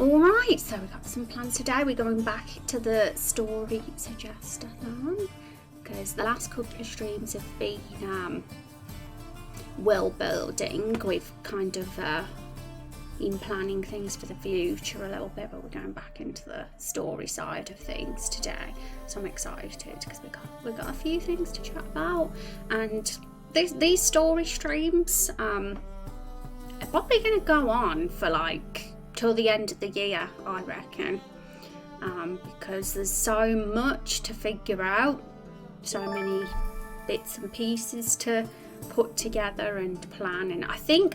Alright, so we got some plans today. We're going back to the story suggest-a-thon because the last couple of streams have been world building. We've kind of been planning things for the future a little bit, but we're going back into the story side of things today. So I'm excited because we've got a few things to chat about, and these story streams are probably going to go on for like till the end of the year, I reckon, because there's so much to figure out, so many bits and pieces to put together and plan. And I think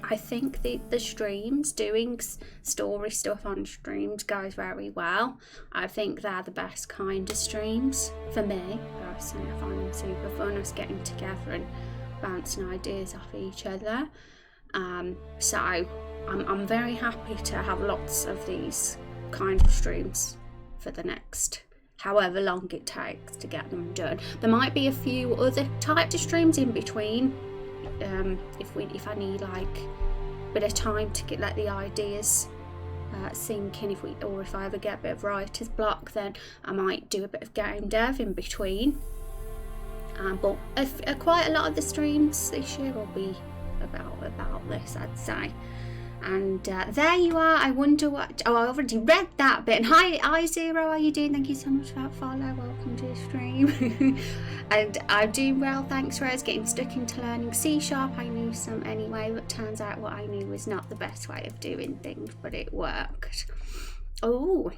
the streams, doing story stuff on streams, goes very well. I think they're the best kind of streams for me personally. I find them super fun, us getting together and bouncing ideas off each other. So I'm very happy to have lots of these kind of streams for the next however long it takes to get them done. There might be a few other types of streams in between, if I need like a bit of time to let the ideas sink in, if I ever get a bit of writer's block, then I might do a bit of game dev in between. But quite a lot of the streams this year will be about this, I'd say. And there you are. I wonder what... Oh, I already read that bit. And hi Zero, how are you doing? Thank you so much for that follow. Welcome to the stream. And I'm doing well, thanks Rose. Getting stuck into learning C#. I knew some anyway, but turns out what I knew was not the best way of doing things, but it worked. Oh.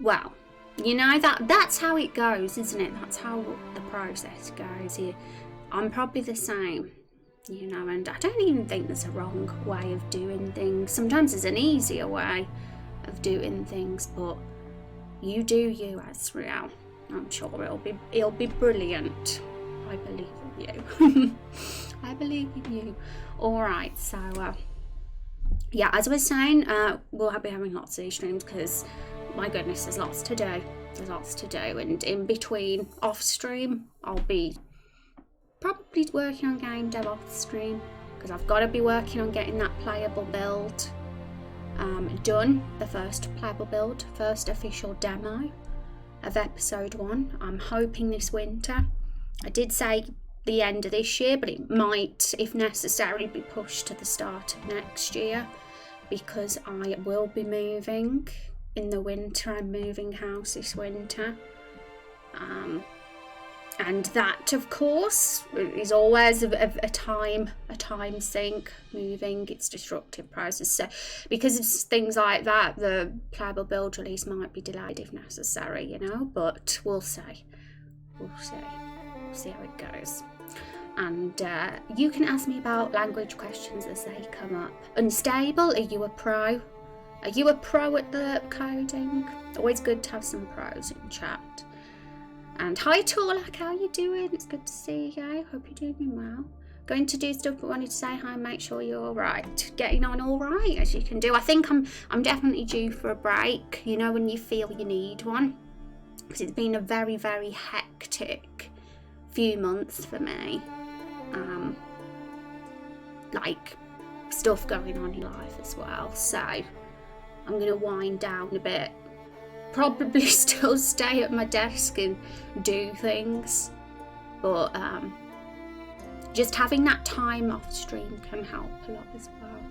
Well, you know, that's how it goes, isn't it? That's how the process goes. I'm probably the same. You know, and I don't even think there's a wrong way of doing things. Sometimes there's an easier way of doing things, but you do you, Asriel. I'm sure it'll be brilliant. I believe in you. I believe in you. Alright, so yeah, as I was saying, we'll be having lots of these streams because my goodness, there's lots to do. And in between off stream, I'll be probably working on game dev off stream because I've got to be working on getting that playable build done. The first playable build, first official demo of episode 1. I'm hoping this winter. I did say the end of this year, but it might, if necessary, be pushed to the start of next year because I will be moving in the winter. I'm moving house this winter. And that, of course, is always a time sink. Moving, it's a disruptive process. So, because it's things like that, the playable build release might be delayed if necessary, you know. But we'll see. We'll see how it goes. And you can ask me about language questions as they come up. Unstable, are you a pro? Are you a pro at the coding? Always good to have some pros in chat. And hi Torlak, how are you doing? It's good to see you. Hope you're doing well. Going to do stuff, but wanted to say hi and make sure you're all right. Getting on all right, as you can do. I think I'm definitely due for a break. You know, when you feel you need one, because it's been a very, very hectic few months for me. Like stuff going on in life as well. So I'm gonna wind down a bit. Probably still stay at my desk and do things, but just having that time off stream can help a lot as well.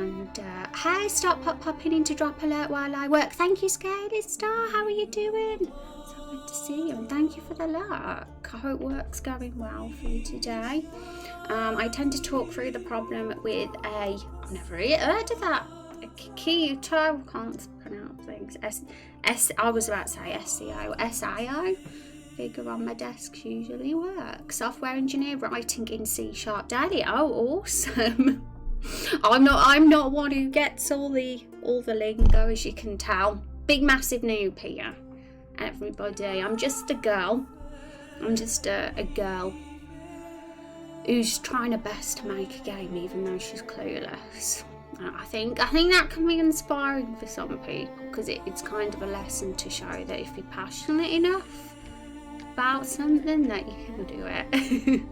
And hey, stop popping into drop alert while I work. Thank you, Scaly Star. How are you doing? So good to see you, and thank you for the luck. I hope work's going well for you today. I tend to talk through the problem with I've never heard of that. Kyoto, can't pronounce things. I was about to say SIO. Figure on my desk usually works. Software engineer writing in C# daily. Oh, awesome. I'm not one who gets all the lingo, as you can tell. Big massive noob here, everybody. I'm just a girl. I'm just a girl who's trying her best to make a game, even though she's clueless. I think that can be inspiring for some people because it's kind of a lesson to show that if you're passionate enough about something that you can do it.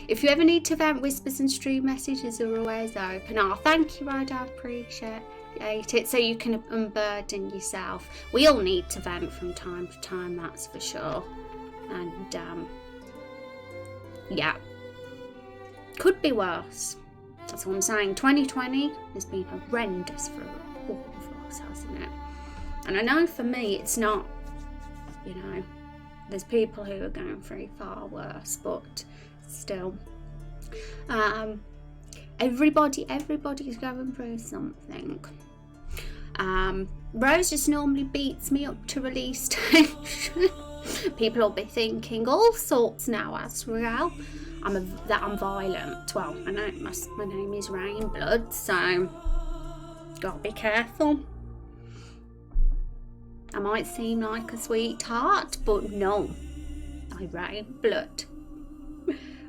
If you ever need to vent, whispers and stream messages are always open. Oh, thank you, I do appreciate it. So you can unburden yourself. We all need to vent from time to time, that's for sure. And yeah, could be worse. That's what I'm saying. 2020 has been horrendous for all of us, hasn't it? And I know for me it's not, you know, there's people who are going through far worse, but still, everybody's going through something. Rose just normally beats me up to release tension. People will be thinking all sorts now, Asriel. That I'm violent. Well, I know my name is Rainblood, so gotta be careful. I might seem like a sweetheart, but no, I rain blood.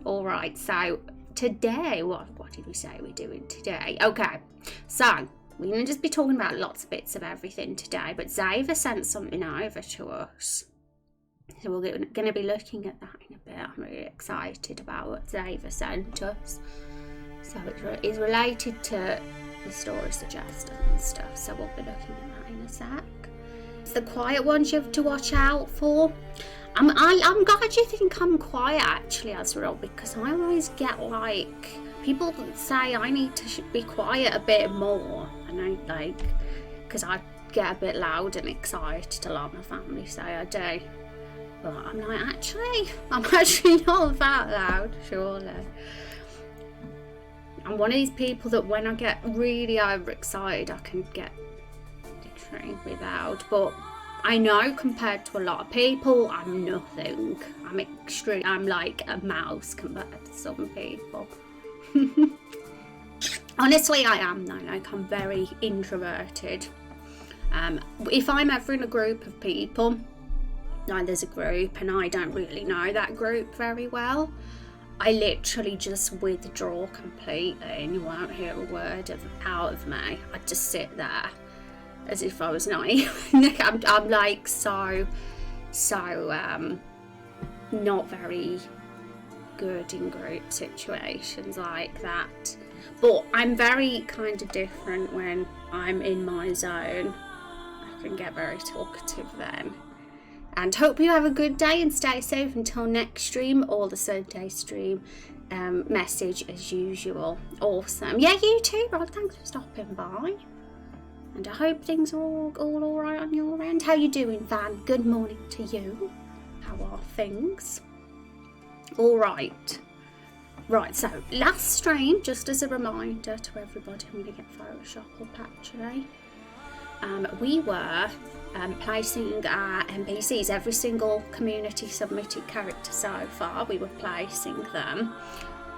Alright, so today, what did we say we're doing today? Okay, so we're going to just be talking about lots of bits of everything today, but Zava sent something over to us. So we're going to be looking at that in a bit. I'm really excited about what Zava sent us. So it's related to the story suggestions and stuff, so we'll be looking at that in a sec. The quiet ones you have to watch out for. I'm glad you think I'm quiet actually, Azrael, because I always get like people say I need to be quiet a bit more, and I like because I get a bit loud and excited. A lot of my family say I do, but I'm like I'm actually not that loud, surely. I'm one of these people that when I get really overexcited I can get extremely loud, but I know compared to a lot of people I'm nothing. I'm like a mouse compared to some people. Honestly I am though, like I'm very introverted. If I'm ever in a group of people, like there's a group and I don't really know that group very well, I literally just withdraw completely and you won't hear a word out of me. I just sit there as if I was not even. I'm like so not very good in group situations like that. But I'm very kind of different when I'm in my zone. I can get very talkative then. And hope you have a good day and stay safe until next stream or the Sunday stream. Message as usual. Awesome. Yeah, you too, Rod. Thanks for stopping by. And I hope things are all right on your end. How you doing, Van? Good morning to you. How are things? All right. Right, so last stream, just as a reminder to everybody, I'm going to get Photoshop up actually. We were placing our NPCs, every single community submitted character so far, we were placing them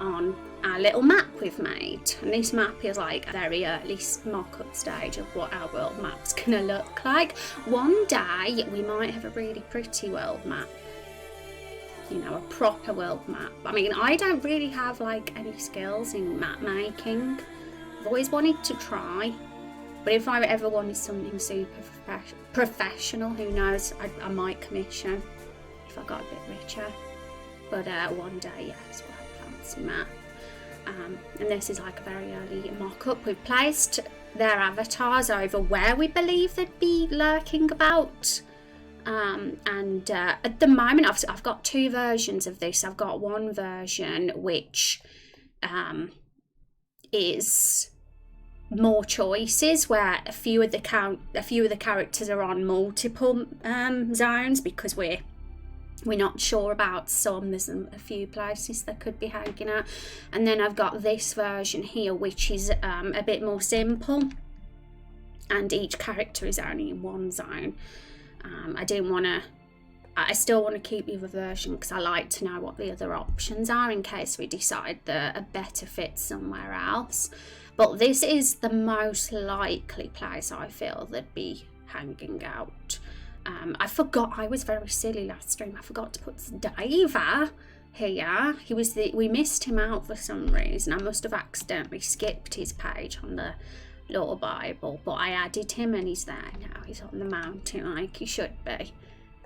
on our little map we've made. And this map is like a very early mock-up stage of what our world map's gonna look like. One day we might have a really pretty world map, you know, a proper world map. I mean, I don't really have like any skills in map making. I've always wanted to try, but if I ever wanted something super professional, who knows, I might commission if I got a bit richer. But one day, yes, we'll have a fancy map. And this is like a very early mock-up. We've placed their avatars over where we believe they'd be lurking about. And at the moment, I've got two versions of this. I've got one version which is more choices, where a few of the characters are on multiple zones because we're not sure about some. There's a few places that could be hanging out. And then I've got this version here which is a bit more simple and each character is only in one zone. I still want to keep the other version because I like to know what the other options are in case we decide that a better fit somewhere else. But this is the most likely place I feel they'd be hanging out. I forgot, I was very silly last stream. I forgot to put Diver here. We missed him out for some reason. I must have accidentally skipped his page on the Lore Bible, but I added him and he's there now. He's on the mountain like he should be.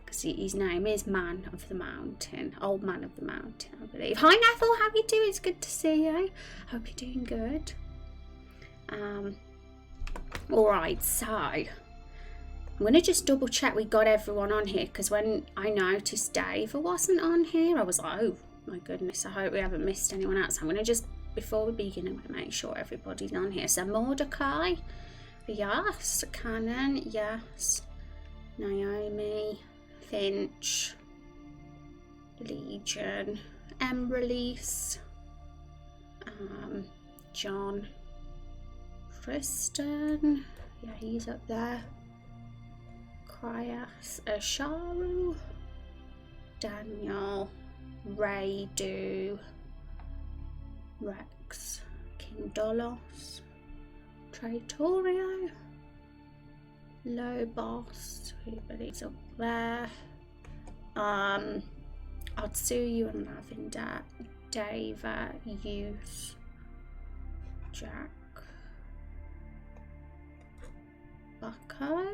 because his name is Man of the Mountain, Old Man of the Mountain, I believe. Hi Neville, how you doing? It's good to see you. Hope you're doing good. Alright, so I'm going to just double check we got everyone on here, because when I noticed Dave wasn't on here, I was like, oh my goodness, I hope we haven't missed anyone else. I'm going to just, before we begin, I'm going to make sure everybody's on here. So Mordecai, yes. Cannon, yes. Naomi, Finch, Legion, Emrelease, John, Tristan, yeah, he's up there. Kryas, Asharu, Daniel, Raydu, Rex, King Dolos, Traitorio, Lobos, everybody's up there. Atsuyu and Lavender, Dava, Youth, Jack, Bucko.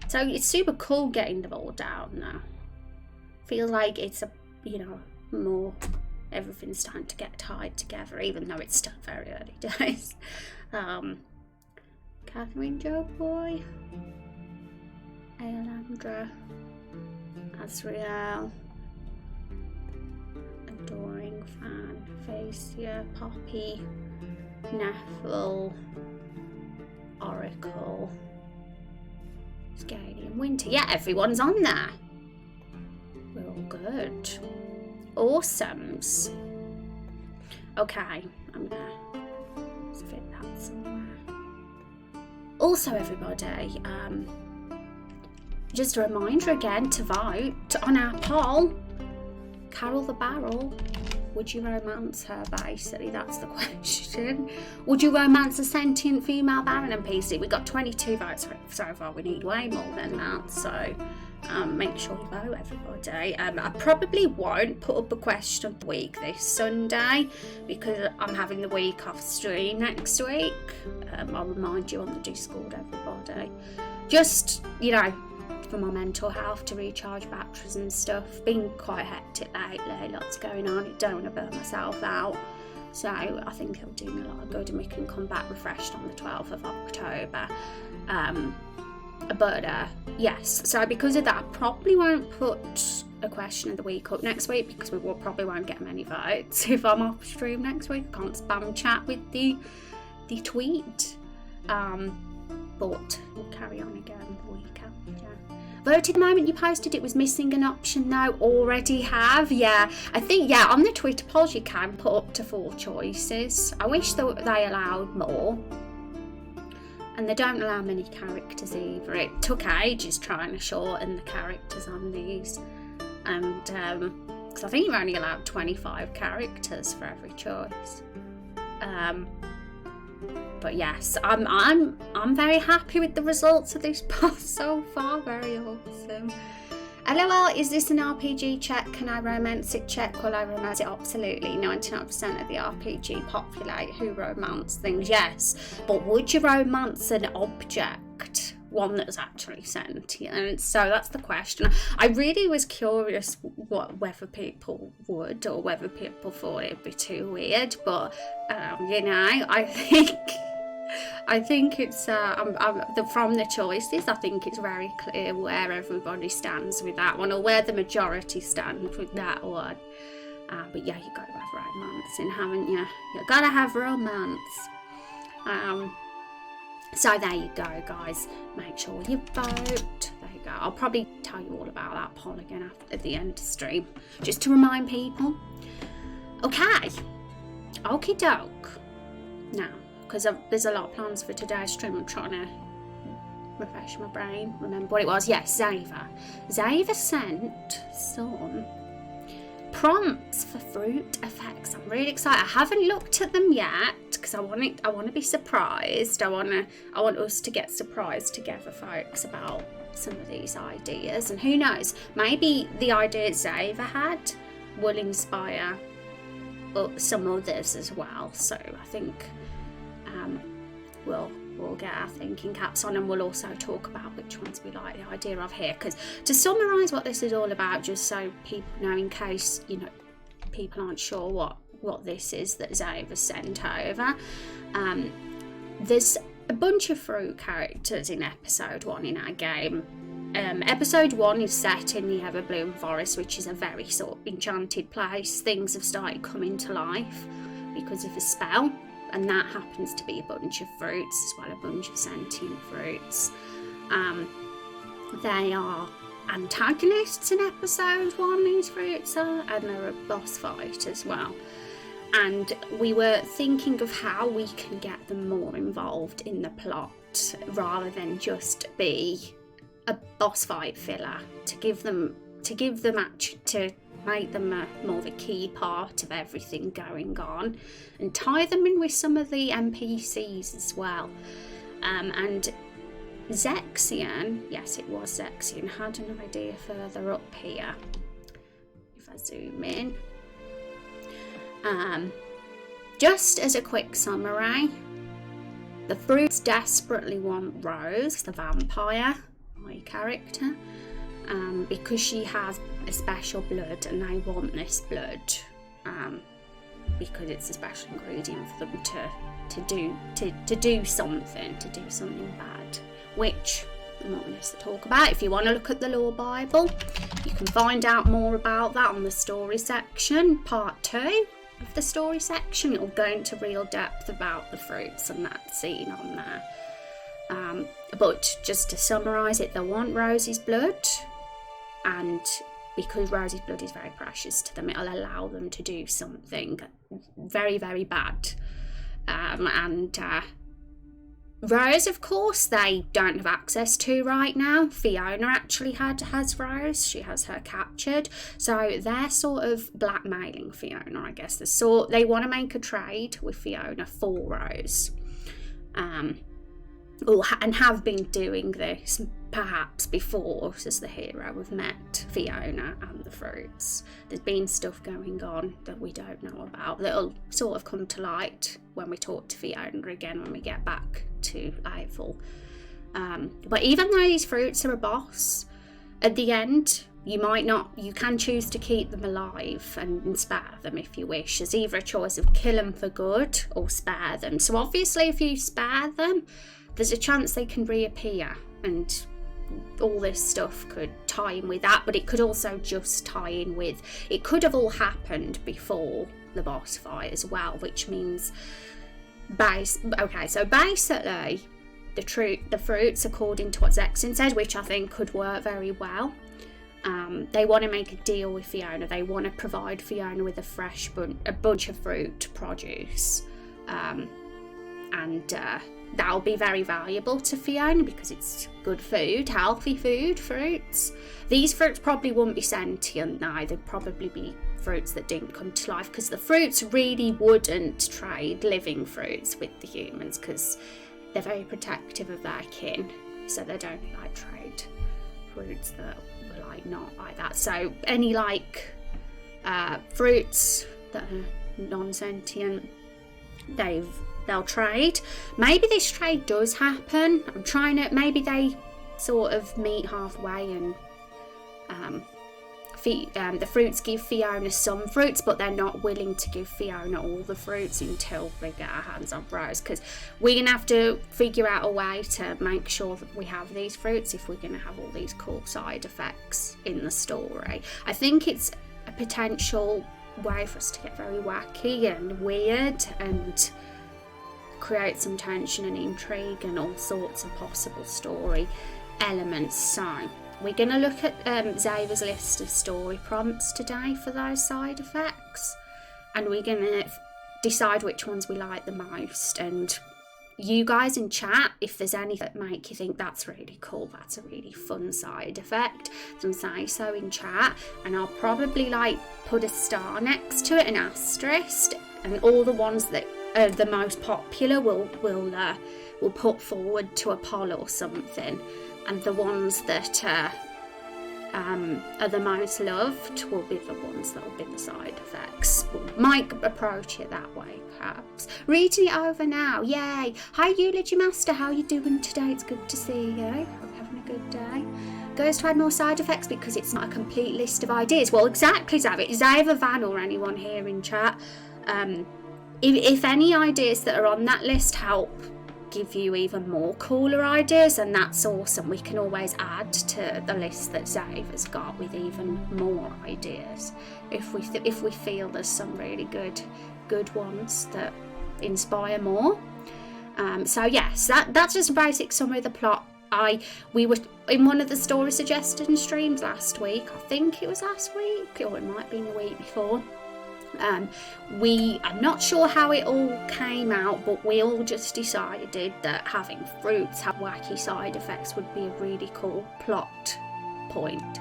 So it's super cool getting them all down now. Feels like it's a, you know, more, everything's starting to get tied together, even though it's still very early days. Catherine Joe Boy, Aelandra, Azrael, Adoring Fan, Facia, Poppy, Neffel, Oracle, Scalian Winter. Yeah, everyone's on there. We're all good. Awesomes. Okay, I'm gonna fit that somewhere. Also, everybody, just a reminder again to vote on our poll. Carol the Barrel, would you romance her? Basically, that's the question. Would you romance a sentient female Baron and PC? We got 22 votes so far. We need way more than that, so make sure you vote, everybody. I probably won't put up a question of the week this Sunday because I'm having the week off stream next week. I'll remind you on the Discord, everybody. Just, you know, for my mental health, to recharge batteries and stuff. Been quite hectic lately, lots going on. I don't want to burn myself out, so I think it'll do me a lot of good and we can come back refreshed on the 12th of October. Yes, so because of that, I probably won't put a question of the week up next week because we probably won't get many votes if I'm off stream next week. I can't spam chat with the tweet, but we'll carry on again the week after. Voted the moment you posted it was missing an option though. Already have, yeah. I think, yeah, on the Twitter polls you can put up to 4 choices. I wish they allowed more. And they don't allow many characters either. It took ages trying to shorten the characters on these. And, because I think you're only allowed 25 characters for every choice. But yes, I'm very happy with the results of this poll so far. Very awesome. LOL, is this an RPG check? Can I romance it check? Will I romance it? Absolutely. 99% of the RPG populate who romance things, yes. But would you romance an object? One that's actually sentient? So that's the question. I really was curious whether people would or whether people thought it'd be too weird. But, you know, I think it's from the choices, I think it's very clear where everybody stands with that one, or where the majority stand with that one. But yeah, you got to have romancing, haven't you? You got to have romance. So there you go, guys. Make sure you vote. There you go. I'll probably tell you all about that poll again at the end of the stream, just to remind people. Okay. Okie doke. Now, because there's a lot of plans for today's stream, I'm trying to refresh my brain, remember what it was. Yes, Zava sent some prompts for fruit effects. I'm really excited. I haven't looked at them yet because I want to be surprised. I want us to get surprised together, folks, about some of these ideas. And who knows, maybe the ideas Zava had will inspire some others as well. So I think we'll we'll get our thinking caps on, and we'll also talk about which ones we like the idea of here. Because to summarise what this is all about, just so people know, in case, you know, people aren't sure what this is that Zava sent over, there's a bunch of fruit characters in episode 1 in our game. Episode 1 is set in the Everbloom Forest, which is a very sort of enchanted place. Things have started coming to life because of a spell, and that happens to be a bunch of fruits as well, a bunch of sentient fruits. They are antagonists in episode 1, these fruits are, and they're a boss fight as well. And we were thinking of how we can get them more involved in the plot rather than just be a boss fight filler, to make them more of a key part of everything going on, and tie them in with some of the NPCs as well. And Zexion, yes, it was Zexion, had an idea further up here. If I zoom in. Just as a quick summary, the fruits desperately want Rose, the vampire, my character, because she has a special blood, and they want this blood because it's a special ingredient for them to do something bad, which I'm not going to talk about. If you want to look at the Lore Bible, you can find out more about that on the story section, part 2 of the story section. It'll go into real depth about the fruits and that scene on there. But just to summarise it, they want Rosie's blood, and because Rosie's blood is very precious to them, it'll allow them to do something very, very bad. Rose, of course, they don't have access to right now. Fiona actually has Rose. She has her captured. So they're sort of blackmailing Fiona, I guess. They want to make a trade with Fiona for Rose. And have been doing this perhaps before, as the hero have met Fiona and the fruits. There's been stuff going on that we don't know about that'll sort of come to light when we talk to Fiona again when we get back to Eiffel. But even though these fruits are a boss, at the end you can choose to keep them alive and spare them if you wish. There's either a choice of kill them for good or spare them. So obviously if you spare them, there's a chance they can reappear, and all this stuff could tie in with that, but it could also just tie in with, it could have all happened before the boss fight as well, which means so basically the fruits, according to what Zexion said, which I think could work very well, they want to make a deal with Fiona. They want to provide Fiona with a bunch of fruit produce, and that'll be very valuable to Fiona because it's good food, healthy food, fruits. These fruits probably wouldn't be sentient now. They'd probably be fruits that didn't come to life, because the fruits really wouldn't trade living fruits with the humans because they're very protective of their kin, so they don't like trade fruits that were like not like that. So any fruits that are non-sentient, they'll trade. Maybe this trade does happen. Maybe they sort of meet halfway, and the fruits give Fiona some fruits, but they're not willing to give Fiona all the fruits until they get our hands on Rose, because we're going to have to figure out a way to make sure that we have these fruits if we're going to have all these cool side effects in the story. I think it's a potential way for us to get very wacky and weird and create some tension and intrigue and all sorts of possible story elements. So we're going to look at Zava's list of story prompts today for those side effects, and we're going to decide which ones we like the most. And you guys in chat, if there's any that make you think that's really cool, that's a really fun side effect, then say so in chat, and I'll probably put a star next to it, an asterisk, and all the ones that are the most popular we'll put forward to a poll or something, and the ones that are the most loved will be the ones that will be the side effects. We might approach it that way, perhaps. Reading it over now, yay! Hi Eulogy Master, how are you doing today? It's good to see you. Hope you're having a good day. Goes to add more side effects because it's not a complete list of ideas. Well, exactly, Zava Van or anyone here in chat. If any ideas that are on that list help give you even more cooler ideas, and that's awesome. We can always add to the list that Zave has got with even more ideas if we feel there's some really good ones that inspire more. So yes, that's just a basic summary of the plot. We were in one of the story suggestion streams last week. I think it was last week, or it might be the week before. I'm not sure how it all came out, but we all just decided that having fruits have wacky side effects would be a really cool plot point.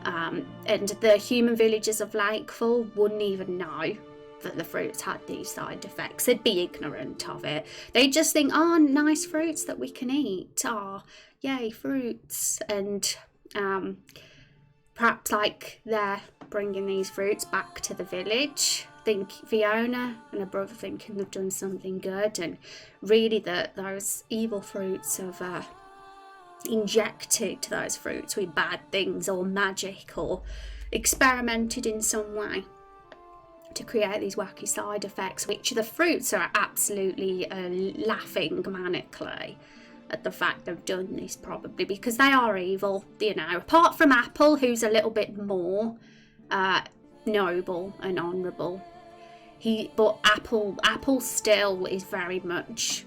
And the human villagers of Lakefall wouldn't even know that the fruits had these side effects. They'd be ignorant of it. They'd just think, oh, nice fruits that we can eat. Oh, yay, fruits. And perhaps like they're bringing these fruits back to the village. Think Fiona and her brother thinking they've done something good, and really that those evil fruits have injected those fruits with bad things or magic or experimented in some way to create these wacky side effects, which the fruits are absolutely laughing manically at the fact they've done this, probably because they are evil, you know, apart from Apple, who's a little bit more noble and honourable. But Apple still is very much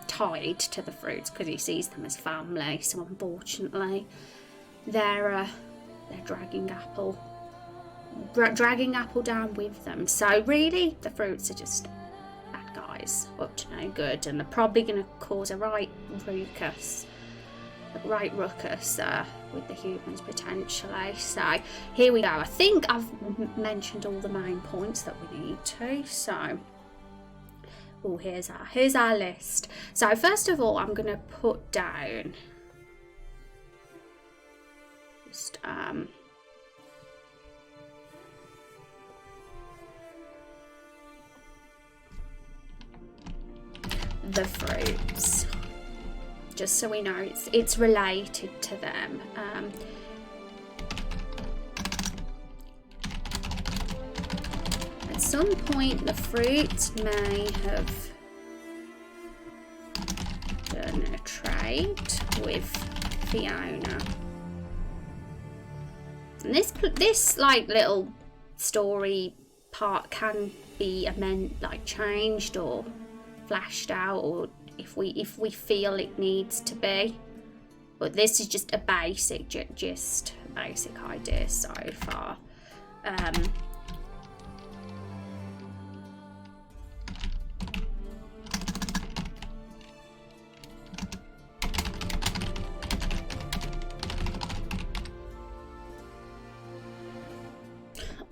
tied to the fruits because he sees them as family. So unfortunately, they're dragging Apple down with them. So really, the fruits are just bad guys, up to no good, and they're probably going to cause a right ruckus with the humans potentially. So here we go. I think I've mentioned all the main points that we need to. So here's our list. So first of all, I'm going to put down just the fruits, just so we know it's related to them. At some point, the fruits may have done a trade with Fiona, and this like little story part can be changed or flashed out, or if we feel it needs to be, but this is just a basic idea so far.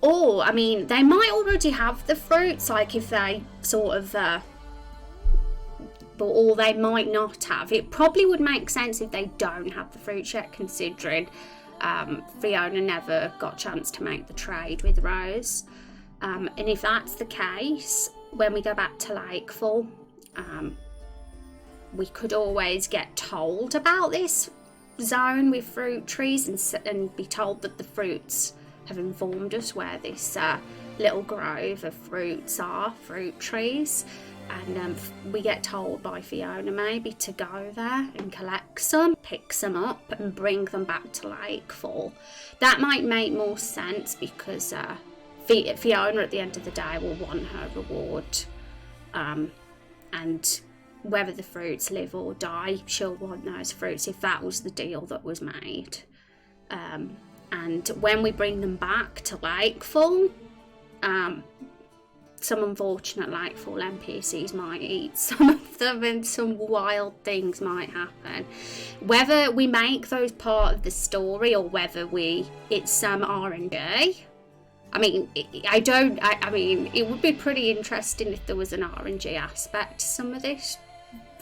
Or, I mean, they might already have the fruits, like if they sort of or they might not have. It probably would make sense if they don't have the fruits yet, considering Fiona never got a chance to make the trade with Rose. And if that's the case, when we go back to Lakefall, we could always get told about this zone with fruit trees and be told that the fruits have informed us where this little grove of fruits trees. And we get told by Fiona maybe to go there and collect some, pick some up and bring them back to Lakefall. That might make more sense because Fiona at the end of the day will want her reward. And whether the fruits live or die, she'll want those fruits if that was the deal that was made. And when we bring them back to Lakefall, some unfortunate Lakefall NPCs might eat some of them and some wild things might happen. Whether we make those part of the story or whether it's some RNG. I mean, I mean, it would be pretty interesting if there was an RNG aspect to some of this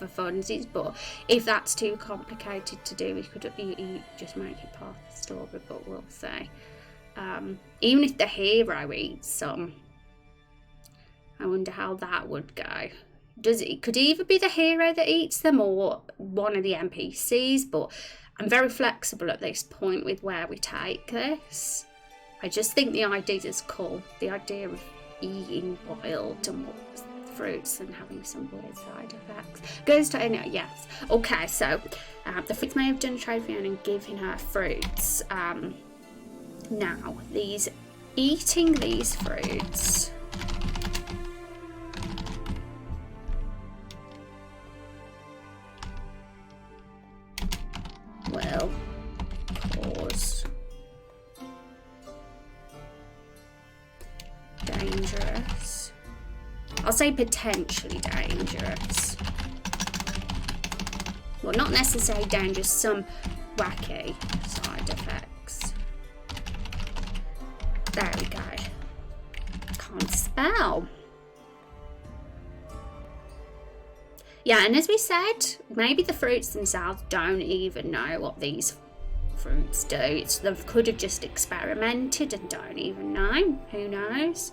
for funsies, but if that's too complicated to do, we could just make it part of the story, but we'll see. Even if the hero eats some, I wonder how that would go. It could either be the hero that eats them or one of the NPCs, but I'm very flexible at this point with where we take this. I just think the idea is cool. The idea of eating wild and fruits and having some weird side effects. Goes to anyway, yes. Okay, so the fruits may have done a trade for Fiona and giving her fruits. Now, eating these fruits will cause dangerous. I'll say potentially dangerous. Well, not necessarily dangerous, some wacky side effects. There we go. Can't spell. Yeah, and as we said, maybe the fruits themselves don't even know what these fruits do. They could have just experimented and don't even know. Who knows?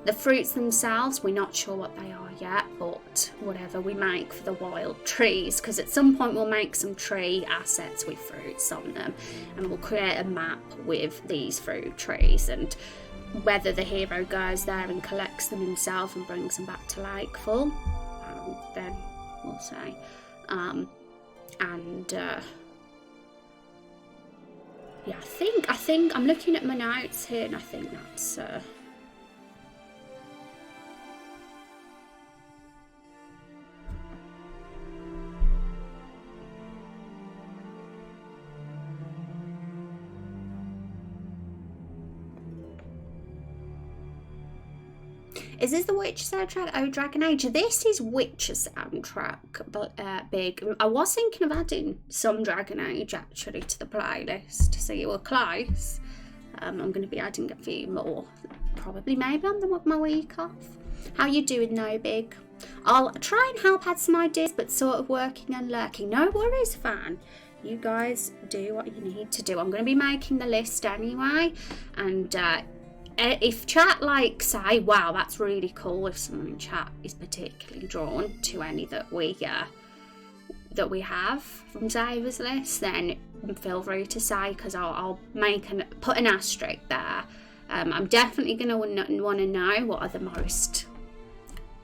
The fruits themselves, we're not sure what they are yet, but whatever we make for the wild trees, because at some point we'll make some tree assets with fruits on them, and we'll create a map with these fruit trees, and whether the hero goes there and collects them himself and brings them back to Lakeful, then we'll see. Yeah, I think I'm looking at my notes here, and I think that's Is this the Witcher soundtrack? Oh, Dragon Age. This is Witcher soundtrack, but big. I was thinking of adding some Dragon Age actually to the playlist, so you were close. I'm going to be adding a few more, probably maybe on my week off. How you doing, No Big? I'll try and help add some ideas, but sort of working and lurking. No worries, fan. You guys do what you need to do. I'm going to be making the list anyway, and if chat say, wow, that's really cool, if someone in chat is particularly drawn to any that we have from Xaver's list, then feel free to say, because I'll put an asterisk there. I'm definitely going to want to know what are the most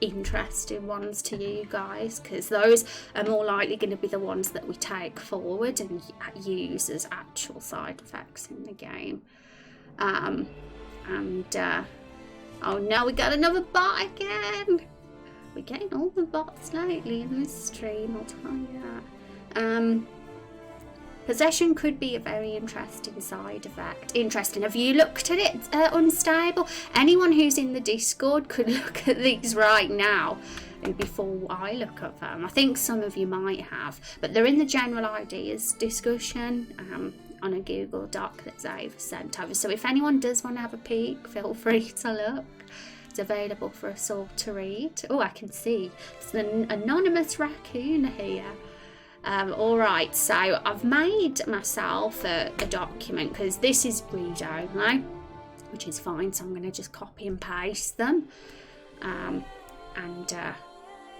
interesting ones to you guys, because those are more likely going to be the ones that we take forward and use as actual side effects in the game. Oh no, we got another bot again. We're getting all the bots lately in this stream, I'll tell you that. Possession could be a very interesting side effect. Interesting. Have you looked at it, Unstable? Anyone who's in the Discord could look at these right now and before I look at them. I think some of you might have, but they're in the general ideas discussion on a Google Doc that Xaver sent over. So if anyone does want to have a peek, feel free to look. It's available for us all to read. Oh, I can see it's an anonymous raccoon here. Alright, so I've made myself a document, because this is read only, which is fine, so I'm going to just copy and paste them, and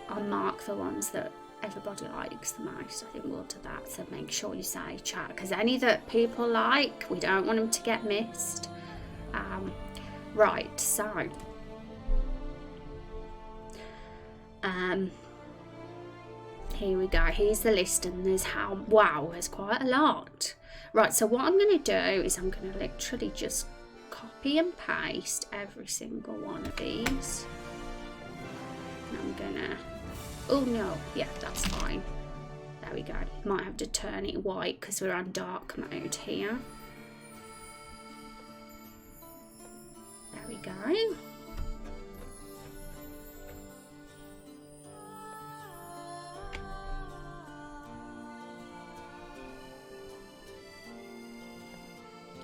I'll mark the ones that everybody likes the most. I think we'll do that, so make sure you say chat, because any that people like, we don't want them to get missed. Right, so here we go. Here's the list, and there's there's quite a lot. Right, so what I'm going to do is I'm going to literally just copy and paste every single one of these. And I'm going to... Oh no, yeah, that's fine. There we go. Might have to turn it white because we're on dark mode here. There we go.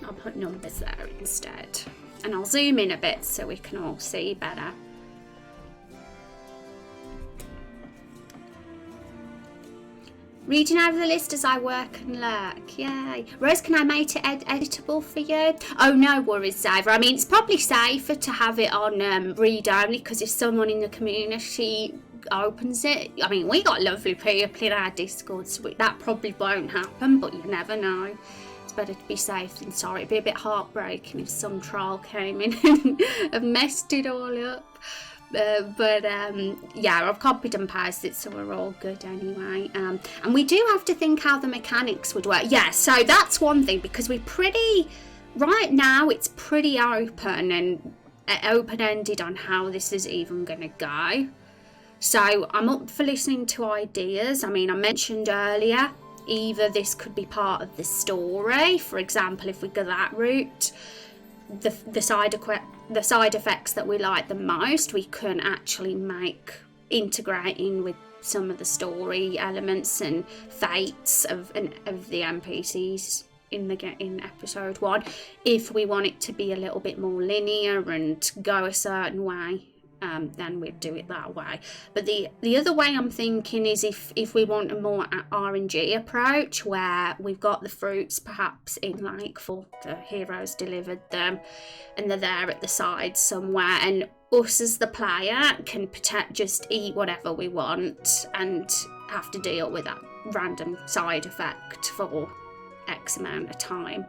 I'll put numbers there instead, and I'll zoom in a bit so we can all see better. Reading over the list as I work and lurk. Yay. Rose, can I make it editable for you? Oh, no worries, Xavier. I mean, it's probably safer to have it on read only, because if someone in the community opens it, I mean, we got lovely people in our Discord, so that probably won't happen, but you never know. It's better to be safe than sorry. It'd be a bit heartbreaking if some troll came in and messed it all up. Yeah, I've copied and pasted it, so we're all good anyway. And we do have to think how the mechanics would work. Yeah, so that's one thing, because right now it's pretty open and open-ended on how this is even going to go. So I'm up for listening to ideas. I mean, I mentioned earlier, either this could be part of the story. For example, if we go that route, the side effects that we like the most, we can actually integrate in with some of the story elements and fates of the NPCs in episode 1. If we want it to be a little bit more linear and go a certain way, then we'd do it that way. But the other way I'm thinking is if we want a more RNG approach, where we've got the fruits perhaps in like for the heroes delivered them and they're there at the side somewhere, and us as the player can just eat whatever we want and have to deal with that random side effect for X amount of time,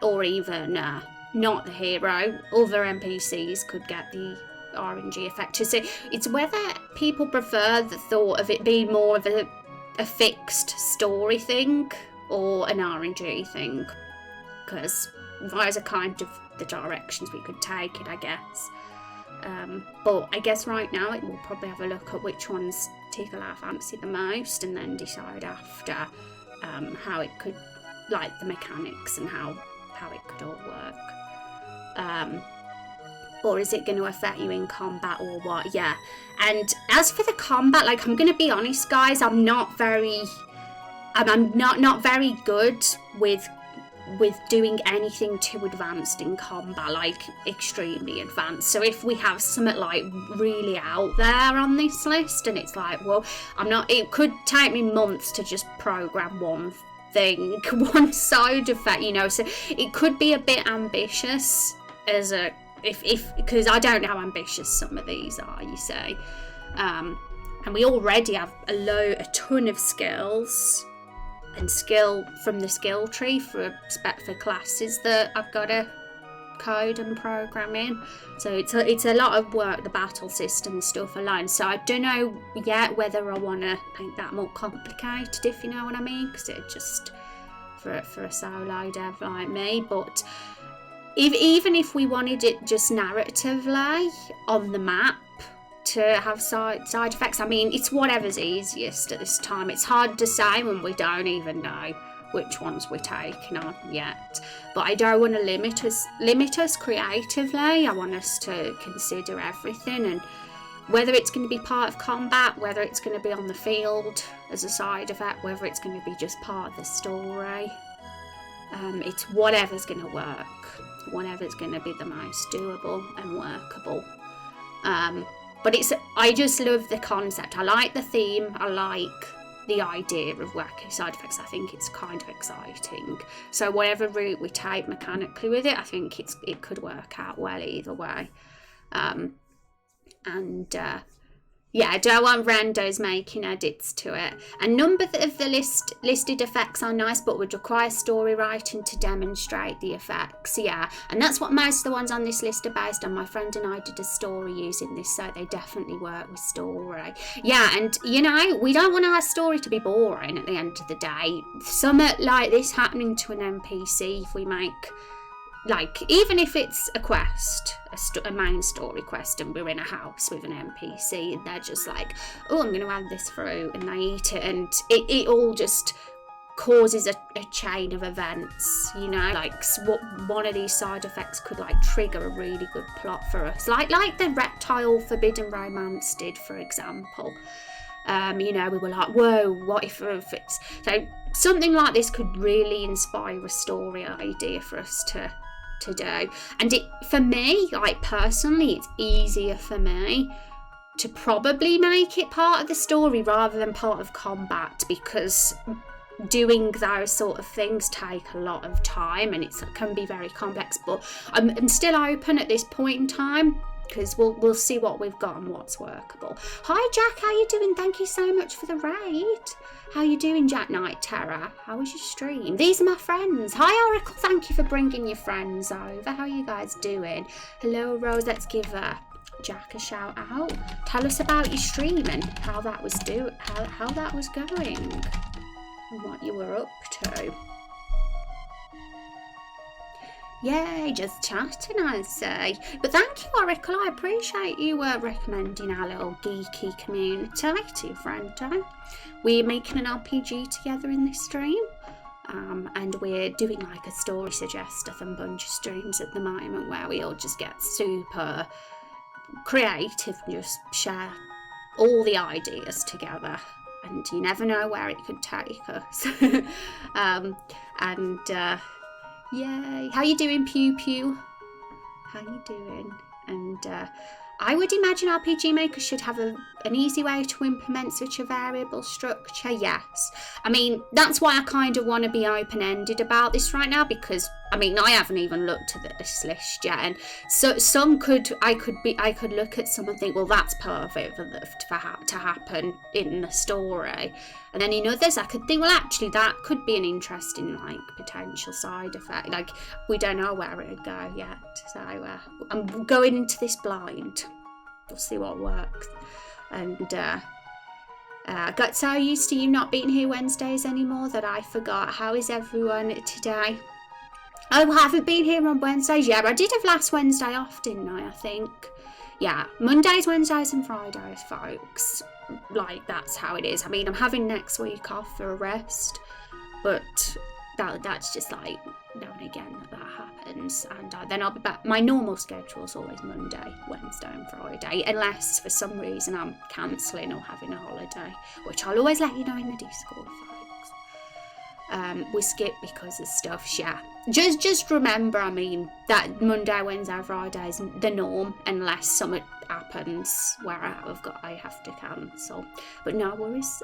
or even not the hero, other NPCs could get the RNG effect. So it's whether people prefer the thought of it being more of a fixed story thing or an RNG thing, because those are kind of the directions we could take it, I guess. But I guess right now we'll probably have a look at which ones tickle our fancy the most, and then decide after how it could, like the mechanics and how it could all work. Or is it going to affect you in combat or what? Yeah. And as for the combat, like, I'm going to be honest, guys, I'm not very good with doing anything too advanced in combat, like extremely advanced. So if we have something like really out there on this list, and it's like, well, it could take me months to just program one thing, one side effect, so it could be a bit ambitious because I don't know how ambitious some of these are, you say. And we already have a ton of skills and skill from the skill tree for classes that I've got to code and program in. So it's a lot of work, the battle system stuff alone. So I don't know yet whether I want to make that more complicated, if you know what I mean, because it just for a solo dev like me. But even if we wanted it just narratively on the map to have side effects, I mean, it's whatever's easiest at this time. It's hard to say when we don't even know which ones we're taking on yet. But I don't want to limit us creatively. I want us to consider everything, and whether it's going to be part of combat, whether it's going to be on the field as a side effect, whether it's going to be just part of the story. It's whatever's going to work, whatever's going to be the most doable and workable. But I just love the concept. I like the theme. I like the idea of wacky side effects. I think it's kind of exciting. So whatever route we take mechanically with it, I think it could work out well either way. Yeah, I don't want randos making edits to it. A number of the listed effects are nice, but would require story writing to demonstrate the effects. Yeah, and that's what most of the ones on this list are based on. My friend and I did a story using this, so they definitely work with story. Yeah, and we don't want our story to be boring at the end of the day. Something like this happening to an NPC, if we make, like, even if it's a quest, a main story quest, and we're in a house with an NPC, and they're just like, oh, I'm going to add this through, and they eat it, and it all just causes a chain of events, like one of these side effects could like trigger a really good plot for us, like the reptile forbidden romance did, for example. We were like, whoa, what if it's... So something like this could really inspire a story idea for us to do. And for me, like personally, it's easier for me to probably make it part of the story rather than part of combat, because doing those sort of things take a lot of time and it can be very complex. But I'm still open at this point in time, because we'll see what we've got and what's workable. Hi Jack, how you doing? Thank you so much for the raid. How you doing, Jack Knight Terror? How was your stream? These are my friends. Hi Oracle, thank you for bringing your friends over. How are you guys doing? Hello Rose, let's give Jack a shout out. Tell us about your stream and how that was how that was going and what you were up to. Yay, just chatting, I say. But thank you, Oracle. I appreciate you recommending our little geeky community to your friend. We're making an RPG together in this stream. And we're doing like a story suggestathon bunch of streams at the moment where we all just get super creative and just share all the ideas together. And you never know where it could take us. Yay. How you doing, Pew Pew? How you doing? And I would imagine RPG makers should have an easy way to implement such a variable structure. Yes. I mean, that's why I kind of want to be open-ended about this right now, because I mean, I haven't even looked at this list yet, and so I could look at some and think, well, that's perfect to happen in the story, and then in others I could think, well, actually that could be an interesting like potential side effect. Like, we don't know where it would go yet, so I'm going into this blind. We'll see what works. And I got so used to you not being here Wednesdays anymore that I forgot. How is everyone today? Oh, I haven't been here on Wednesdays. Yeah, I did have last Wednesday off, didn't I think? Yeah, Mondays, Wednesdays and Fridays, folks. Like, that's how it is. I mean, I'm having next week off for a rest, but that's just like now and again that happens. And then I'll be back. My normal schedule is always Monday, Wednesday and Friday, unless for some reason I'm cancelling or having a holiday, which I'll always let you know in the Discord, folks. We skip because of stuff, yeah. Just remember, I mean, that Monday, Wednesday, Friday is the norm, unless something happens where I have to cancel. But no worries.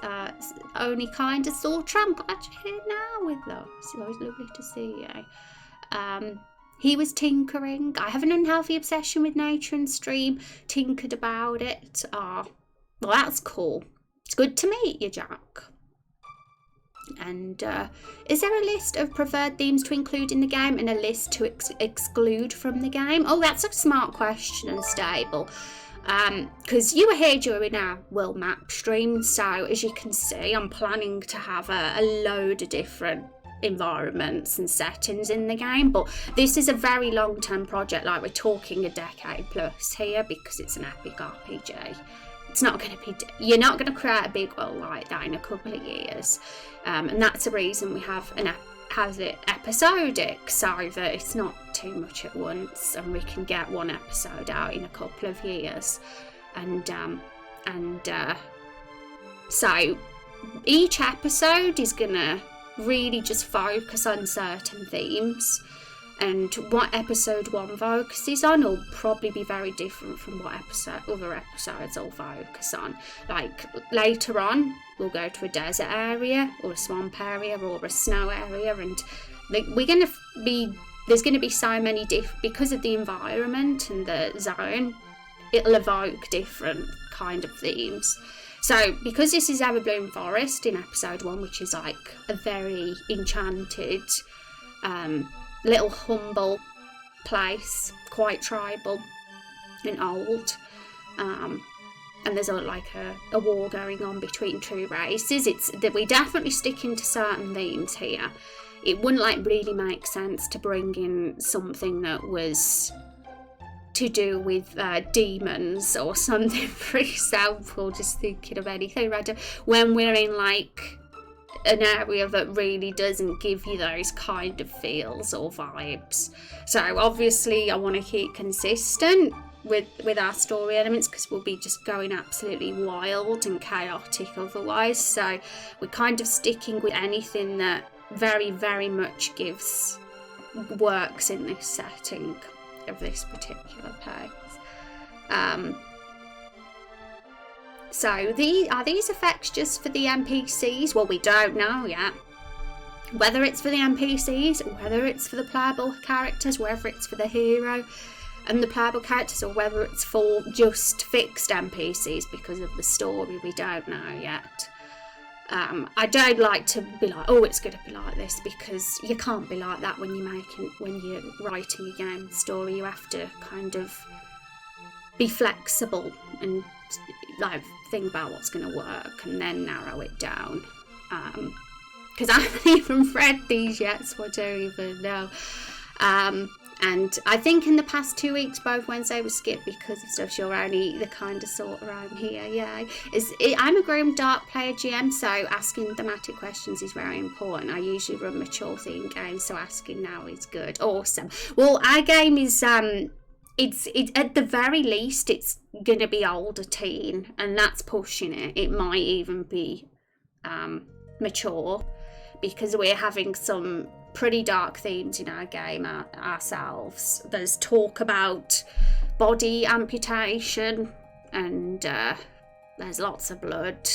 Only kind of saw Trump. Glad you're here now with us. It's always lovely to see you. He was tinkering. I have an unhealthy obsession with nature and stream. Tinkered about it. Well, that's cool. It's good to meet you, Jack. And is there a list of preferred themes to include in the game and a list to exclude from the game? Oh, that's a smart question, and Stable. Because you were here during our world map stream, so as you can see, I'm planning to have a load of different environments and settings in the game, but this is a very long-term project. Like, we're talking a decade plus here, because it's an epic RPG. It's not going to be, you're not going to create a big world like that in a couple of years, and that's the reason we have it episodic, so that it's not too much at once and we can get one episode out in a couple of years. And so each episode is going to really just focus on certain themes, and what episode 1 focuses on will probably be very different from what other episodes will focus on. Like, later on, we'll go to a desert area, or a swamp area, or a snow area, and there's going to be so many because of the environment and the zone, it'll evoke different kind of themes. So, because this is Everbloom Forest in episode 1, which is like a very enchanted, little humble place, quite tribal and old, and there's a war going on between two races. It's that we're definitely sticking to certain themes here. It wouldn't really make sense to bring in something that was to do with demons or something, for example. Just thinking of anything random when we're in an area that really doesn't give you those kind of feels or vibes. So obviously I want to keep consistent with our story elements, because we'll be just going absolutely wild and chaotic otherwise. So we're kind of sticking with anything that very, very much works in this setting of this particular place. So are these effects just for the NPCs? Well, we don't know yet. Whether it's for the NPCs, or whether it's for the playable characters, whether it's for the hero and the playable characters, or whether it's for just fixed NPCs because of the story, we don't know yet. I don't like to be like, oh, it's going to be like this, because you can't be like that when you're writing a game story. You have to kind of be flexible and like think about what's going to work and then narrow it down. Because I haven't even read these yet, so I don't even know. And I think in the past 2 weeks, both Wednesday was skipped because of stuff. You're only the kind of sort around here, yeah. I'm a grim dark player GM, so asking thematic questions is very important. I usually run mature themed games, so asking now is good. Awesome. Well, our game is it's at the very least it's gonna be older teen, and that's pushing it. It might even be mature, because we're having some pretty dark themes in our game ourselves. There's talk about body amputation, and there's lots of blood.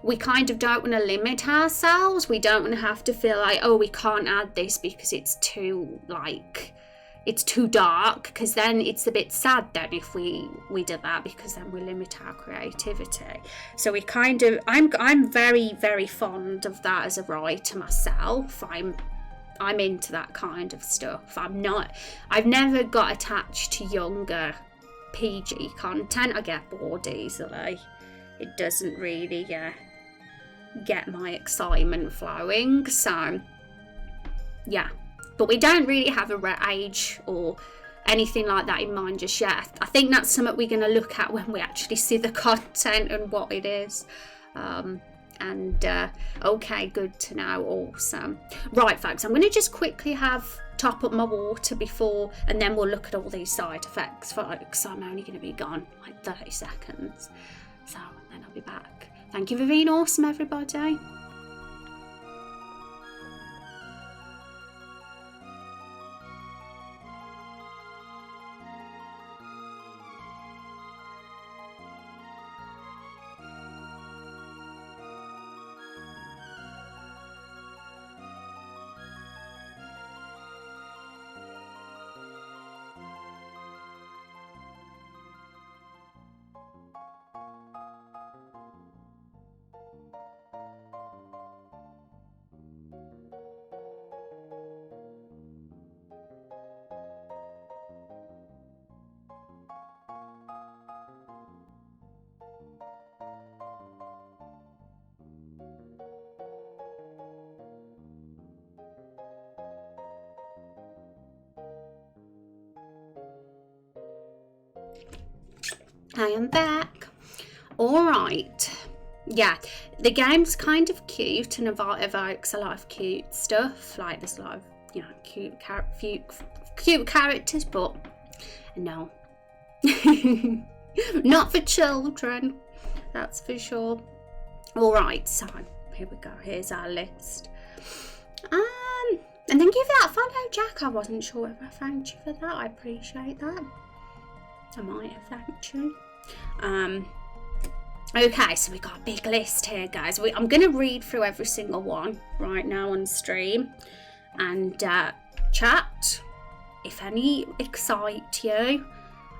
We kind of don't want to limit ourselves. We don't want to have to feel like, oh, we can't add this because it's too dark, because then it's a bit sad then if we do that, because then we limit our creativity. So we kind of, I'm very, very fond of that as a writer myself. I'm into that kind of stuff. I've never got attached to younger PG content. I get bored easily. It doesn't really get my excitement flowing. So yeah. But we don't really have a age or anything like that in mind just yet. I think that's something we're going to look at when we actually see the content and what it is. Okay, good to know. Awesome. Right, folks, I'm going to just quickly top up my water before, and then we'll look at all these side effects, folks. I'm only going to be gone like 30 seconds. So then I'll be back. Thank you for being awesome, everybody. I am back. Alright. Yeah, the game's kind of cute and evokes a lot of cute stuff. Like there's a lot of, cute characters, but no. Not for children. That's for sure. Alright, so here we go. Here's our list. And then give that a follow, Jack. I wasn't sure if I thanked you for that. I appreciate that. I might have thanked you. Okay, so we got a big list here, guys. I'm going to read through every single one right now on stream. And chat, if any excite you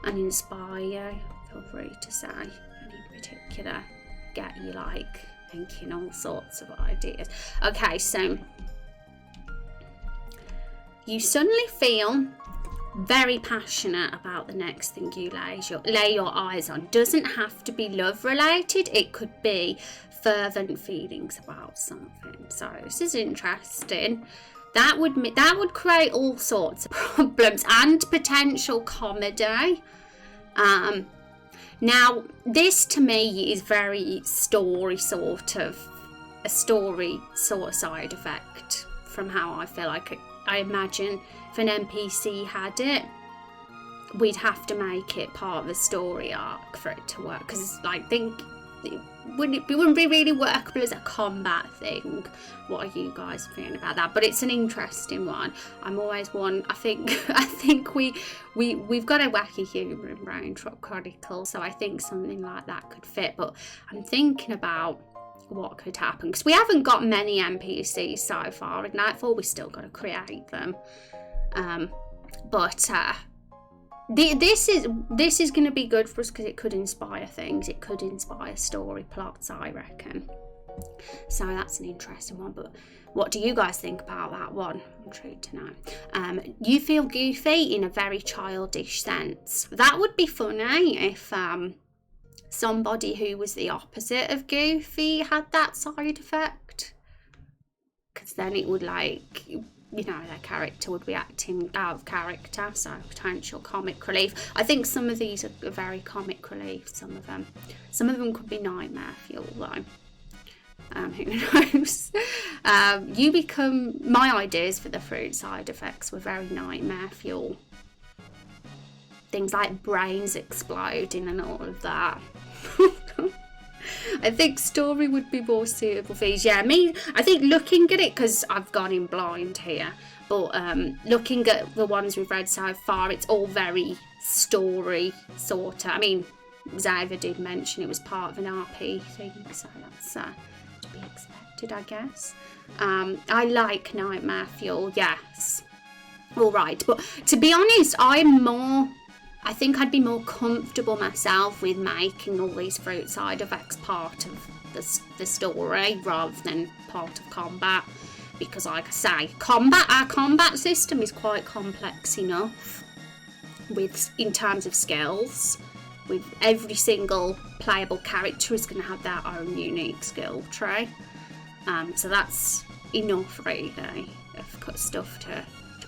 and inspire you, feel free to say. Any in particular get you thinking all sorts of ideas. Okay, so you suddenly feel very passionate about the next thing you lay your eyes on. Doesn't have to be love related. It could be fervent feelings about something. So this is interesting. That would create all sorts of problems and potential comedy. Now this to me is very story sort of side effect from how I feel like I imagine if an NPC had it, we'd have to make it part of the story arc for it to work. Because think wouldn't be really workable as a combat thing. What are you guys feeling about that? But it's an interesting one. I'm always one. I think we've got a wacky humour in Raindrop Chronicles, so I think something like that could fit. But I'm thinking about what could happen, because we haven't got many NPCs so far in Nightfall. We've still got to create them. This is going to be good for us because it could inspire things. It could inspire story plots, I reckon. So that's an interesting one. But what do you guys think about that one? I'm intrigued to know. You feel goofy in a very childish sense. That would be funny if somebody who was the opposite of goofy had that side effect, because then it would, like, you know, their character would be acting out of character, so potential comic relief. I think some of these are very comic relief, some of them could be nightmare fuel though. Who knows? My ideas for the fruit side effects were very nightmare fuel. Things like brains exploding and all of that. I think story would be more suitable for these. Yeah, I think looking at it, because I've gone in blind here, but looking at the ones we've read so far, it's all very story sort of. I mean, Xavier did mention it was part of an RP thing, so that's to be expected, I guess. I like nightmare fuel, yes. All right, but to be honest, I think I'd be more comfortable myself with making all these fruit side effects part of the story rather than part of combat, because, like I say, our combat system is quite complex enough in terms of skills. With every single playable character is going to have their own unique skill tree, so that's enough really of stuff to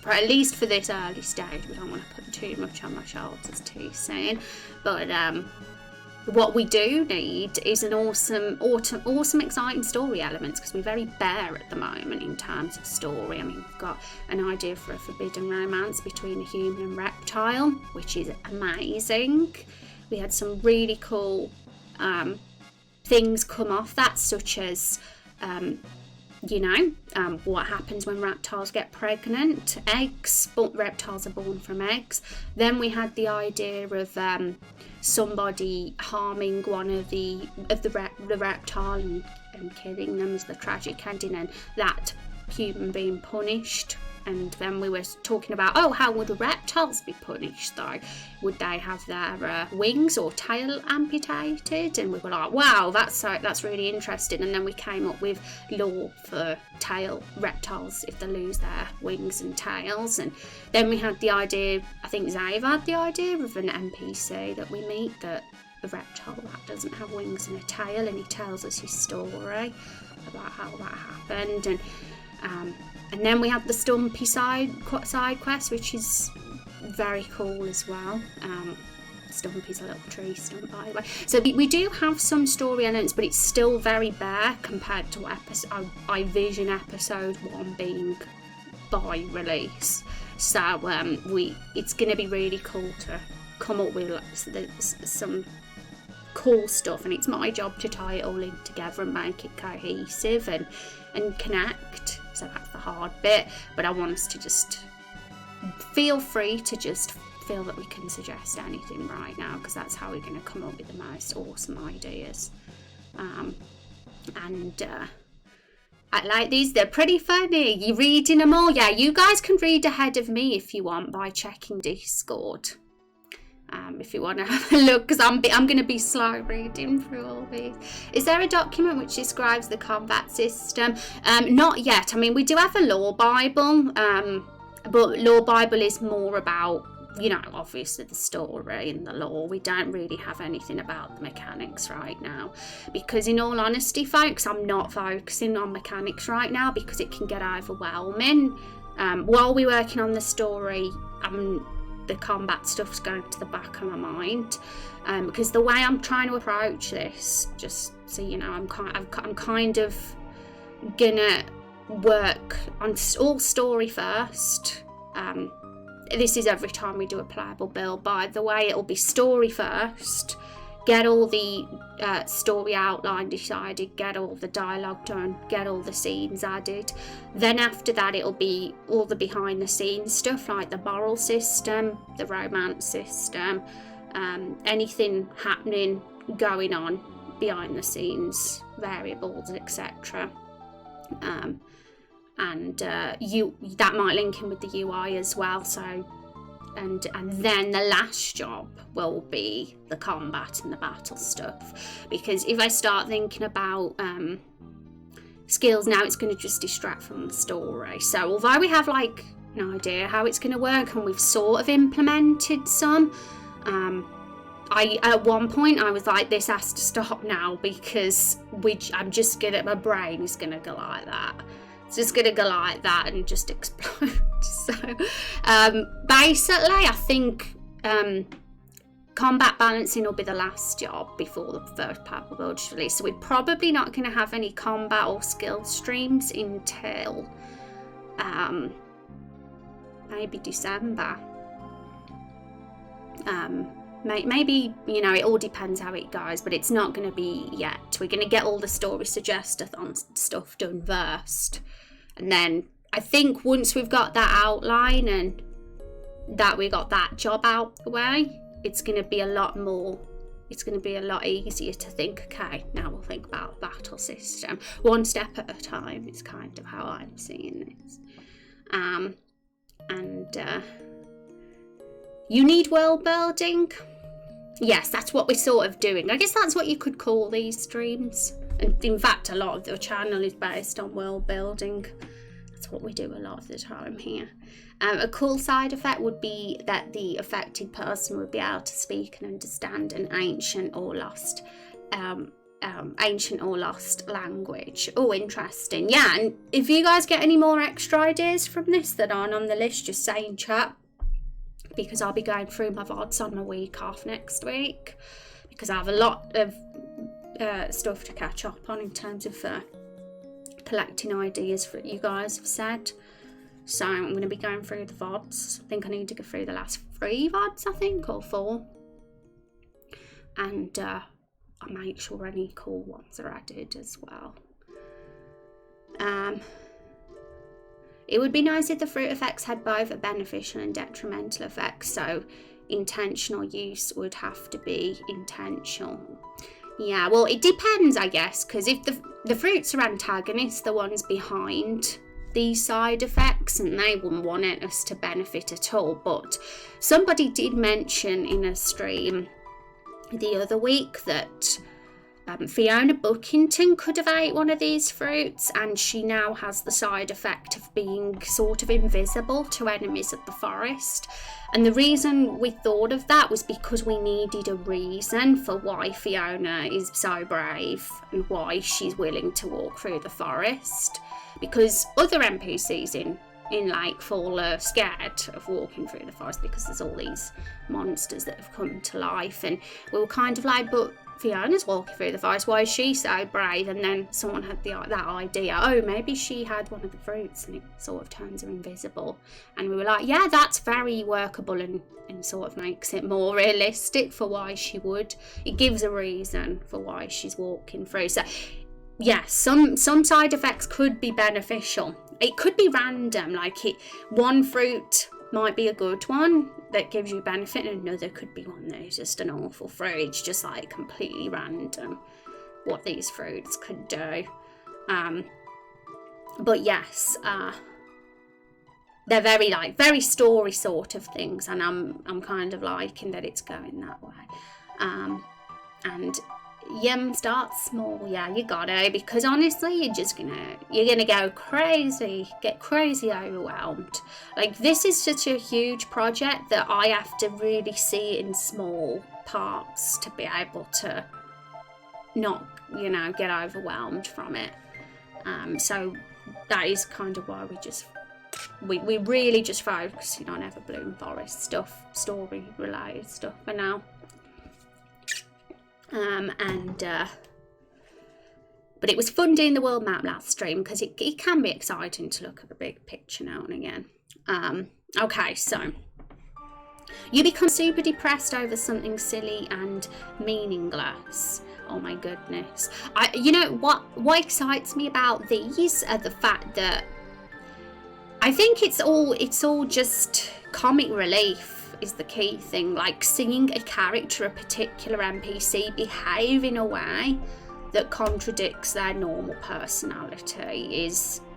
at least for this early stage. We don't want to put too much on my shoulders too soon. But what we do need is an awesome, exciting story elements, because we're very bare at the moment in terms of story. I mean, we've got an idea for a forbidden romance between a human and reptile, which is amazing. We had some really cool things come off that, such as what happens when reptiles get pregnant. Eggs, but reptiles are born from eggs. Then we had the idea of somebody harming one of the reptile and killing them as the tragic ending, and that human being punished. And then we were talking about, how would reptiles be punished though? Would they have their wings or tail amputated? And we were like, wow, that's really interesting. And then we came up with law for tail reptiles if they lose their wings and tails. And then we had the idea, I think Xavier had the idea of an NPC that we meet, that a reptile that doesn't have wings and a tail, and he tells us his story about how that happened. And then we have the Stumpy side quest, which is very cool as well. Stumpy's a little tree stump, by the way. So we do have some story elements, but it's still very bare compared to I vision episode 1 being by release. So it's going to be really cool to come up with some cool stuff, and it's my job to tie it all in together and make it cohesive and connect. So that's the hard bit, but I want us to just feel free to just feel that we can suggest anything right now, because that's how we're going to come up with the most awesome ideas. I like these, they're pretty funny. You reading them all? Yeah, you guys can read ahead of me if you want by checking Discord. If you want to have a look, because I'm going to be slow reading through all these. Is there a document which describes the combat system? Not yet. I mean, we do have a lore Bible, but lore Bible is more about, obviously the story and the lore. We don't really have anything about the mechanics right now, because in all honesty, folks, I'm not focusing on mechanics right now because it can get overwhelming. While we're working on the story, the combat stuff's going to the back of my mind, because the way I'm trying to approach this, just so you know, I'm kind of gonna work on all story first. This is every time we do a playable build, by the way. It'll be story first, get all the story outline decided, get all the dialogue done, get all the scenes added. Then after that, it'll be all the behind the scenes stuff, like the moral system, the romance system, anything happening, going on behind the scenes, variables, etc. And that might link in with the UI as well. So and then the last job will be the combat and the battle stuff, because if I start thinking about skills now, it's going to just distract from the story. So although we have like an idea how it's going to work and we've sort of implemented some, at one point I was like, this has to stop now, because I'm just gonna, my brain is gonna go like that. It's just gonna go like that and just explode. So basically, I think combat balancing will be the last job before the first part of the world is released. So we're probably not going to have any combat or skill streams until maybe December. Maybe, you know, it all depends how it goes, but it's not going to be yet. We're going to get all the story suggestathon stuff done first, and then I think once we've got that outline and that we got that job out the way, it's going to be a lot more, it's going to be a lot easier to think, okay, now we'll think about the battle system. One step at a time is kind of how I'm seeing this. You need world building. Yes, that's what we're sort of doing. I guess that's what you could call these streams. And in fact, a lot of the channel is based on world building. That's what we do a lot of the time here. A cool side effect would be that the affected person would be able to speak and understand an ancient or lost language. Oh, interesting. Yeah, and if you guys get any more extra ideas from this that aren't on the list, just say in chat, because I'll be going through my VODs on my week off next week, because I have a lot of stuff to catch up on in terms of collecting ideas for what you guys have said. So I'm going to be going through the VODs. I think I need to go through the last 3 VODs, I think, or 4. And I'll make sure any cool ones are added as well. It would be nice if the fruit effects had both a beneficial and detrimental effect, so intentional use would have to be intentional. Yeah, well, it depends, I guess, because if the fruits are antagonists, the ones behind these side effects, and they wouldn't want us to benefit at all. But somebody did mention in a stream the other week that Fiona Bookington could have ate one of these fruits, and she now has the side effect of being sort of invisible to enemies of the forest. And the reason we thought of that was because we needed a reason for why Fiona is so brave and why she's willing to walk through the forest, because other NPCs in Lakefall are scared of walking through the forest because there's all these monsters that have come to life, and we were kind of like, but Fiona's walking through the forest, why is she so brave? And then someone had that idea, oh, maybe she had one of the fruits and it sort of turns her invisible. And we were like, yeah, that's very workable and sort of makes it more realistic for why she would. It gives a reason for why she's walking through. So yes, some side effects could be beneficial. It could be random, like one fruit might be a good one that gives you benefit, and another could be one that is just an awful fruit. It's just like completely random what these fruits could do. But yes, they're very story sort of things, and I'm kind of liking that it's going that way. And Yum starts small, yeah, you gotta, because honestly you're gonna go crazy, get crazy overwhelmed. Like, this is such a huge project that I have to really see it in small parts to be able to not, get overwhelmed from it. So that is kind of why we really just focusing on Everbloom Forest stuff, story related stuff for now. But it was fun doing the world map last stream, because it can be exciting to look at the big picture now and again. Okay, so You become super depressed over something silly and meaningless. Oh my goodness. You know what excites me about these are the fact that I think it's all just comic relief is the key thing. Like seeing a character, a particular NPC behave in a way that contradicts their normal personality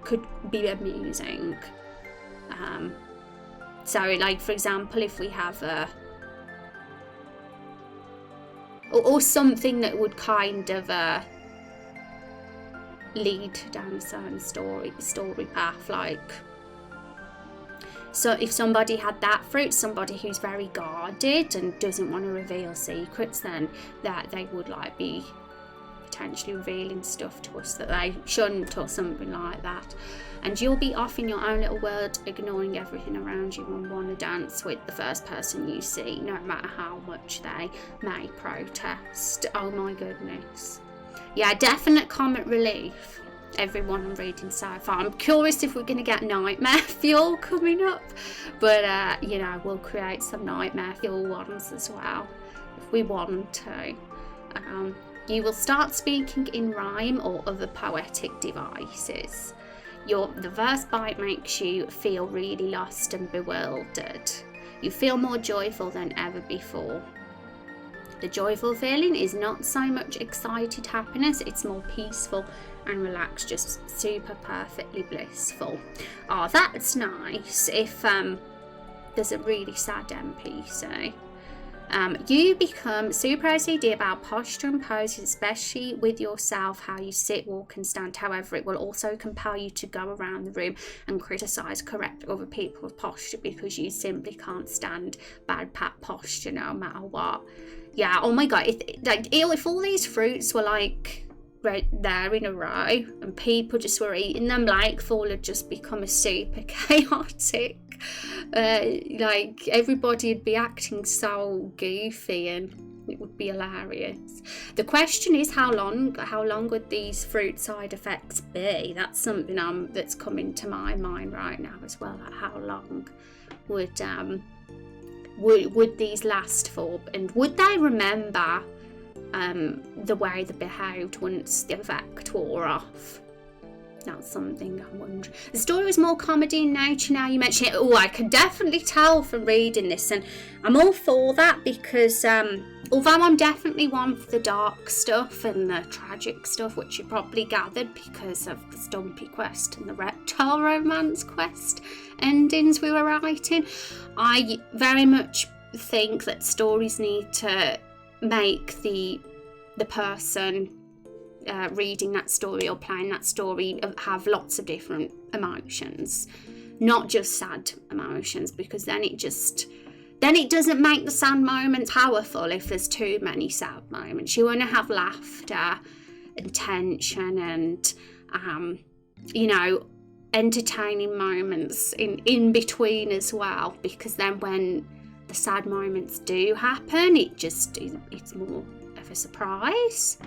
could be amusing. So like for example, if we have or something that would kind of lead down a certain story path, like so if somebody had that fruit, somebody who's very guarded and doesn't want to reveal secrets, then that they would like be potentially revealing stuff to us that they shouldn't, or something like that. And you'll be off in your own little world, ignoring everything around you, and want to dance with the first person you see, no matter how much they may protest. Oh my goodness. Yeah, definite comic relief, everyone I'm reading so far. I'm curious if we're going to get nightmare fuel coming up, but you know, we'll create some nightmare fuel ones as well if we want to. You will start speaking in rhyme or other poetic devices. The first bite makes you feel really lost and bewildered. You feel more joyful than ever before. The joyful feeling is not so much excited happiness, it's more peaceful and relaxed, just super perfectly blissful. Oh, that's nice if there's a really sad NPC. You become super OCD about posture and poses, especially with yourself, how you sit, walk and stand. However, it will also compel you to go around the room and correct other people's posture, because you simply can't stand bad posture no matter what. Yeah, oh my god, if all these fruits were like right there in a row and people just were eating them, like fall had just become a super chaotic. Like everybody would be acting so goofy and it would be hilarious. The question is how long would these fruit side effects be? That's something that's coming to my mind right now as well. Like how long would these last for, and would they remember the way they behaved once the effect wore off? That's something I'm wondering. The story was more comedy in nature now you mention it. Oh, I can definitely tell from reading this, and I'm all for that, because although I'm definitely one for the dark stuff and the tragic stuff, which you probably gathered because of the Stumpy quest and the reptile romance quest endings we were writing, I very much think that stories need to make the person reading that story or playing that story have lots of different emotions, not just sad emotions, because then it doesn't make the sad moments powerful. If there's too many sad moments, you want to have laughter and tension and you know, entertaining moments in between as well, because then when the sad moments do happen, it's more of a surprise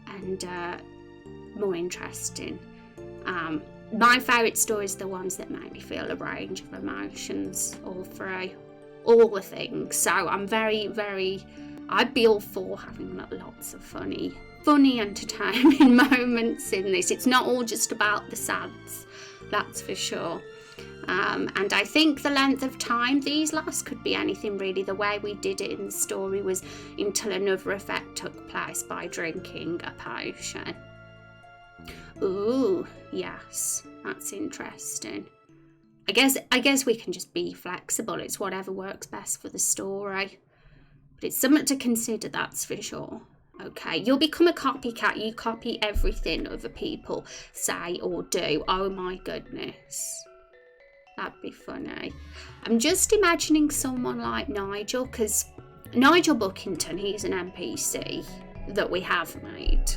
and more interesting. My favourite stories are the ones that make me feel a range of emotions all through, all the things. So I'm I'd be all for having lots of funny entertaining moments in this. It's not all just about the sads, that's for sure. And I think the length of time these last could be anything really. The way we did it in the story was until another effect took place by drinking a potion. Ooh, yes, that's interesting. I guess we can just be flexible. It's whatever works best for the story. But it's something to consider, that's for sure. Okay, you'll become a copycat. You copy everything other people say or do. Oh my goodness. That'd be funny. I'm just imagining someone like Nigel, because Nigel Buckington, he's an NPC that we have made.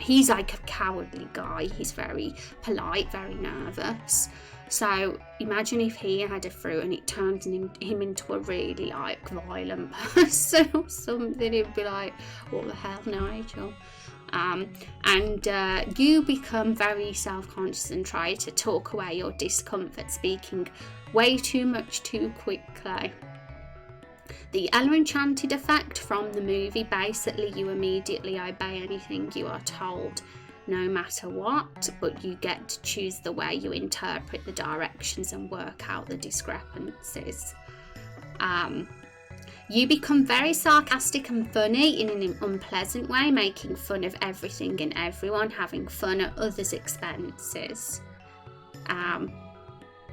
He's like a cowardly guy. He's very polite, very nervous. So imagine if he had a fruit and it turned him into a really like violent person or something. He'd be like, what the hell, Nigel? And you become very self-conscious and try to talk away your discomfort, speaking way too much too quickly. The Ella Enchanted effect from the movie, basically you immediately obey anything you are told, no matter what, but you get to choose the way you interpret the directions and work out the discrepancies. You become very sarcastic and funny in an unpleasant way, making fun of everything and everyone, having fun at others' expenses.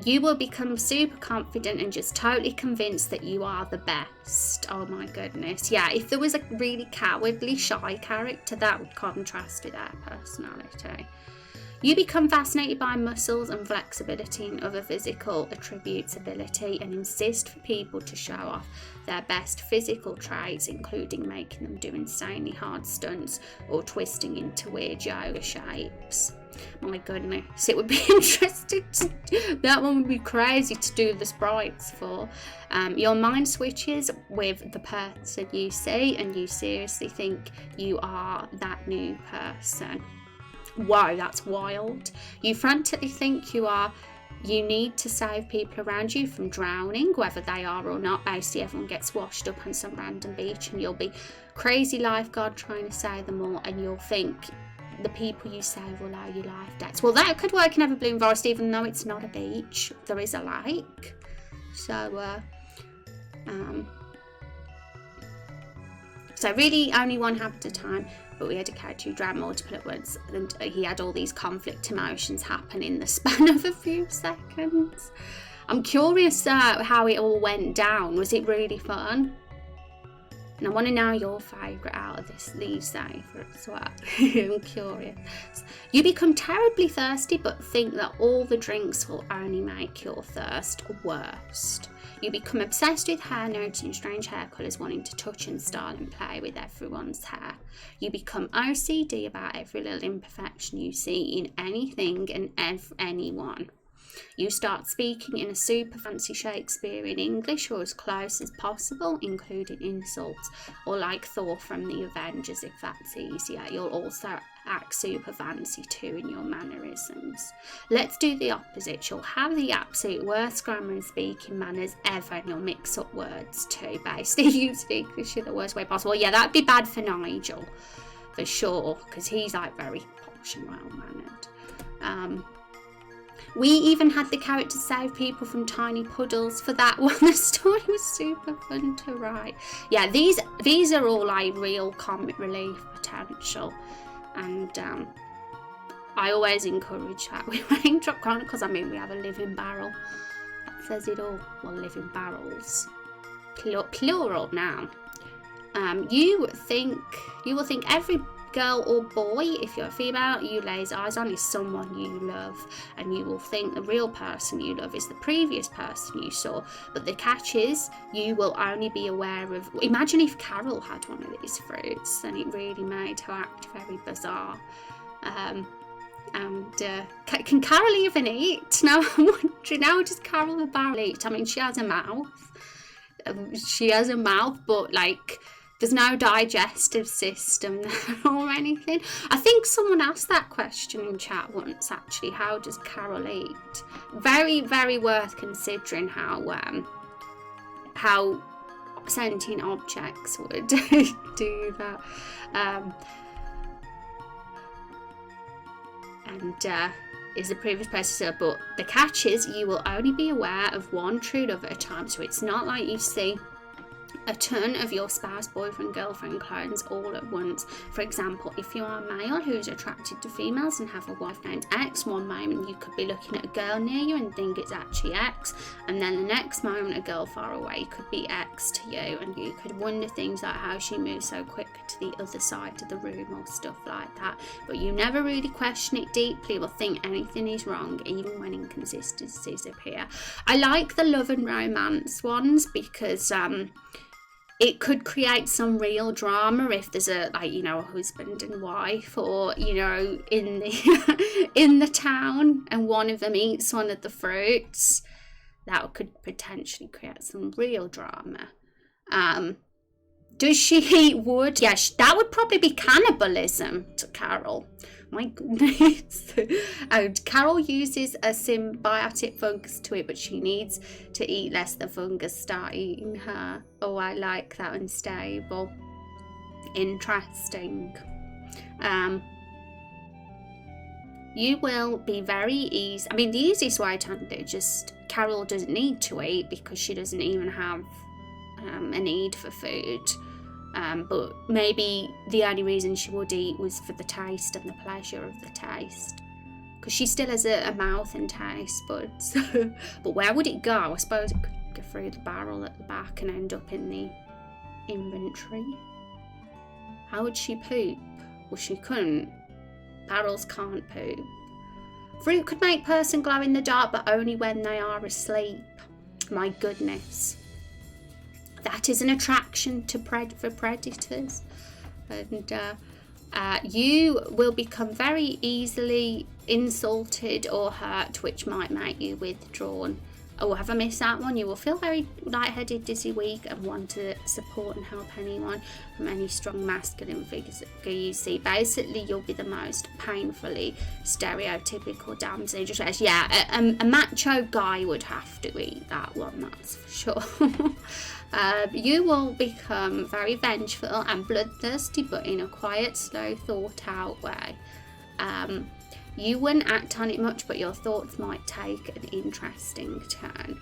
You will become super confident and just totally convinced that you are the best. Oh my goodness. Yeah, if there was a really cowardly, shy character, that would contrast with their personality. You become fascinated by muscles and flexibility and other physical attributes, ability, and insist for people to show off their best physical traits, including making them do insanely hard stunts or twisting into weird yoga shapes. My goodness, it would be interesting that one would be crazy to do the sprites for. Your mind switches with the person you see, and you seriously think you are that new person. Wow, that's wild. You frantically think you need to save people around you from drowning, whether they are or not. Basically, everyone gets washed up on some random beach and you'll be crazy lifeguard trying to save them all, and you'll think the people you save will allow you life deaths. Well, that could work in Everbloom Forest, even though it's not a beach. There is a lake. So really only one happened at a time, but we had a character who drowned multiple at once, and he had all these conflict emotions happen in the span of a few seconds. I'm curious how it all went down. Was it really fun? And I want to know your favourite out of these favourites as well. I'm curious. You become terribly thirsty, but think that all the drinks will only make your thirst worse. You become obsessed with hair, noticing strange hair colours, wanting to touch and style and play with everyone's hair. You become OCD about every little imperfection you see in anything and anyone. You start speaking in a super fancy Shakespearean English, or as close as possible, including insults, or like Thor from the Avengers if that's easier. You'll also act super fancy too in your mannerisms. Let's do the opposite. You'll have the absolute worst grammar and speaking manners ever, and you'll mix up words too. Basically, you speak English in the worst way possible. Yeah, that'd be bad for Nigel, for sure, because he's like very posh and well-mannered. We even had the character save people from tiny puddles for that one. The story was super fun to write. Yeah, these are all like real comic relief potential, and I always encourage that with Raindrop Chronicles. I mean, we have a living barrel. That says it all. Well, living barrels, plural now. You will think every girl or boy, if you're a female, you lays eyes on is someone you love, and you will think the real person you love is the previous person you saw. But the catch is, you will only be aware of. Imagine if Carol had one of these fruits, and it really made her act very bizarre. Can Carol even eat? Now I'm wondering, how does Carol the barrel eat? I mean, she has a mouth. But like, there's no digestive system there or anything. I think someone asked that question in chat once, actually. How does Carol eat? Very, very worth considering how sentient objects would do that. Is the previous person, but the catch is you will only be aware of one true love at a time. So it's not like you see a ton of your spouse, boyfriend, girlfriend clones all at once. For example, if you are a male who's attracted to females and have a wife named X, one moment you could be looking at a girl near you and think it's actually X, and then the next moment a girl far away could be X to you, and you could wonder things like how she moves so quick to the other side of the room or stuff like that. But you never really question it deeply or think anything is wrong, even when inconsistencies appear. I like the love and romance ones because it could create some real drama if there's a husband and wife, or in the in the town, and one of them eats one of the fruits. That could potentially create some real drama. Does she eat wood? Yeah, that would probably be cannibalism to Carol. My goodness. And Carol uses a symbiotic fungus to it, but she needs to eat less. The fungus start eating her. Oh, I like that. Unstable. Interesting. You will be very easy. I mean, the easiest way to handle it, just Carol doesn't need to eat because she doesn't even have a need for food. But maybe the only reason she would eat was for the taste and the pleasure of the taste, because she still has a mouth and taste buds. But where would it go? I suppose it could go through the barrel at the back and end up in the inventory. How would she poop? Well, she couldn't. Barrels can't poop. Fruit could make person glow in the dark, but only when they are asleep. My goodness. That is an attraction to for predators. And you will become very easily insulted or hurt, which might make you withdrawn. Oh, have I missed that one? You will feel very lightheaded, dizzy, weak, and want to support and help anyone from any strong masculine figure you see. Basically, you'll be the most painfully stereotypical damsel in distress. Yeah, a macho guy would have to eat that one, that's for sure. You will become very vengeful and bloodthirsty, but in a quiet, slow, thought-out way. You wouldn't act on it much, but your thoughts might take an interesting turn.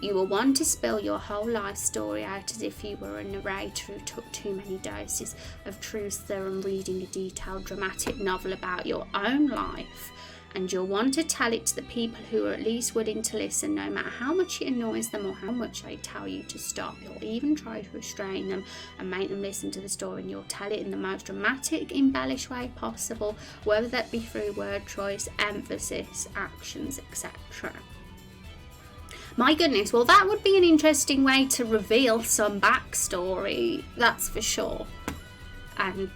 You will want to spill your whole life story out as if you were a narrator who took too many doses of truth serum reading a detailed dramatic novel about your own life. And you'll want to tell it to the people who are at least willing to listen, no matter how much it annoys them or how much they tell you to stop. You'll even try to restrain them and make them listen to the story, and you'll tell it in the most dramatic, embellished way possible, whether that be through word choice, emphasis, actions, etc. My goodness, well, that would be an interesting way to reveal some backstory, that's for sure. And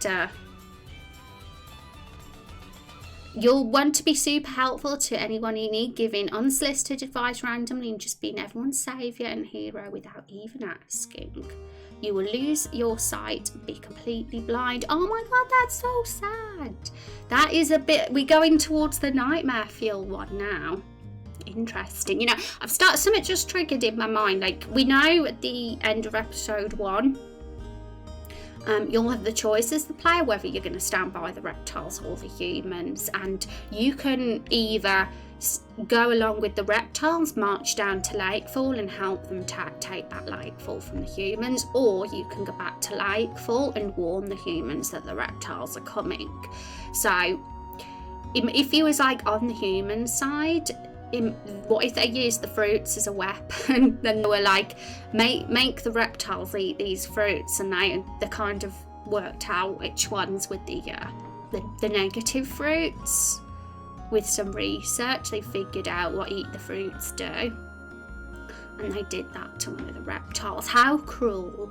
you'll want to be super helpful to anyone you need, giving unsolicited advice randomly and just being everyone's saviour and hero without even asking. You will lose your sight, be completely blind. Oh my god, that's so sad. That is a bit, we're going towards the nightmare fuel one now. Interesting. You know, something just triggered in my mind. Like, we know at the end of episode 1, you'll have the choice as the player whether you're going to stand by the reptiles or the humans, and you can either go along with the reptiles, march down to Lakefall and help them take back Lakefall from the humans, or you can go back to Lakefall and warn the humans that the reptiles are coming. So if you was like on the human side, what if they used the fruits as a weapon? Then they were like, make the reptiles eat these fruits, and they kind of worked out which ones with the negative fruits. With some research, they figured out what eat the fruits do, and they did that to one of the reptiles. How cruel!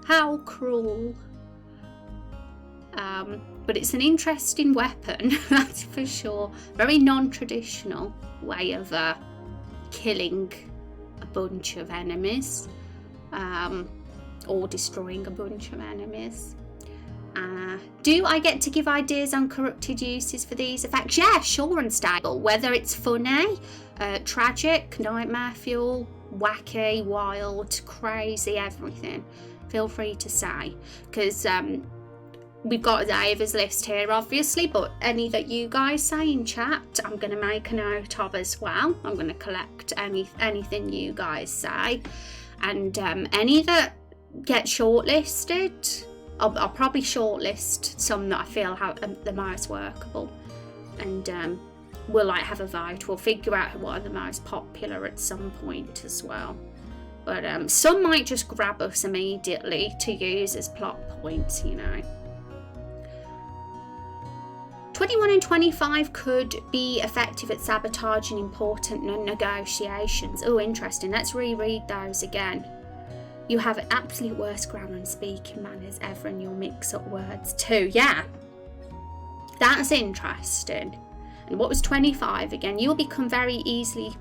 How cruel! But it's an interesting weapon, that's for sure. Very non-traditional way of killing a bunch of enemies, or destroying a bunch of enemies. Do I get to give ideas on corrupted uses for these effects? Yeah, sure, and stable. Whether it's funny, tragic, nightmare fuel, wacky, wild, crazy, everything. Feel free to say, because we've got Ava's list here, obviously, but any that you guys say in chat, I'm going to make a note of as well. I'm going to collect anything you guys say, and any that get shortlisted, I'll probably shortlist some that I feel have the most workable, and we'll like have a vote. We'll figure out what are the most popular at some point as well. But some might just grab us immediately to use as plot points, you know. 21 and 25 could be effective at sabotaging important negotiations. Oh, interesting. Let's reread those again. You have absolute worst grammar and speaking manners ever, and you'll mix up words too. Yeah, that's interesting. And what was 25 again? You'll become very easily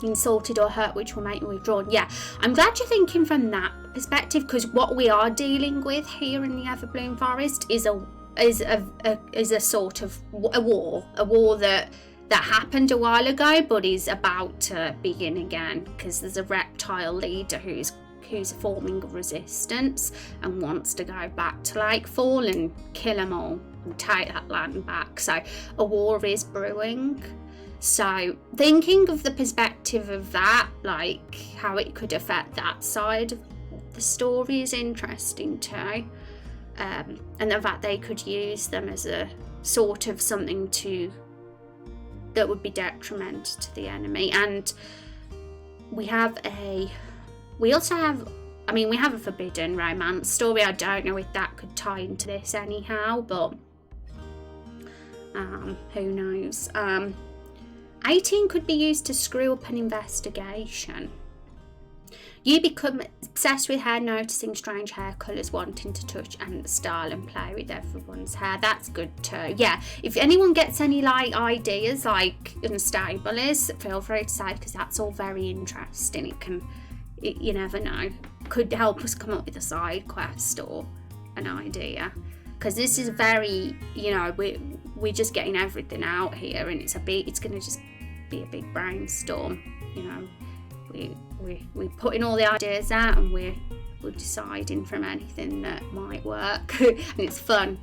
insulted or hurt, which will make you withdrawn. Yeah, I'm glad you're thinking from that perspective, because what we are dealing with here in the Everbloom Forest is a is a sort of a war that happened a while ago, but is about to begin again, because there's a reptile leader who's forming a resistance and wants to go back to Lakefall and kill them all and take that land back. So a war is brewing. So thinking of the perspective of that, like how it could affect that side of the story, is interesting too. And the fact they could use them as a sort of something that would be detrimental to the enemy. And we have a forbidden romance story. I don't know if that could tie into this anyhow, but who knows. 18 could be used to screw up an investigation. You become obsessed with hair, noticing strange hair colours, wanting to touch and style and play with everyone's hair. That's good too. Yeah, if anyone gets any like ideas like unstable is, feel free to say, because that's all very interesting. You never know, could help us come up with a side quest or an idea, because this is very, we're just getting everything out here, and it's going to just be a big brainstorm. We're putting all the ideas out, and we're deciding from anything that might work. And it's fun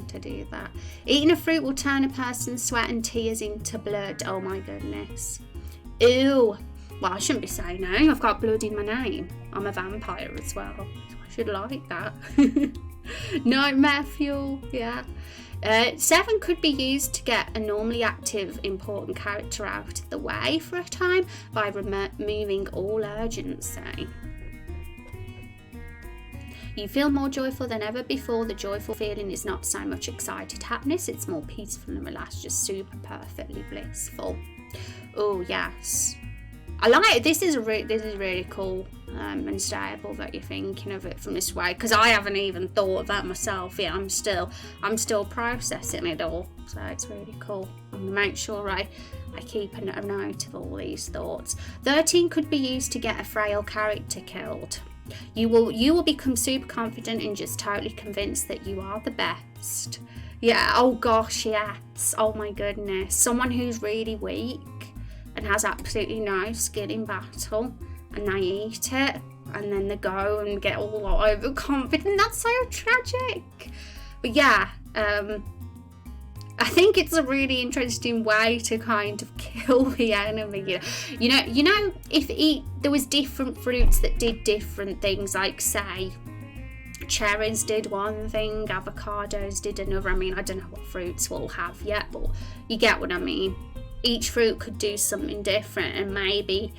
to do that. Eating a fruit will turn a person's sweat and tears into blood. Oh my goodness. Ew. Well, I shouldn't be saying no. I've got blood in my name. I'm a vampire as well, so I should like that. Nightmare fuel, yeah. 7 could be used to get a normally active, important character out of the way for a time by removing all urgency. You feel more joyful than ever before. The joyful feeling is not so much excited happiness, it's more peaceful and relaxed, just super perfectly blissful. Oh yes. I like it. This is really cool and stable that you're thinking of it from this way, because I haven't even thought of that myself yet. I'm still processing it all, so it's really cool. I'm gonna make sure I keep a note of all these thoughts. 13 could be used to get a frail character killed. You will become super confident and just totally convinced that you are the best. Yeah. Oh gosh, yes. Oh my goodness. Someone who's really weak and has absolutely no skill in battle, and they eat it, and then they go and get all overconfident. That's so tragic. But yeah, I think it's a really interesting way to kind of kill the enemy. You know, if there was different fruits that did different things, like say cherries did one thing, avocados did another. I mean, I don't know what fruits we'll have yet, but you get what I mean. Each fruit could do something different, and maybe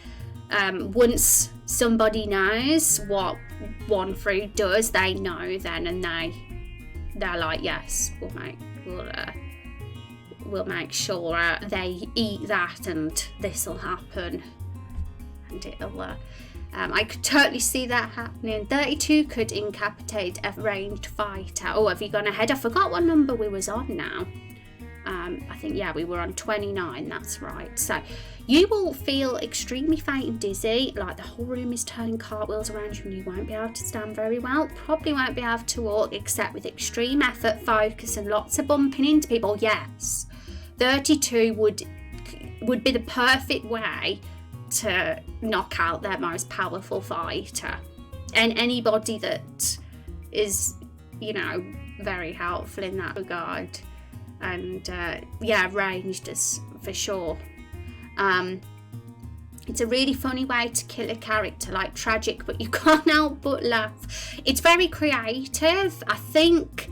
once somebody knows what one fruit does, they know then, and they're like, yes, we'll make sure they eat that, and this will happen, and it'll. I could totally see that happening. 32 could incapacitate a ranged fighter. Oh, have you gone ahead? I forgot what number we was on now. I think, yeah, we were on 29, that's right. So you will feel extremely faint and dizzy, like the whole room is turning cartwheels around you, and you won't be able to stand very well. Probably won't be able to walk except with extreme effort, focus, and lots of bumping into people. Yes, 32 would be the perfect way to knock out their most powerful fighter, and anybody that is, very helpful in that regard. And ranged is for sure. It's a really funny way to kill a character, like tragic, but you can't help but laugh. It's very creative. I think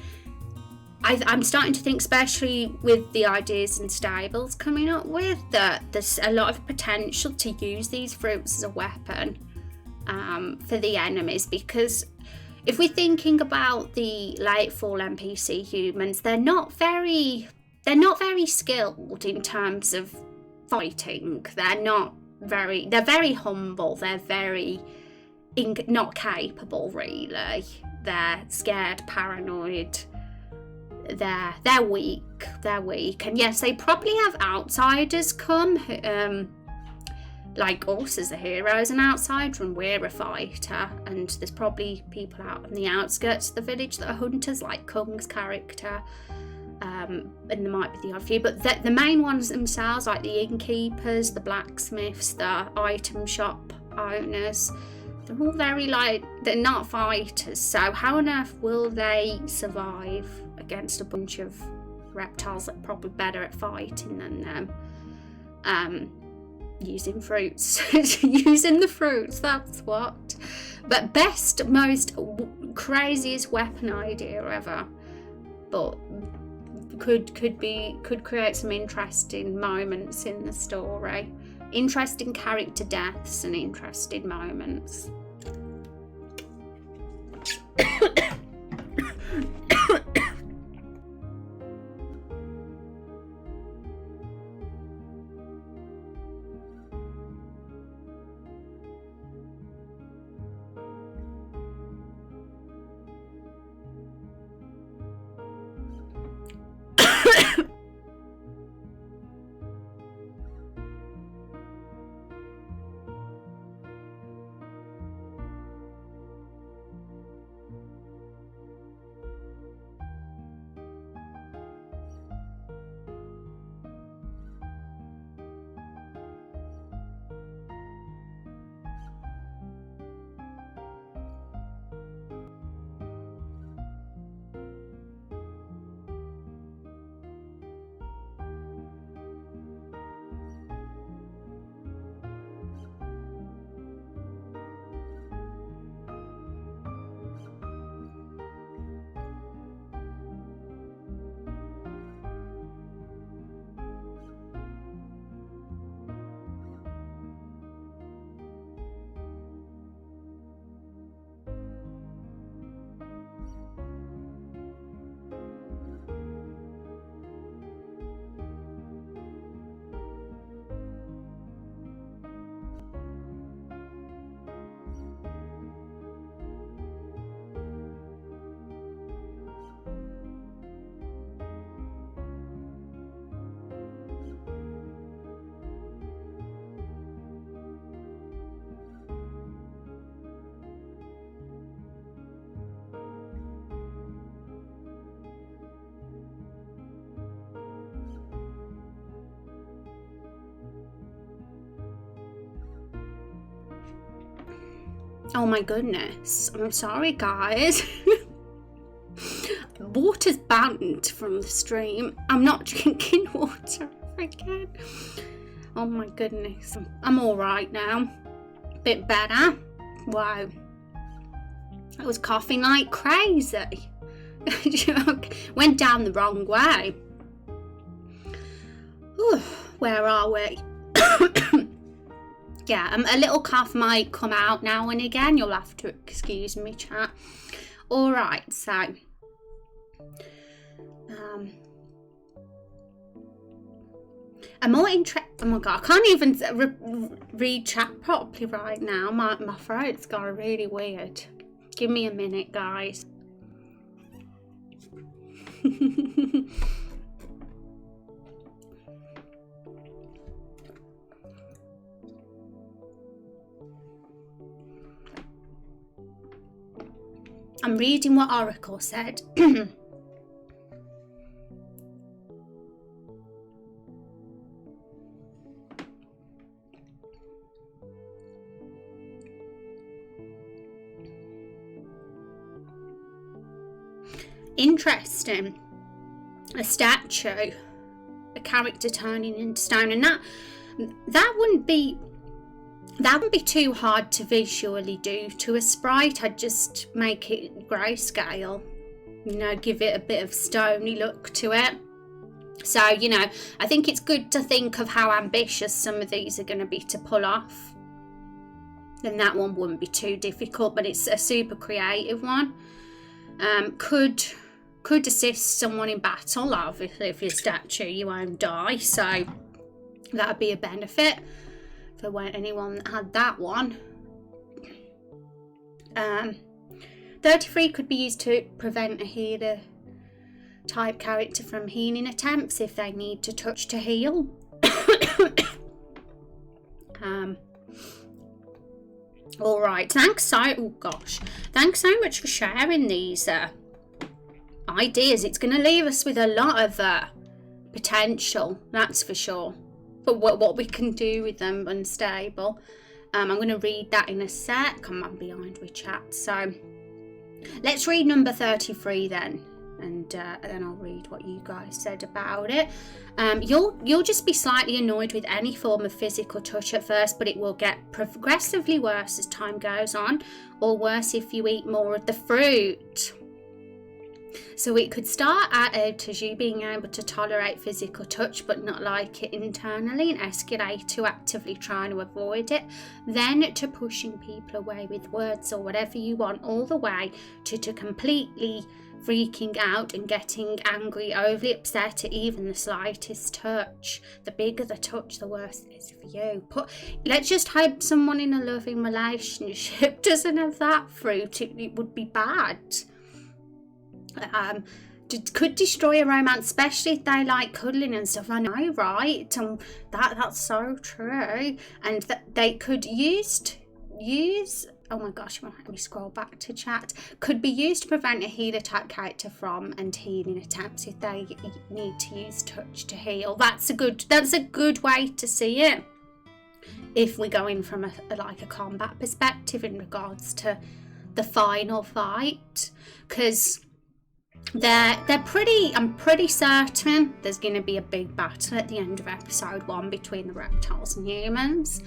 I'm starting to think, especially with the ideas and stables coming up with, that there's a lot of potential to use these fruits as a weapon for the enemies, because if we're thinking about the Lakefall NPC humans, they're not very skilled in terms of fighting. They're very humble. They're very not capable, really. They're scared, paranoid. They're weak. And yes, they probably have outsiders come like us as the heroes, an outsider, and we're a fighter, and there's probably people out on the outskirts of the village that are hunters, like Kung's character, and there might be the odd few, but the main ones themselves, like the innkeepers, the blacksmiths, the item shop owners, they're all very like, they're not fighters, so how on earth will they survive against a bunch of reptiles that are probably better at fighting than them? Using fruits. Using the fruits, that's what. But best, most craziest weapon idea ever, but could create some interesting moments in the story, interesting character deaths and interesting moments. Oh my goodness, I'm sorry guys. Water's banned from the stream. I'm not drinking water again. Oh my goodness. I'm alright now. Bit better. Wow. I was coughing like crazy. Went down the wrong way. Whew, where are we? Yeah, a little cough might come out now and again. You'll have to excuse me, chat. Alright, so I'm more interested. Oh my god, I can't even read chat properly right now. My throat's got really weird. Give me a minute, guys. I'm reading what Oracle said. Interesting. A statue, a character turning into stone, and that wouldn't be too hard to visually do to a sprite. I'd just make it grayscale, you know, give it a bit of stony look to it. So, you know, I think it's good to think of how ambitious some of these are going to be to pull off. And that one wouldn't be too difficult, but it's a super creative one. Could assist someone in battle. Obviously, if you're a statue, you won't die, so that would be a benefit if there weren't anyone that had that one. 33 could be used to prevent a healer type character from healing attempts if they need to touch to heal. All right, thanks so much for sharing these ideas. It's going to leave us with a lot of potential, that's for sure, for what we can do with them unstable. I'm going to read that in a sec. I'm behind with chat, so let's read number 33 then, and then I'll read what you guys said about it. You'll just be slightly annoyed with any form of physical touch at first, but it will get progressively worse as time goes on, or worse if you eat more of the fruit. So it could start out as you being able to tolerate physical touch but not like it internally, and escalate to actively trying to avoid it, then to pushing people away with words or whatever you want, all the way to completely freaking out and getting angry, overly upset at even the slightest touch. The bigger the touch, the worse it is for you. Let's just hope someone in a loving relationship doesn't have that fruit. It would be bad. Could destroy a romance, especially if they like cuddling and stuff. I know, right? That's so true. And they could use oh my gosh, let me scroll back to chat. Could be used to prevent a heel attack character from and healing attempts if they need to use touch to heal. That's a good way to see it, if we go in from a combat perspective in regards to the final fight, because I'm pretty certain there's going to be a big battle at the end of episode 1 between the reptiles and humans,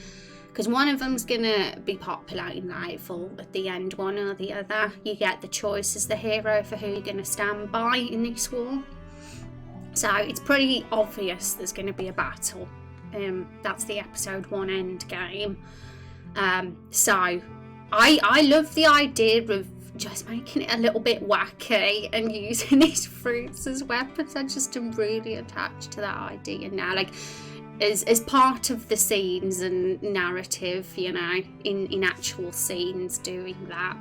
because one of them's going to be populating Nightfall at the end, one or the other. You get the choice as the hero for who you're going to stand by in this war. So it's pretty obvious there's going to be a battle. That's the episode 1 end game. So I love the idea of just making it a little bit wacky and using these fruits as weapons. I just am really attached to that idea now, as part of the scenes and narrative, in actual scenes doing that.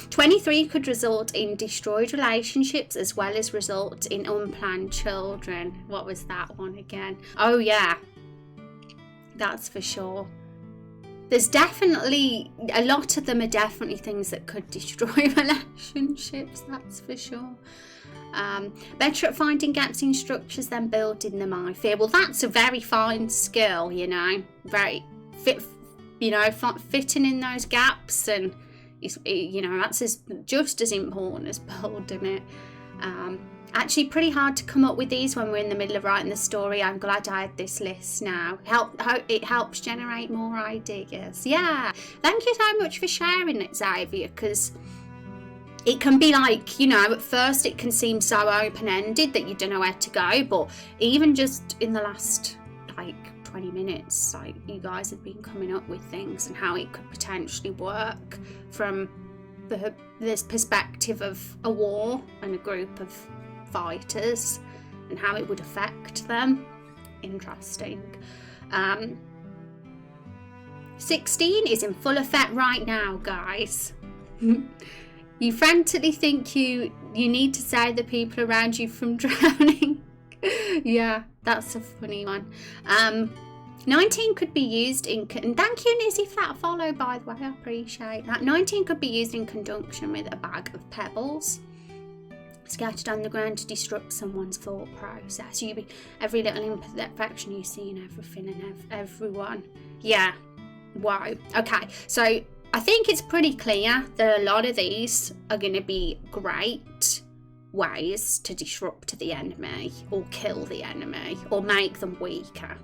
23 could result in destroyed relationships as well as result in unplanned children. What was that one again? Oh yeah, that's for sure. There's definitely, a lot of them are definitely things that could destroy relationships, that's for sure. Better at finding gaps in structures than building them, I fear. Well, that's a very fine skill, very fitting in those gaps, and that's just as important as building it. Actually pretty hard to come up with these when we're in the middle of writing the story. I'm glad I had this list now. It helps generate more ideas. Yeah, thank you so much for sharing it, Xavier, because it can be at first it can seem so open-ended that you don't know where to go, but even just in the last 20 minutes, you guys have been coming up with things and how it could potentially work from this perspective of a war and a group of fighters and how it would affect them. Interesting. 16 is in full effect right now, guys. You frantically think you need to save the people around you from drowning. Yeah, that's a funny one. 19 could be used in, and thank you Nizzy for that follow, by the way, I appreciate that. 19 could be used in conjunction with a bag of pebbles scattered on the ground to disrupt someone's thought process. Every little imperfection you see in everything and everyone. Yeah, wow. Okay, so I think it's pretty clear that a lot of these are going to be great ways to disrupt the enemy or kill the enemy or make them weaker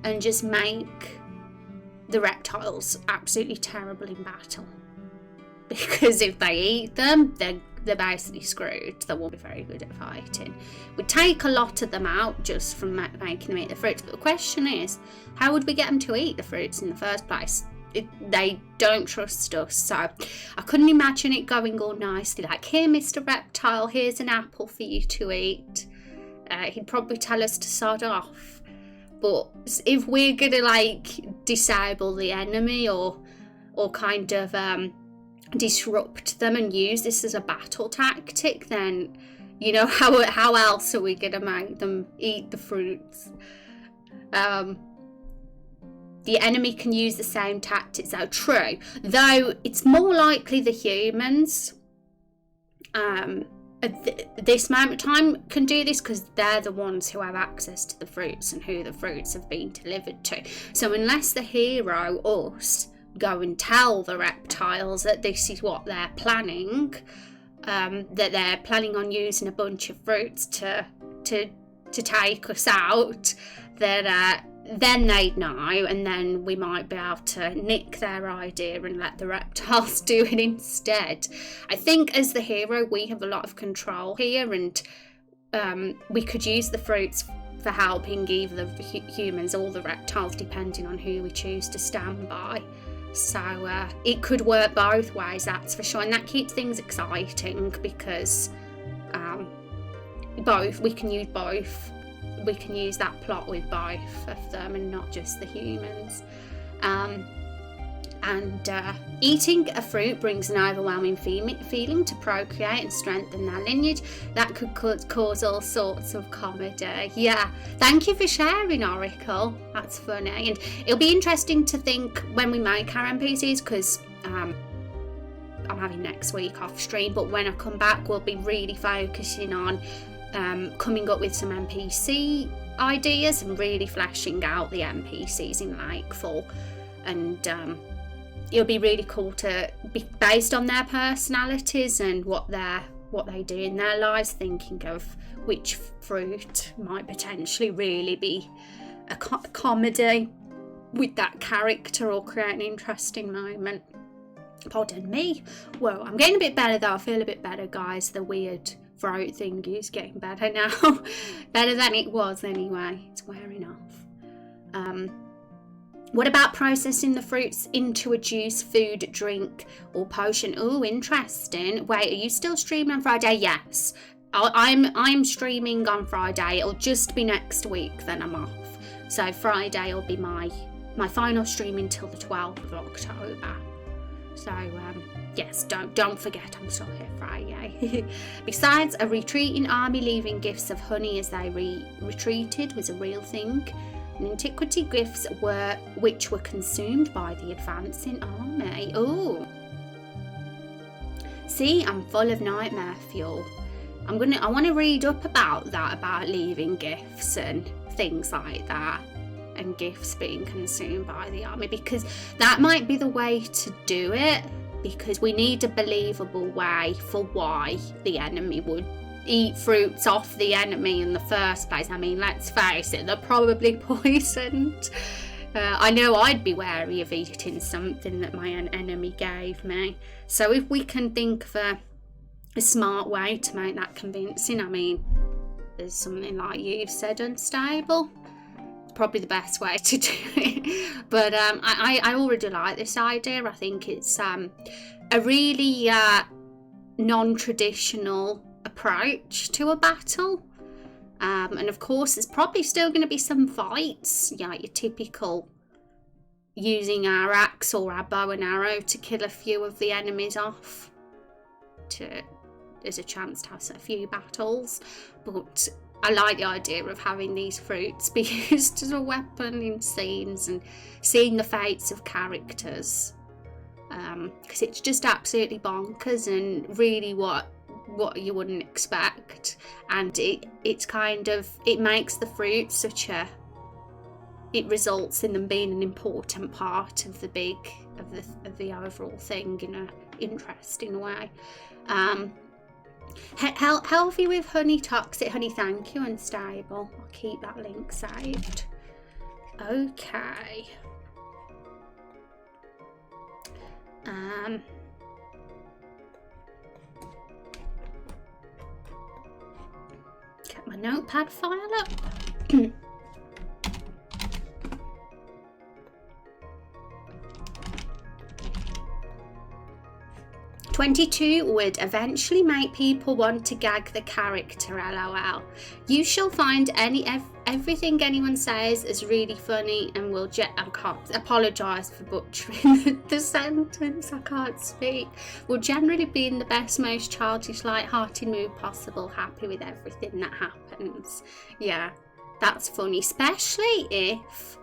and just make the reptiles absolutely terrible in battle, because if they eat them, they're basically screwed. They won't be very good at fighting. We take a lot of them out just from making them eat the fruits, but the question is, how would we get them to eat the fruits in the first place? They don't trust us, so I couldn't imagine it going all nicely here, Mr. Reptile, here's an apple for you to eat. He'd probably tell us to sod off. But if we're gonna disable the enemy or kind of disrupt them and use this as a battle tactic, then You know, how else are we going to make them eat the fruits? The enemy can use the same tactics, though, true. Though it's more likely the humans at this moment of time can do this, because they're the ones who have access to the fruits and who the fruits have been delivered to. So unless the hero, us, go and tell the reptiles that this is what they're planning, that they're planning on using a bunch of fruits to take us out, that then they'd know, and then we might be able to nick their idea and let the reptiles do it instead. I think as the hero we have a lot of control here, and we could use the fruits for helping either the humans or the reptiles, depending on who we choose to stand by. So it could work both ways, that's for sure, and that keeps things exciting, because we can use both. We can use that plot with both of them and not just the humans. Eating a fruit brings an overwhelming feeling to procreate and strengthen their lineage. That could cause all sorts of comedy. Yeah, thank you for sharing, Oracle. That's funny. And it'll be interesting to think when we make our NPCs, because I'm having next week off stream, but when I come back we'll be really focusing on coming up with some NPC ideas and really fleshing out the NPCs in Lakefall, and it'll be really cool to be based on their personalities and what they do in their lives, thinking of which fruit might potentially really be a comedy with that character or create an interesting moment. Pardon me. Whoa, I'm getting a bit better though. I feel a bit better, guys. The weird throat thing is getting better now. Better than it was anyway. It's wearing off. What about processing the fruits into a juice, food, drink, or potion? Oh, interesting. Wait, are you still streaming on Friday? Yes. I'm streaming on Friday. It'll just be next week, then I'm off. So Friday will be my final stream until the 12th of October. So yes, don't forget, I'm still here Friday. Besides, a retreating army leaving gifts of honey as they retreated was a real thing. In antiquity, gifts which were consumed by the advancing army. Oh, see, I'm full of nightmare fuel. I want to read up about that, about leaving gifts and things like that, and gifts being consumed by the army, because that might be the way to do it, because we need a believable way for why the enemy would eat fruits off the enemy in the first place. I mean, let's face it, they're probably poisoned. I know I'd be wary of eating something that my enemy gave me. So if we can think of a smart way to make that convincing, I mean, there's something like you've said, unstable. Probably the best way to do it. But I already like this idea. I think it's a really non-traditional approach to a battle, and of course there's probably still going to be some fights, your typical using our axe or our bow and arrow to kill a few of the enemies off, there's a chance to have a few battles. But I like the idea of having these fruits be used as a weapon in scenes and seeing the fates of characters, because it's just absolutely bonkers and really what you wouldn't expect. And it's kind of, it makes the fruit it results in them being an important part of the overall thing in an interesting way. Healthy with honey, toxic honey, thank you, unstable. I'll keep that link saved. Okay. Get my notepad file up. 22 would eventually make people want to gag the character, lol. You shall find everything anyone says is really funny and will I can't apologise for butchering the sentence, I can't speak. Will generally be in the best, most childish, light-hearted mood possible, happy with everything that happens. Yeah, that's funny, especially if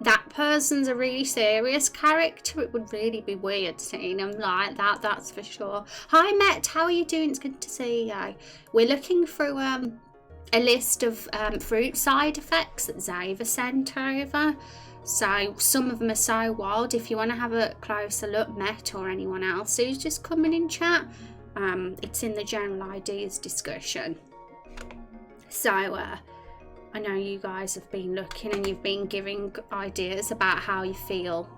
that person's a really serious character. It would really be weird seeing them like that, that's for sure. Hi Met, how are you doing? It's good to see you. We're looking through a list of fruit side effects that Zava sent over. So some of them are so wild. If you want to have a closer look, Met or anyone else who's just coming in chat, it's in the general ideas discussion. So I know you guys have been looking and you've been giving ideas about how you feel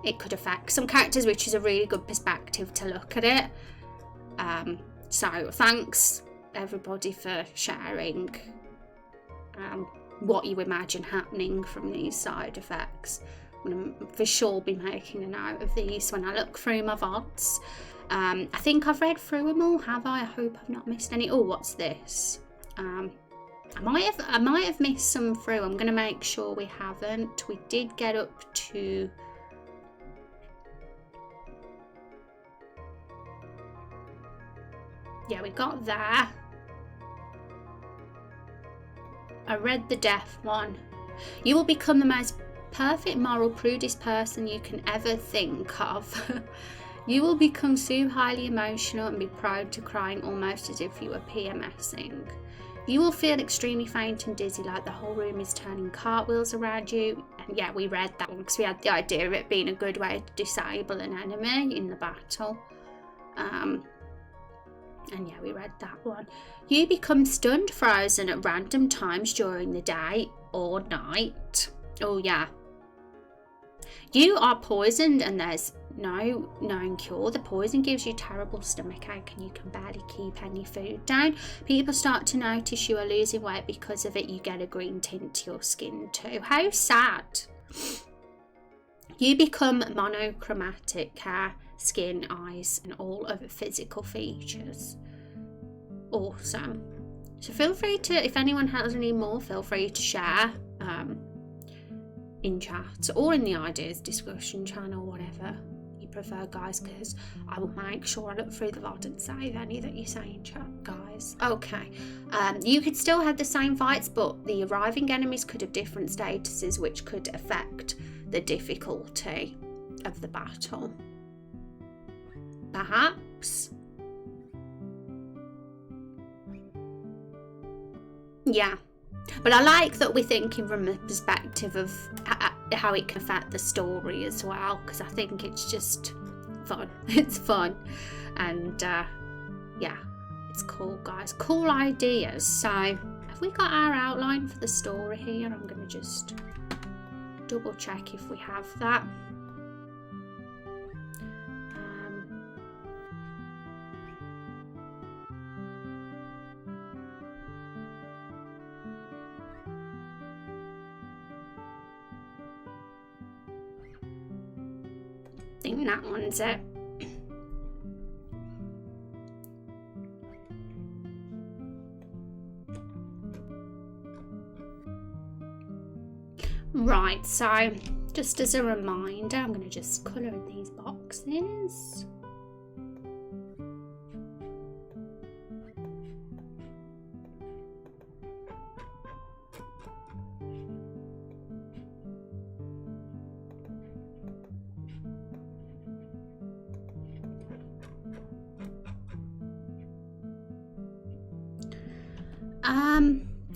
it could affect some characters, which is a really good perspective to look at it. So thanks everybody for sharing what you imagine happening from these side effects. I'm going to for sure be making a note of these when I look through my VODs. I think I've read through them all, have I? I hope I've not missed any. Oh, what's this? I might have missed some through. I'm going to make sure we haven't. We did get up to... Yeah, we got there. I read the death one. You will become the most perfect, moral, prudest person you can ever think of. You will become so highly emotional and be prone to crying almost as if you were PMSing. You will feel extremely faint and dizzy, like the whole room is turning cartwheels around you. And yeah, we read that one because we had the idea of it being a good way to disable an enemy in the battle. And yeah, we read that one. You become stunned, frozen at random times during the day or night. Oh yeah. You are poisoned and there's no known cure. The poison gives you terrible stomachache and you can barely keep any food down. People start to notice you are losing weight because of it. You get a green tint to your skin too. How sad. You become monochromatic, hair, skin, eyes and all other physical features. Awesome. So feel free to, if anyone has any more, feel free to share in chat or in the ideas discussion channel, whatever you prefer, guys, because I will make sure I look through the VOD and save any that you say in chat, guys. Okay, you could still have the same fights, but the arriving enemies could have different statuses, which could affect the difficulty of the battle. Perhaps. Yeah. But I like that we're thinking from the perspective of how it can affect the story as well, because I think it's just fun. It's fun. And yeah, it's cool, guys. Cool ideas. So have we got our outline for the story here? I'm going to just double check if we have that. I think that one's it. Right, so just as a reminder, I'm going to just colour in these boxes.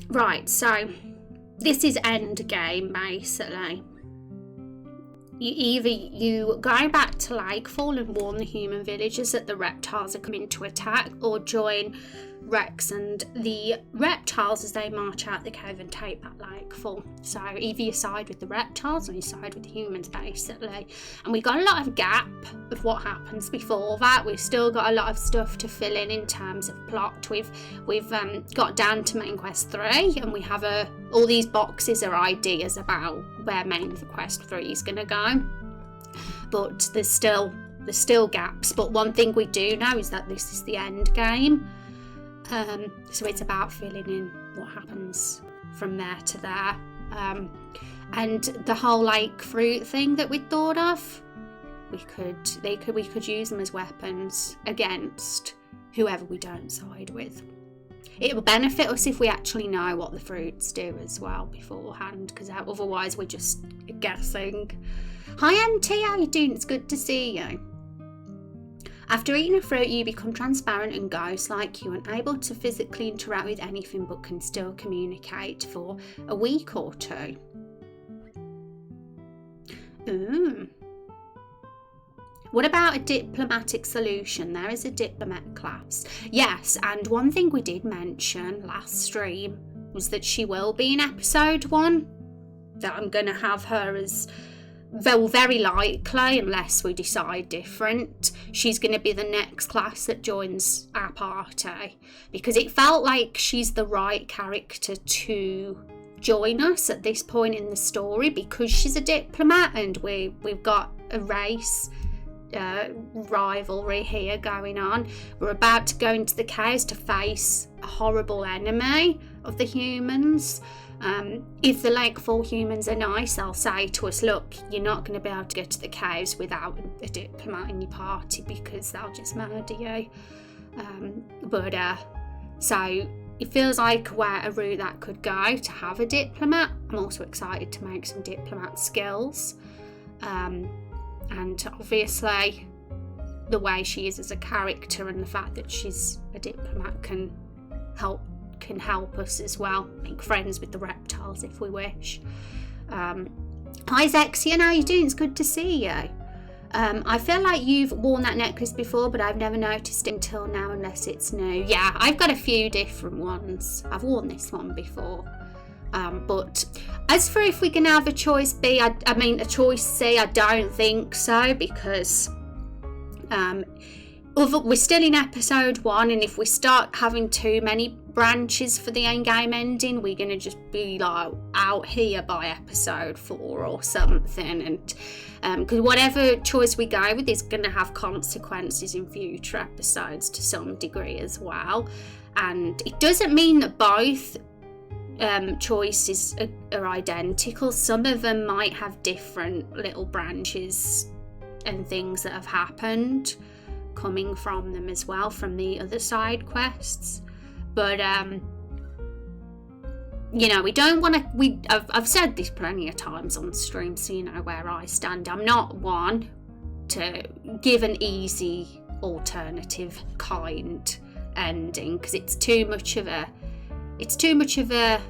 Right, so this is end game basically. You go back to Lakefall and warn the human villagers that the reptiles are coming to attack, or join Rex and the reptiles as they march out the cave and take back Lakefall. So either you side with the reptiles or you side with the humans basically. And we got a lot of gap of what happens before that. We've still got a lot of stuff to fill in terms of plot. We've got down to main quest 3 and we have all these boxes are ideas about where main quest 3 is going to go. But there's still there's still gaps, but one thing we do know is that this is the end game. So it's about filling in what happens from there to there. And the whole like fruit thing that we thought of, we could use them as weapons against whoever we don't side with. It will benefit us if we actually know what the fruits do as well beforehand, because otherwise we're just guessing. Hi MT, how you doing? It's good to see you. After eating a fruit, you become transparent and ghost-like. You aren't able to physically interact with anything but can still communicate for a week or two. What about a diplomatic solution? There is a diplomat class. Yes, and one thing we did mention last stream was that she will be in episode 1. That I'm going to have her as, well, very likely, unless we decide different, she's going to be the next class that joins our party. Because it felt like she's the right character to join us at this point in the story, because she's a diplomat and we've got a race rivalry here going on. We're about to go into the caves to face a horrible enemy of the humans. If the Lakefall humans are nice, they'll say to us, look, you're not going to be able to get to the caves without a diplomat in your party because they'll just murder you. So it feels like a route that could go to have a diplomat. I'm also excited to make some diplomat skills. And obviously the way she is as a character and the fact that she's a diplomat can help us as well, make friends with the reptiles if we wish. Hi Zexian, how you doing? It's good to see you. I feel like you've worn that necklace before, but I've never noticed it until now unless it's new. Yeah, I've got a few different ones. I've worn this one before. But as for if we can have a choice B, a choice C, I don't think so, because we're still in episode 1, and if we start having too many branches for the end game ending, we're going to just be like out here by episode 4 or something. And because whatever choice we go with is going to have consequences in future episodes to some degree as well. And it doesn't mean that both choices are identical. Some of them might have different little branches and things that have happened coming from them as well, from the other side quests. But we don't want to. I've said this plenty of times on stream, so you know where I stand. I'm not one to give an easy alternative kind ending, because it's too much of a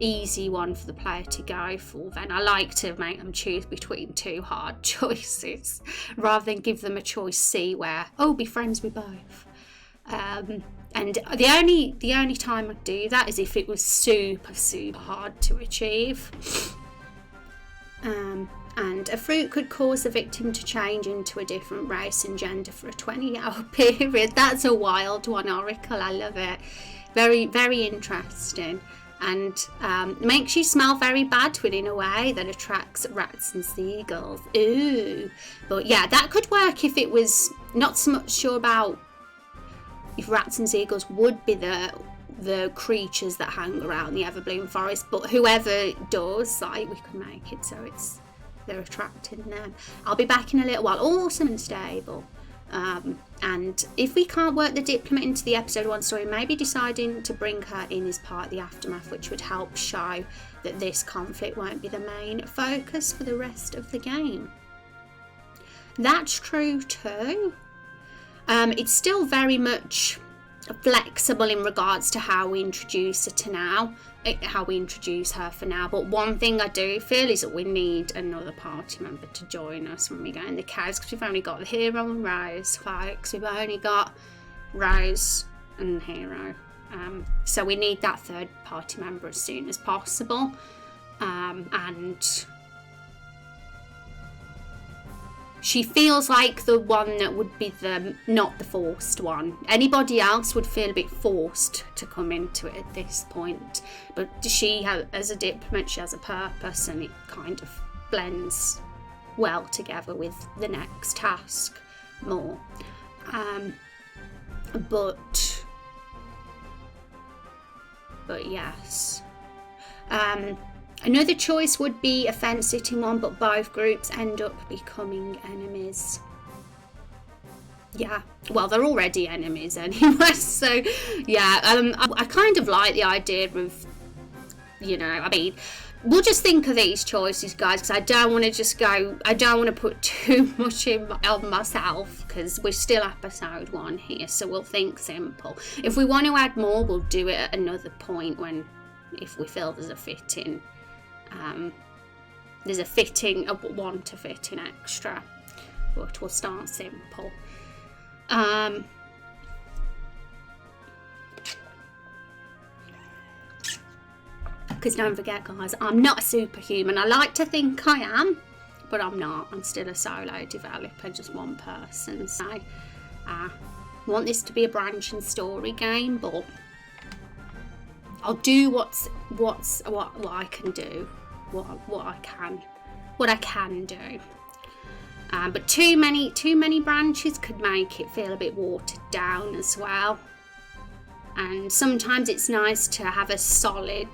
easy one for the player to go for. Then I like to make them choose between two hard choices rather than give them a choice C where, be friends with both. And the only time I'd do that is if it was super hard to achieve. And a fruit could cause the victim to change into a different race and gender for a 20-hour period. That's a wild one, Oracle. I love it. Very, very interesting. And makes you smell very bad within a way that attracts rats and seagulls. Ooh. But yeah, that could work if it was not so much sure about if rats and seagulls would be the creatures that hang around the Everbloom Forest, but whoever does, we can make it so they're attracting them. I'll be back in a little while. Awesome and stable. And if we can't work the diplomat into the episode 1 story, maybe deciding to bring her in as part of the aftermath, which would help show that this conflict won't be the main focus for the rest of the game. That's true too. It's still very much flexible in regards to how we introduce her for now. But one thing I do feel is that we need another party member to join us when we go in the caves, because we've only got the Hero and Rose, folks. We've only got Rose and Hero. So we need that third party member as soon as possible. And she feels like the one that would be not the forced one. Anybody else would feel a bit forced to come into it at this point. But she, as a diplomat, she has a purpose, and it kind of blends well together with the next task. more. But yes. Another choice would be a fence-sitting one, but both groups end up becoming enemies. Yeah, well, they're already enemies anyway, so yeah, I kind of like the idea of, you know, I mean, we'll just think of these choices, guys, because I don't want to put too much on myself, because we're still episode 1 here, so we'll think simple. If we want to add more, we'll do it at another point if we feel there's a fitting, want to fit in extra, but we'll start simple. Because don't forget, guys, I'm not a superhuman. I like to think I am, but I'm not. I'm still a solo developer, just one person. So I want this to be a branching story game, but I'll do what I can do, what I can do. But too many branches could make it feel a bit watered down as well. And sometimes it's nice to have a solid,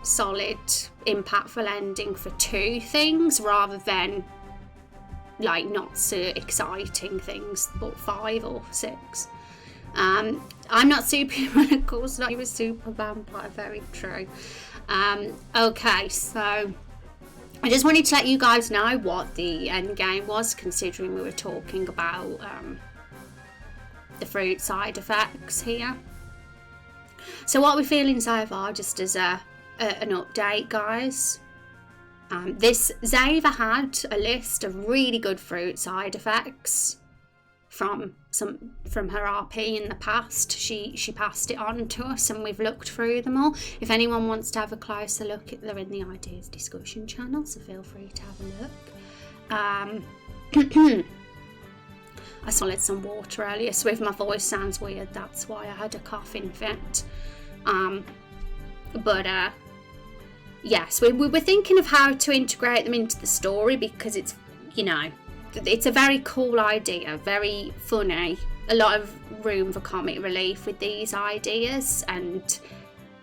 impactful ending for 2 things, rather than like not so exciting things, but 5 or 6. I'm not Superman, of course, not even super vampire, very true. Okay, so I just wanted to let you guys know what the end game was, considering we were talking about the fruit side effects here. So what we're feeling so far, just as an update, guys, this Zava had a list of really good fruit side effects from her RP in the past. She passed it on to us, and we've looked through them all. If anyone wants to have a closer look, they're in the ideas discussion channel, so feel free to have a look. I swallowed some water earlier, so if my voice sounds weird, that's why. I had a coughing fit. Yes, we were thinking of how to integrate them into the story, because it's, you know, it's a very cool idea, very funny, a lot of room for comic relief with these ideas, and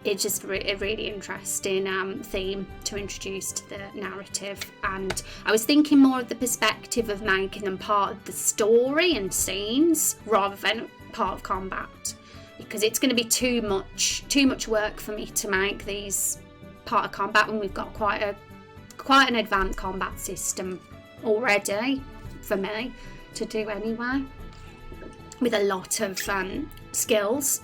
it's just a really interesting theme to introduce to the narrative. And I was thinking more of the perspective of making them part of the story and scenes rather than part of combat, because it's going to be too much work for me to make these part of combat when we've got quite an advanced combat system already for me to do anyway, with a lot of skills.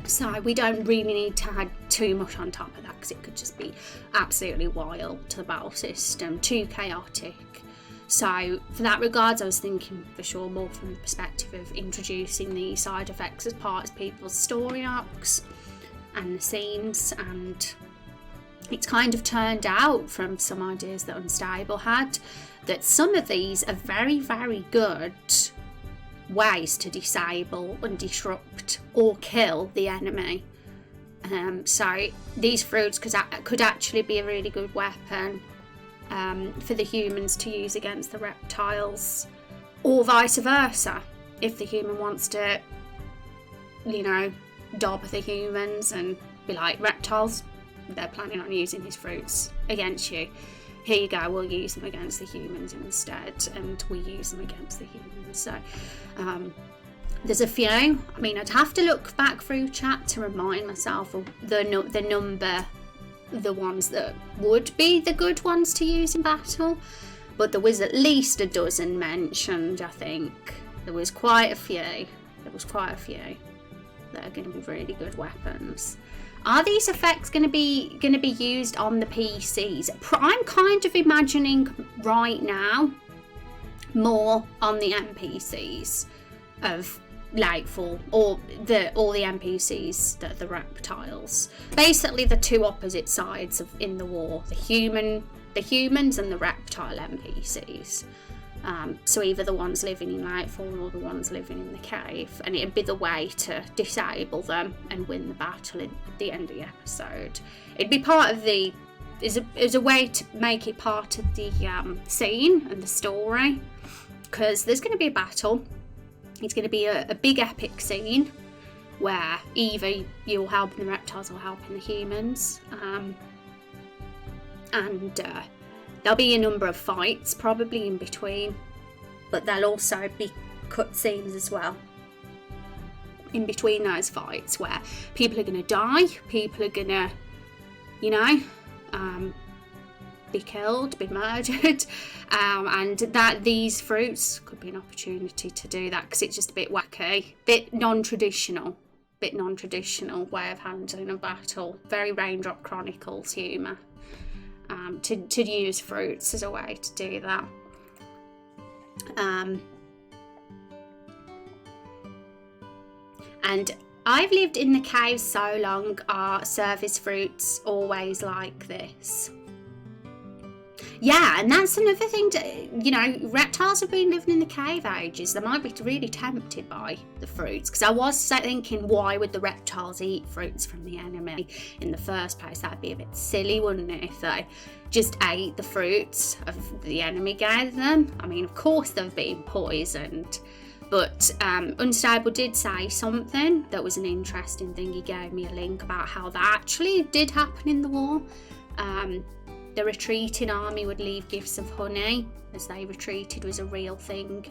So we don't really need to add too much on top of that, because it could just be absolutely wild to the battle system, too chaotic. So for that regards, I was thinking for sure more from the perspective of introducing the side effects as part of people's story arcs and the scenes. And it's kind of turned out from some ideas that Unstable had that some of these are very, very good ways to disable and disrupt or kill the enemy. So these fruits could actually be a really good weapon for the humans to use against the reptiles, or vice versa, if the human wants to, you know, dob the humans and be like, reptiles, they're planning on using these fruits against you. Here you go, we'll use them against the humans instead, and we use them against the humans. So there's a few. I mean, I'd have to look back through chat to remind myself of the number, the ones that would be the good ones to use in battle, but there was at least a dozen mentioned. I think there was quite a few that are going to be really good weapons. Are these effects going to be used on the PCs? I'm kind of imagining right now more on the NPCs of Lakefall, or all the NPCs that are the reptiles. Basically, the two opposite sides in the war: the humans and the reptile NPCs. So either the ones living in Lightfall or the ones living in the cave, and it'd be the way to disable them and win the battle at the end of the episode. It'd be part of the is a way to make it part of the scene and the story. because there's going to be a battle. It's going to be a big epic scene where either you're helping the reptiles or helping the humans. And there'll be a number of fights probably in between, but there'll also be cutscenes as well in between those fights where people are going to die, people are going to, be killed, be murdered, and that these fruits could be an opportunity to do that, because it's just a bit wacky, bit non-traditional way of handling a battle. Very Raindrop Chronicles humour, to use fruits as a way to do that. And I've lived in the caves so long, are service fruits always like this? Yeah, and that's another thing, reptiles have been living in the cave ages. They might be really tempted by the fruits, because I was thinking, why would the reptiles eat fruits from the enemy in the first place? That'd be a bit silly, wouldn't it, if they just ate the fruits of the enemy gave them? I mean, of course they've been poisoned, but Unstable did say something that was an interesting thing. He gave me a link about how that actually did happen in the war. The retreating army would leave gifts of honey as they retreated was a real thing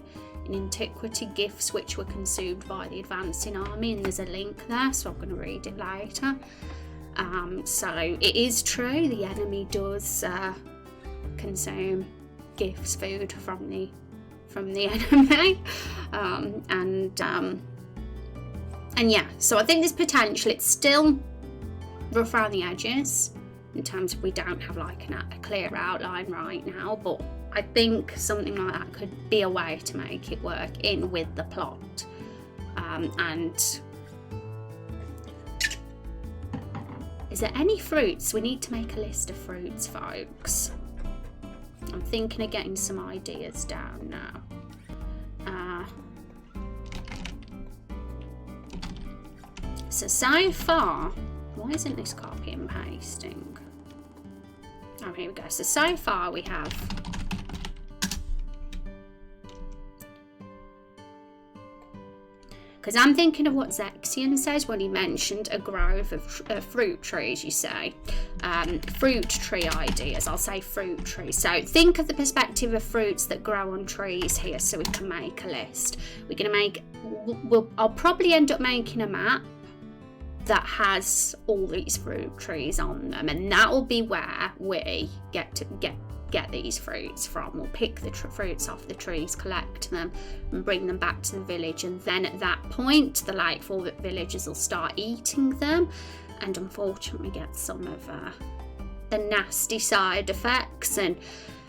in antiquity, gifts which were consumed by the advancing army, and there's a link there, so I'm going to read it later. So it is true, the enemy does consume gifts, food from the enemy, and yeah, so I think there's potential. It's still rough around the edges in terms of we don't have like a clear outline right now, but I think something like that could be a way to make it work in with the plot. And is there any fruits? We need to make a list of fruits, folks. I'm thinking of getting some ideas down now. So far, why isn't this copy and pasting? Oh, here we go. So far we have because I'm thinking of what Zexion says when he mentioned a grove of fruit trees, you say. Fruit tree ideas, I'll say fruit trees. So think of the perspective of fruits that grow on trees here, so we can make a list. We're going to make, I'll probably end up making a map that has all these fruit trees on them, and that will be where we get these fruits from. We'll pick the fruits off the trees, collect them and bring them back to the village, and then at that point the Lightfall villagers will start eating them and unfortunately get some of the nasty side effects, and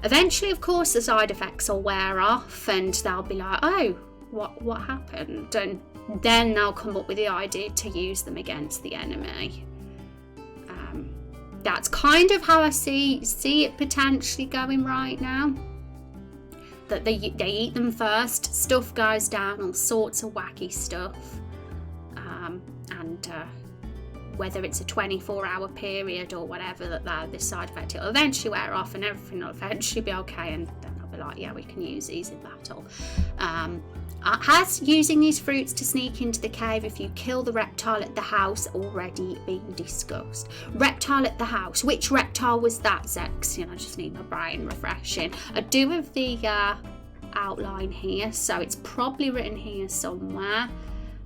eventually of course the side effects will wear off and they'll be like, oh, what happened, and then they'll come up with the idea to use them against the enemy. That's kind of how I see it potentially going right now. That they eat them first, stuff goes down, all sorts of wacky stuff, and whether it's a 24-hour period or whatever, that this side effect, it'll eventually wear off and everything will eventually be okay, and then I'll be like, yeah, we can use these in battle. Has using these fruits to sneak into the cave if you kill the reptile at the house already been discussed? Reptile at the house. Which reptile was that, Zexion? I just need my brain refreshing. I do have the outline here, so it's probably written here somewhere.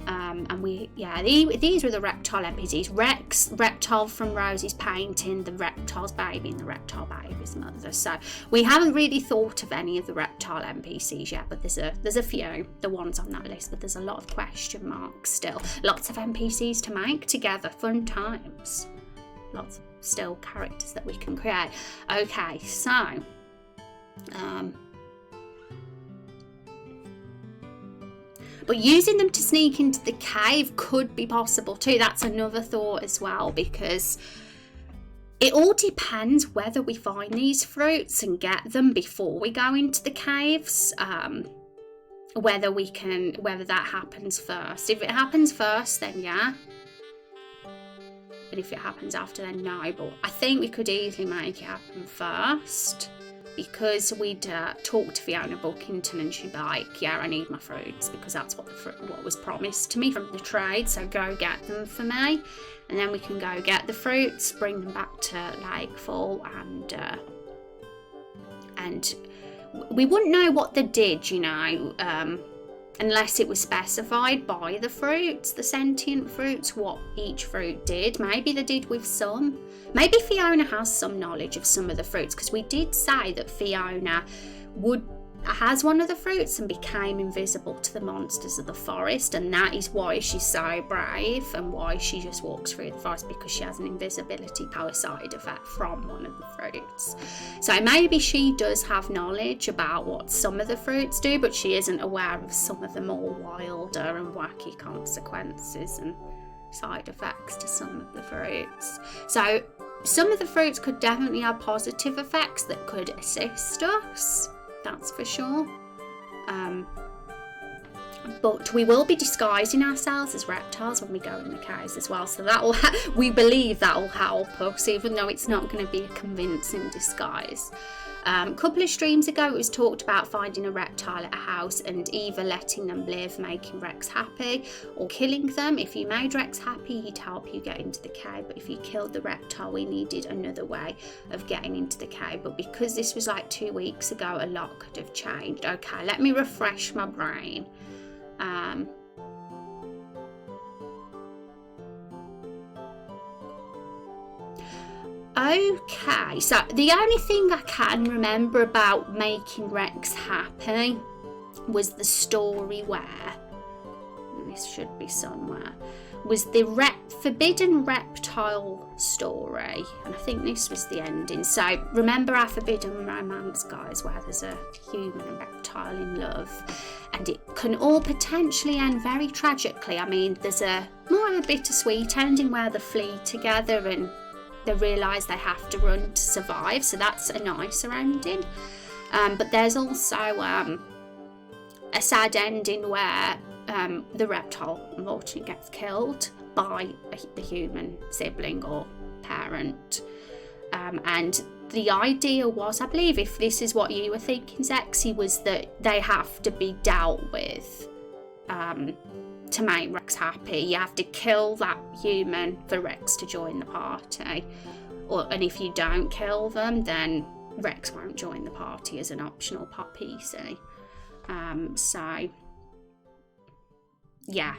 And these were the reptile NPCs. Rex, reptile from Rosie's painting, the reptile's baby and the reptile baby's mother. So we haven't really thought of any of the reptile NPCs yet, but there's a few, the ones on that list, but there's a lot of question marks still. Lots of NPCs to make together, fun times. Lots of still characters that we can create. Okay, so but using them to sneak into the cave could be possible too. That's another thought as well, because it all depends whether we find these fruits and get them before we go into the caves. Whether that happens first. If it happens first, then yeah. But if it happens after, then no. But I think we could easily make it happen first. because we'd talked to Fiona Bookington, and she'd be like, yeah, I need my fruits, because that's what was promised to me from the trade, so go get them for me, and then we can go get the fruits, bring them back to Lakefall, and we wouldn't know what they did, you know, unless it was specified by the fruits, the sentient fruits, what each fruit did. Maybe they did with some. Maybe Fiona has some knowledge of some of the fruits, because we did say that Fiona has one of the fruits and became invisible to the monsters of the forest, and that is why she's so brave and why she just walks through the forest, because she has an invisibility power side effect from one of the fruits. So maybe she does have knowledge about what some of the fruits do, but she isn't aware of some of the more wilder and wacky consequences and side effects to some of the fruits. So some of the fruits could definitely have positive effects that could assist us, that's for sure. But we will be disguising ourselves as reptiles when we go in the caves as well, so we believe that will help us, even though it's not going to be a convincing disguise. A couple of streams ago, it was talked about finding a reptile at a house and either letting them live, making Rex happy, or killing them. If you made Rex happy, he'd help you get into the cave, but if you killed the reptile, we needed another way of getting into the cave. But because this was like 2 weeks ago, a lot could have changed. Okay, let me refresh my brain. Okay, so the only thing I can remember about making Rex happy was the story where, this should be somewhere, was the Forbidden Reptile story, and I think this was the ending. So remember our Forbidden Romance, guys, where there's a human and reptile in love, and it can all potentially end very tragically. I mean, there's a more of a bittersweet ending where they flee together and they realise they have to run to survive, so that's a nicer ending. But there's also a sad ending where the reptile unfortunately gets killed by the human sibling or parent. And the idea was, I believe, if this is what you were thinking, Zexy, was that they have to be dealt with to make Rex happy. You have to kill that human for Rex to join the party. And if you don't kill them, then Rex won't join the party as an optional puppy, see. So, yeah.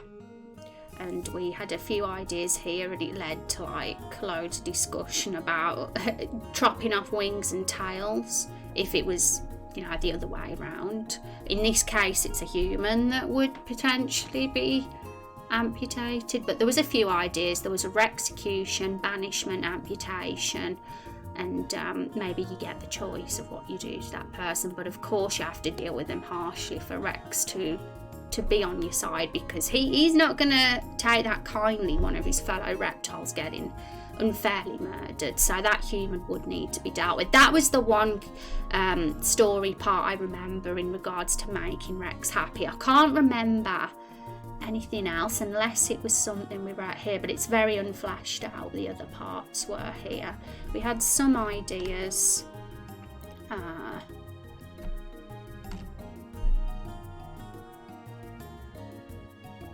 And we had a few ideas here, and it led to like loads of discussion about chopping off wings and tails if it was, you know, the other way around. In this case, it's a human that would potentially be amputated, but there was a few ideas. There was a Rexecution, banishment, amputation, and maybe you get the choice of what you do to that person, but of course you have to deal with them harshly for Rex to be on your side, because he's not going to take that kindly, one of his fellow reptiles getting unfairly murdered. So that human would need to be dealt with. That was the one story part I remember in regards to making Rex happy. I can't remember anything else unless it was something we wrote here, but it's very unflashed out. The other parts were here. We had some ideas.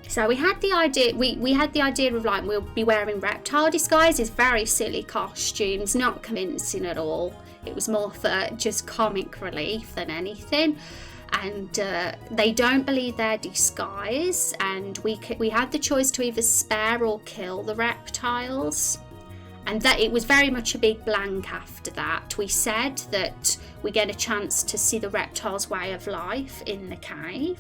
So we had the idea, we had the idea of like, we'll be wearing reptile disguises, very silly costumes, not convincing at all. It was more for just comic relief than anything. And they don't believe their disguise, and we had the choice to either spare or kill the reptiles. And that it was very much a big blank after that. We said that we get a chance to see the reptiles' way of life in the cave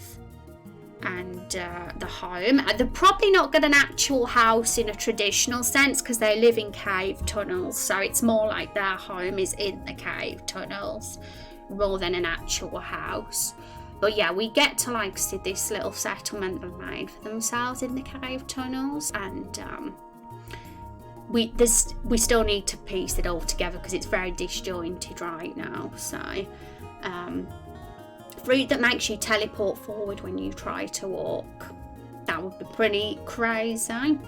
and the home. They're probably not got an actual house in a traditional sense, because they live in cave tunnels, so it's more like their home is in the cave tunnels more than an actual house. But yeah, we get to like see this little settlement they've made for themselves in the cave tunnels, and we still need to piece it all together because it's very disjointed right now. So fruit that makes you teleport forward when you try to walk, that would be pretty crazy.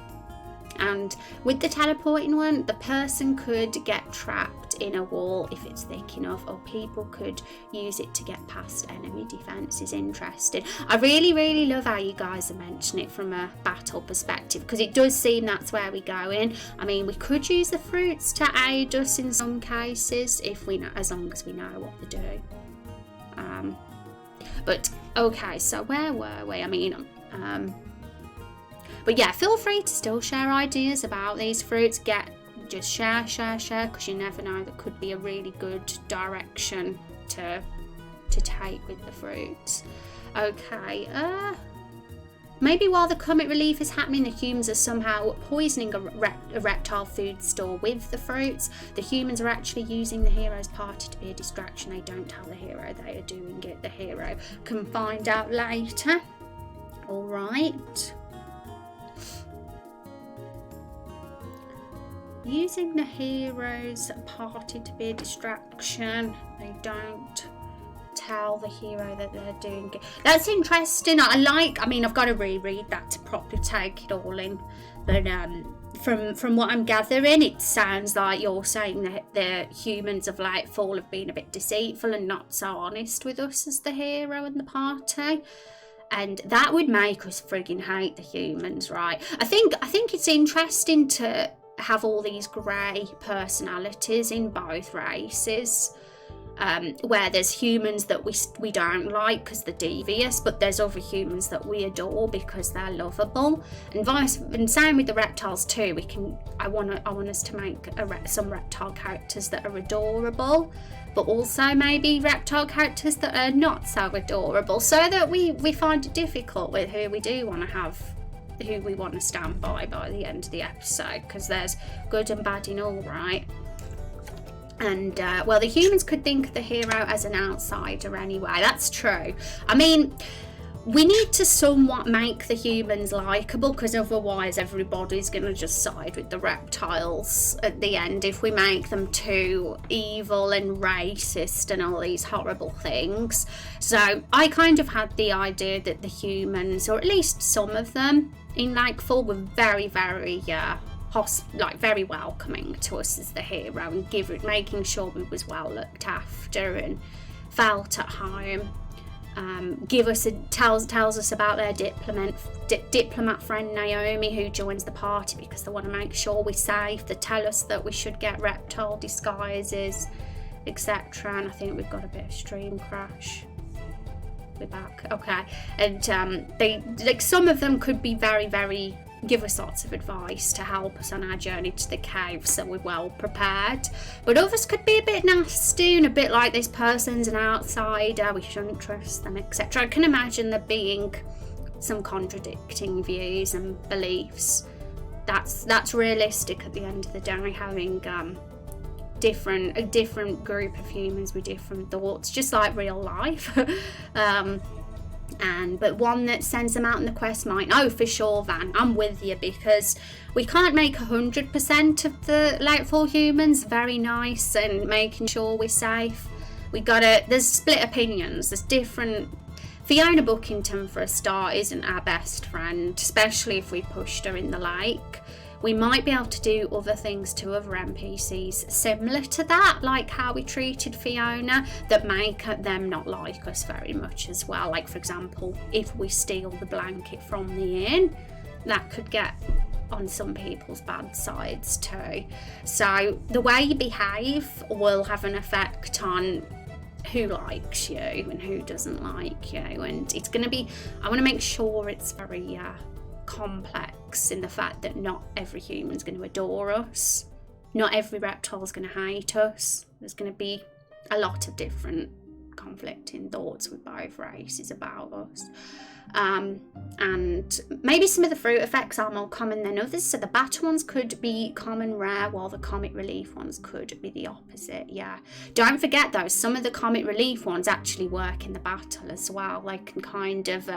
And with the teleporting one, the person could get trapped its inner wall if it's thick enough, or people could use it to get past enemy defences. Interesting. I really love how you guys are mentioning it from a battle perspective, because it does seem that's where we're going. I mean, we could use the fruits to aid us in some cases, if we know, as long as we know what they do. But okay, so where were we? I mean, but yeah, feel free to still share ideas about these fruits. Just share, because you never know, that could be a really good direction to take with the fruits. Okay, maybe while the comic relief is happening, the humans are somehow poisoning a reptile food store with the fruits. The humans are actually using the hero's party to be a distraction. They don't tell the hero they are doing it. The hero can find out later. All right. Using the hero's party to be a distraction. They don't tell the hero that they're doing it. That's interesting. I mean, I've got to reread that to properly take it all in. But from what I'm gathering, it sounds like you're saying that the humans of Lightfall have been a bit deceitful and not so honest with us as the hero and the party. And that would make us frigging hate the humans, right? I think it's interesting to have all these grey personalities in both races, where there's humans that we don't like because they're devious, but there's other humans that we adore because they're lovable, and same with the reptiles too. I want us to make some reptile characters that are adorable, but also maybe reptile characters that are not so adorable, so that we find it difficult with who we do want to have, who we want to stand by the end of the episode, because there's good and bad in all, right? And well, the humans could think of the hero as an outsider anyway. That's true. I mean, we need to somewhat make the humans likeable, because otherwise everybody's going to just side with the reptiles at the end if we make them too evil and racist and all these horrible things. So I kind of had the idea that the humans, or at least some of them in Lightfall, were very very welcoming to us as the hero, and making sure we was well looked after and felt at home. Tells us about their diplomat friend Naomi, who joins the party because they want to make sure we're safe. They tell us that we should get reptile disguises, etc. And I think we've got a bit of stream crash. We're back. Okay. And they, like, some of them could be very give us lots of advice to help us on our journey to the cave, so we're well prepared. But others could be a bit nasty and a bit like, this person's an outsider, we shouldn't trust them, etc. I can imagine there being some contradicting views and beliefs. That's realistic at the end of the day, having a different group of humans with different thoughts, just like real life. But one that sends them out on the quest might. Oh, for sure, Van, I'm with you, because we can't make 100% of the Lightfall humans very nice and making sure we're safe. There's split opinions. There's different. Fiona Bookington, for a start, isn't our best friend, especially if we pushed her in the lake. We might be able to do other things to other NPCs similar to that, like how we treated Fiona, that make them not like us very much as well. Like, for example, if we steal the blanket from the inn, that could get on some people's bad sides too. So the way you behave will have an effect on who likes you and who doesn't like you. And it's going to be, I want to make sure it's very complex in the fact that not every human's going to adore us, not every reptile's going to hate us. There's going to be a lot of different conflicting thoughts with both races about us, and maybe some of the fruit effects are more common than others, so the battle ones could be common rare, while the comic relief ones could be the opposite. Yeah, don't forget though, some of the comic relief ones actually work in the battle as well. They can kind of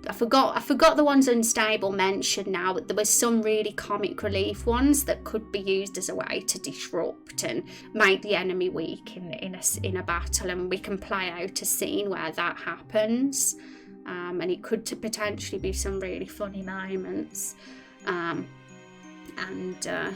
I forgot the ones Unstable mentioned now, but there were some really comic relief ones that could be used as a way to disrupt and make the enemy weak in a battle, and we can play out a scene where that happens, and it could potentially be some really funny moments. And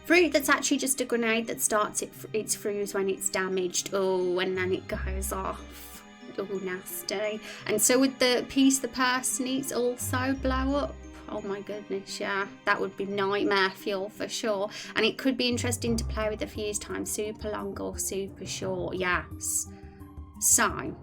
fruit that's actually just a grenade that starts its fuse when it's damaged. Oh, and then it goes off. Oh, nasty. And so would the piece the person eats also blow up? Oh my goodness, yeah. That would be nightmare fuel for sure. And it could be interesting to play with the fuse time. Super long or super short, yes. So,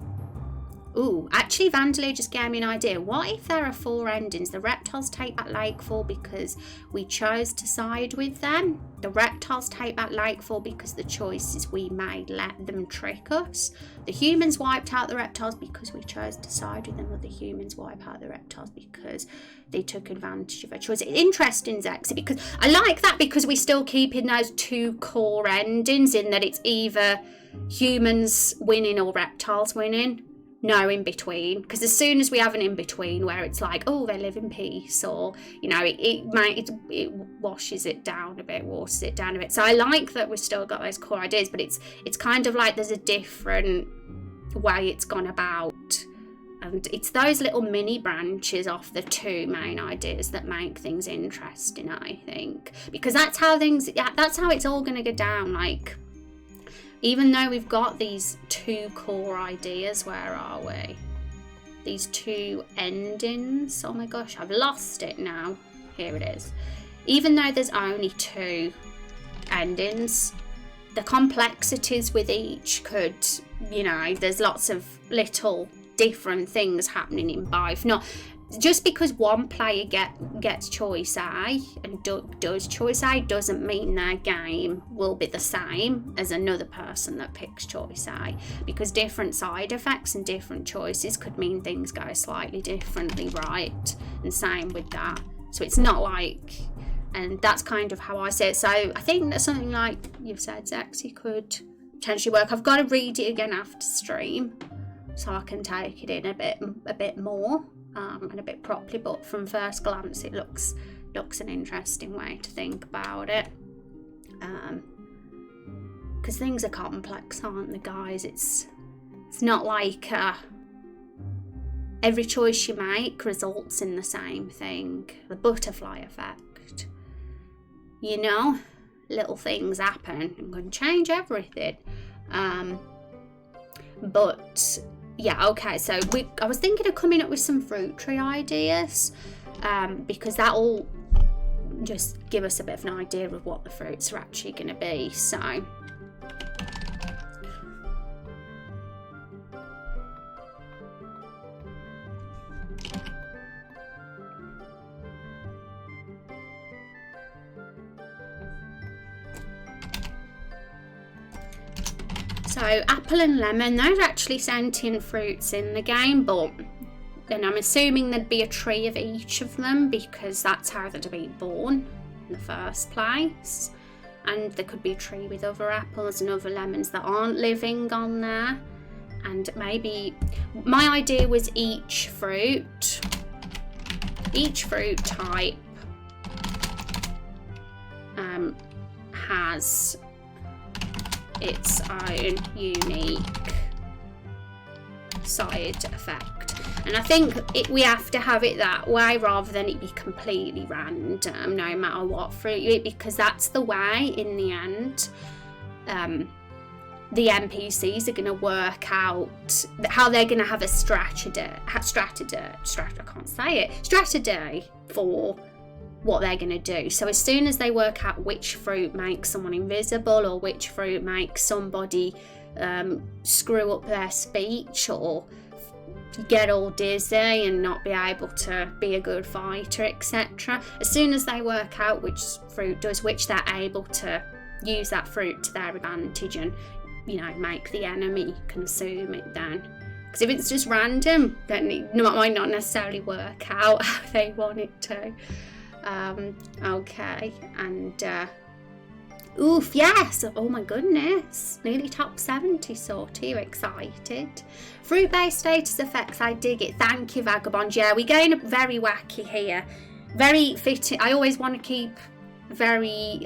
ooh, actually Vandaloo just gave me an idea. What if there are 4 endings? The reptiles take back Lakefall because we chose to side with them. The reptiles take back Lakefall because the choices we made let them trick us. The humans wiped out the reptiles because we chose to side with them, or the humans wipe out the reptiles because they took advantage of our choice. Interesting, Zexy, because I like that because we still keep in those 2 core endings, in that it's either humans winning or reptiles winning. No in between, because as soon as we have an in between where it's like, oh, they live in peace, or you know, it washes it down a bit, waters it down a bit. So I like that we've still got those core ideas, but it's kind of like there's a different way it's gone about, and it's those little mini branches off the 2 main ideas that make things interesting, I think, because that's how it's all going to go down. Like, even though we've got these 2 core ideas, where are we? These 2 endings. Oh my gosh, I've lost it now. Here it is. Even though there's only 2 endings, the complexities with each could, you know, there's lots of little different things happening in both. Not just because one player gets choice A and does choice A doesn't mean their game will be the same as another person that picks choice A, because different side effects and different choices could mean things go slightly differently, right? And same with that. So it's not like, and that's kind of how I see it. So I think that something like you've said, Zexy, could potentially work. I've got to read it again after stream so I can take it in a bit more. And a bit properly, but from first glance it looks an interesting way to think about it, because things are complex, aren't they, guys? It's not like every choice you make results in the same thing. The butterfly effect, you know, little things happen and can change everything. But yeah, okay, so I was thinking of coming up with some fruit tree ideas, because that'll just give us a bit of an idea of what the fruits are actually going to be. So apple and lemon, those are actually sentient fruits in the game, but then I'm assuming there'd be a tree of each of them because that's how they'd be born in the first place. And there could be a tree with other apples and other lemons that aren't living on there. And maybe my idea was each fruit type has its own unique side effect, and I think we have to have it that way rather than it be completely random no matter what fruit you eat, because that's the way in the end the NPCs are going to work out how they're going to have a strategy for what they're going to do. So as soon as they work out which fruit makes someone invisible, or which fruit makes somebody screw up their speech or get all dizzy and not be able to be a good fighter, etc., as soon as they work out which fruit does which, they're able to use that fruit to their advantage and, you know, make the enemy consume it then. Because if it's just random, then it might not necessarily work out how they want it to. Okay, and oof, yes, oh my goodness, nearly top 70, sort of excited. Fruit-based status effects, I dig it. Thank you, Vagabond. Yeah, we're going very wacky here, very fitting. I always want to keep very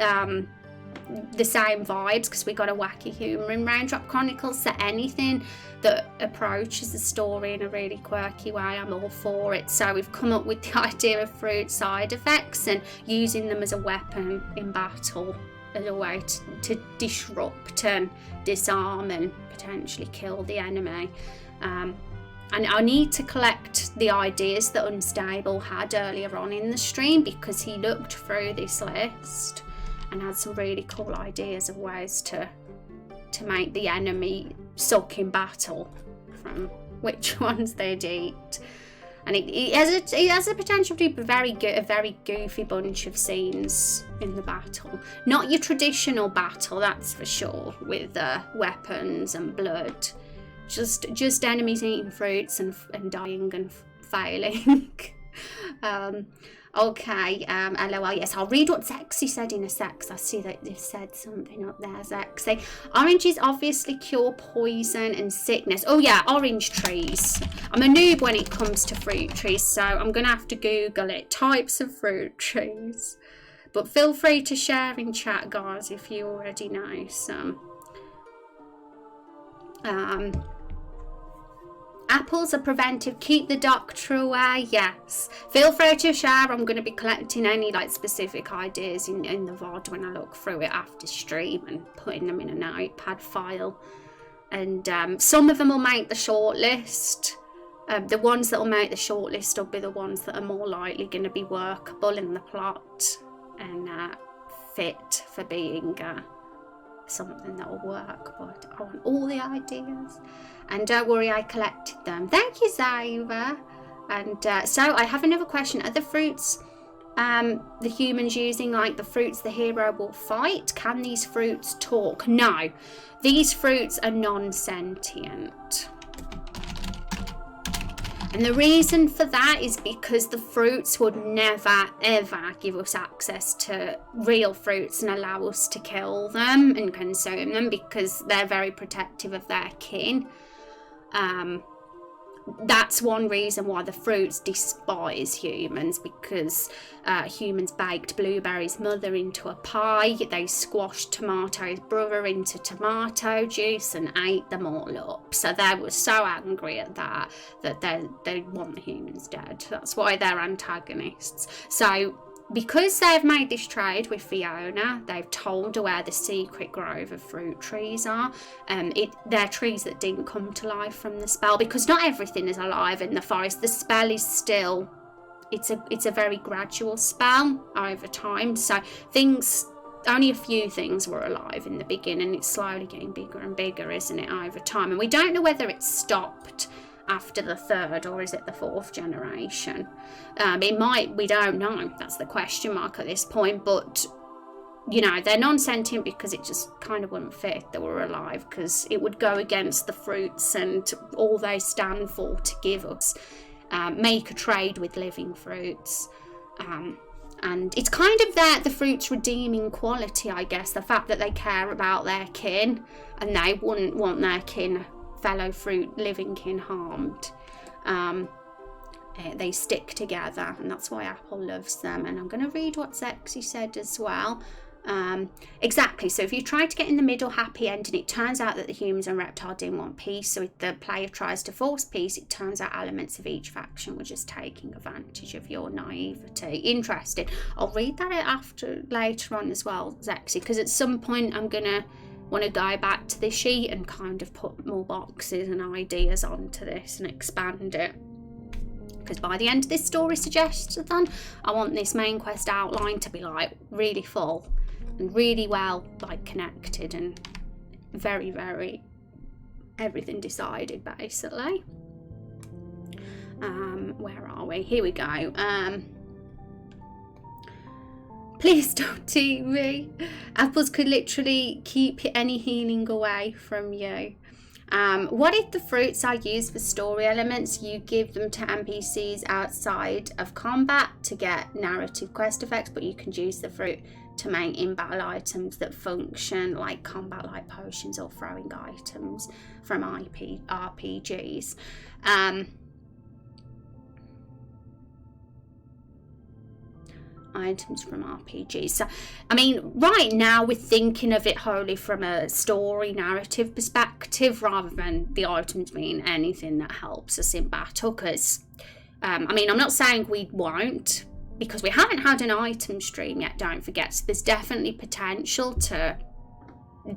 the same vibes, because we got a wacky humour in Raindrop Chronicles, so anything that approaches the story in a really quirky way, I'm all for it. So we've come up with the idea of fruit side effects and using them as a weapon in battle, as a way to disrupt and disarm and potentially kill the enemy. And I need to collect the ideas that Unstable had earlier on in the stream, because he looked through this list and had some really cool ideas of ways to make the enemy suck in battle from which ones they'd eat. And it has a potential to be a very goofy bunch of scenes in the battle. Not your traditional battle, that's for sure, with weapons and blood. Just enemies eating fruits and dying and failing. Okay, LOL, yes, I'll read what Zexy said in a sec, 'cause I see that they've said something up there, Zexy. Oranges obviously cure poison and sickness. Oh yeah, orange trees. I'm a noob when it comes to fruit trees, so I'm going to have to Google it. Types of fruit trees. But feel free to share in chat, guys, if you already know some. Apples are preventive. Keep the doctor away. Yes. Feel free to share. I'm going to be collecting any specific ideas in the VOD when I look through it after stream and putting them in a notepad file. And some of them will make the shortlist. The ones that will make the shortlist will be the ones that are more likely going to be workable in the plot and fit for being something that will work. But I want all the ideas. And don't worry, I collected them. Thank you, Zaiva. And so I have another question. Are the fruits the humans using, the fruits the hero will fight? Can these fruits talk? No. These fruits are non-sentient. And the reason for that is because the fruits would never, ever give us access to real fruits and allow us to kill them and consume them, because they're very protective of their kin. That's one reason why the fruits despise humans, because humans baked Blueberry's mother into a pie, they squashed Tomato's brother into tomato juice and ate them all up. So they were so angry at that they want the humans dead. That's why they're antagonists. So because they've made this trade with Fiona, they've told her where the secret grove of fruit trees are. They're trees that didn't come to life from the spell, because not everything is alive in the forest. The spell is still, it's a very gradual spell over time. So only a few things were alive in the beginning. It's slowly getting bigger and bigger, isn't it, over time? And we don't know whether it stopped after the third, or is it the fourth generation? We don't know. That's the question mark at this point. But they're non-sentient because it just kind of wouldn't fit if they were alive, because it would go against the fruits and all they stand for to give us, make a trade with living fruits. And it's kind of the fruit's redeeming quality, I guess, the fact that they care about their kin and they wouldn't want their fellow living kin harmed. They stick together, and that's why Apple loves them. And I'm going to read what Zexy said as well. Exactly, so if you try to get in the middle happy ending, it turns out that the humans and reptile didn't want peace. So if the player tries to force peace, it turns out elements of each faction were just taking advantage of your naivety. Interesting. I'll read that later on as well, Zexy, because at some point I'm going to want to go back to this sheet and kind of put more boxes and ideas onto this and expand it, because by the end of this story suggestion, I want this main quest outline to be really full and really well connected and very, very everything decided, basically. Where are we? Here we go. Please don't eat me. Apples could literally keep any healing away from you. What if the fruits are used for story elements? You give them to NPCs outside of combat to get narrative quest effects, but you can use the fruit to make in-battle items that function like combat-like potions or throwing items from RPGs. items from RPGs. So, I mean, right now we're thinking of it wholly from a story narrative perspective rather than the items being anything that helps us in battle. Because, I mean, I'm not saying we won't, because we haven't had an item stream yet, don't forget. So there's definitely potential to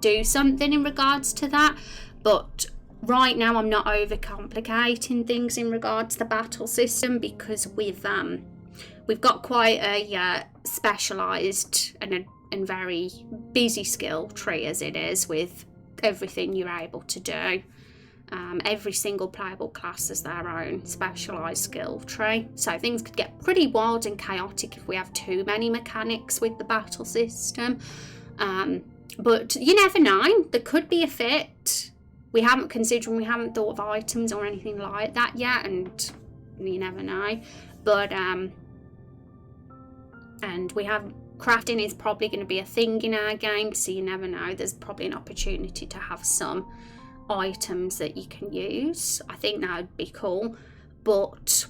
do something in regards to that. But right now I'm not overcomplicating things in regards to the battle system, because we've got quite a specialised and very busy skill tree as it is, with everything you're able to do. Every single playable class has their own specialised skill tree, so things could get pretty wild and chaotic if we have too many mechanics with the battle system. But you never know, there could be a fit. We haven't thought of items or anything like that yet, and you never know. But and we have crafting is probably going to be a thing in our game, so you never know. There's probably an opportunity to have some items that you can use. I think that would be cool, but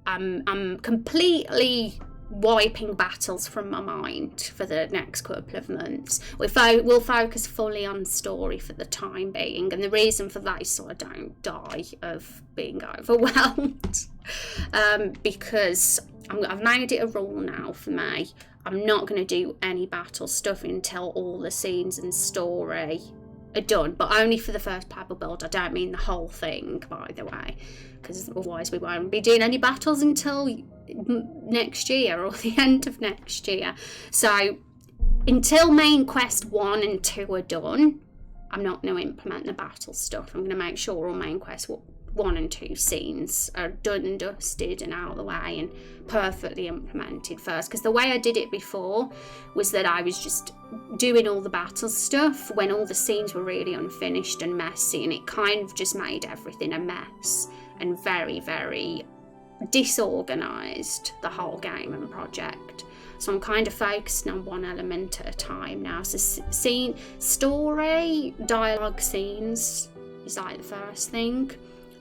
I'm completely wiping battles from my mind for the next couple of months. We'll focus fully on story for the time being, and the reason for that is so I don't die of being overwhelmed. Because I've made it a rule now for me. I'm not going to do any battle stuff until all the scenes and story are done, but only for the first playable build. I don't mean the whole thing, by the way, because otherwise we won't be doing any battles until next year or the end of next year. So until main quest 1 and 2 are done, I'm not going to implement the battle stuff. I'm going to make sure all main quest 1 and 2 scenes are done and dusted and out of the way and perfectly implemented first, because the way I did it before was that I was just doing all the battle stuff when all the scenes were really unfinished and messy, and it kind of just made everything a mess and very, very disorganised the whole game and project. So I'm kind of focusing on one element at a time now. So story, dialogue, scenes is like the first thing.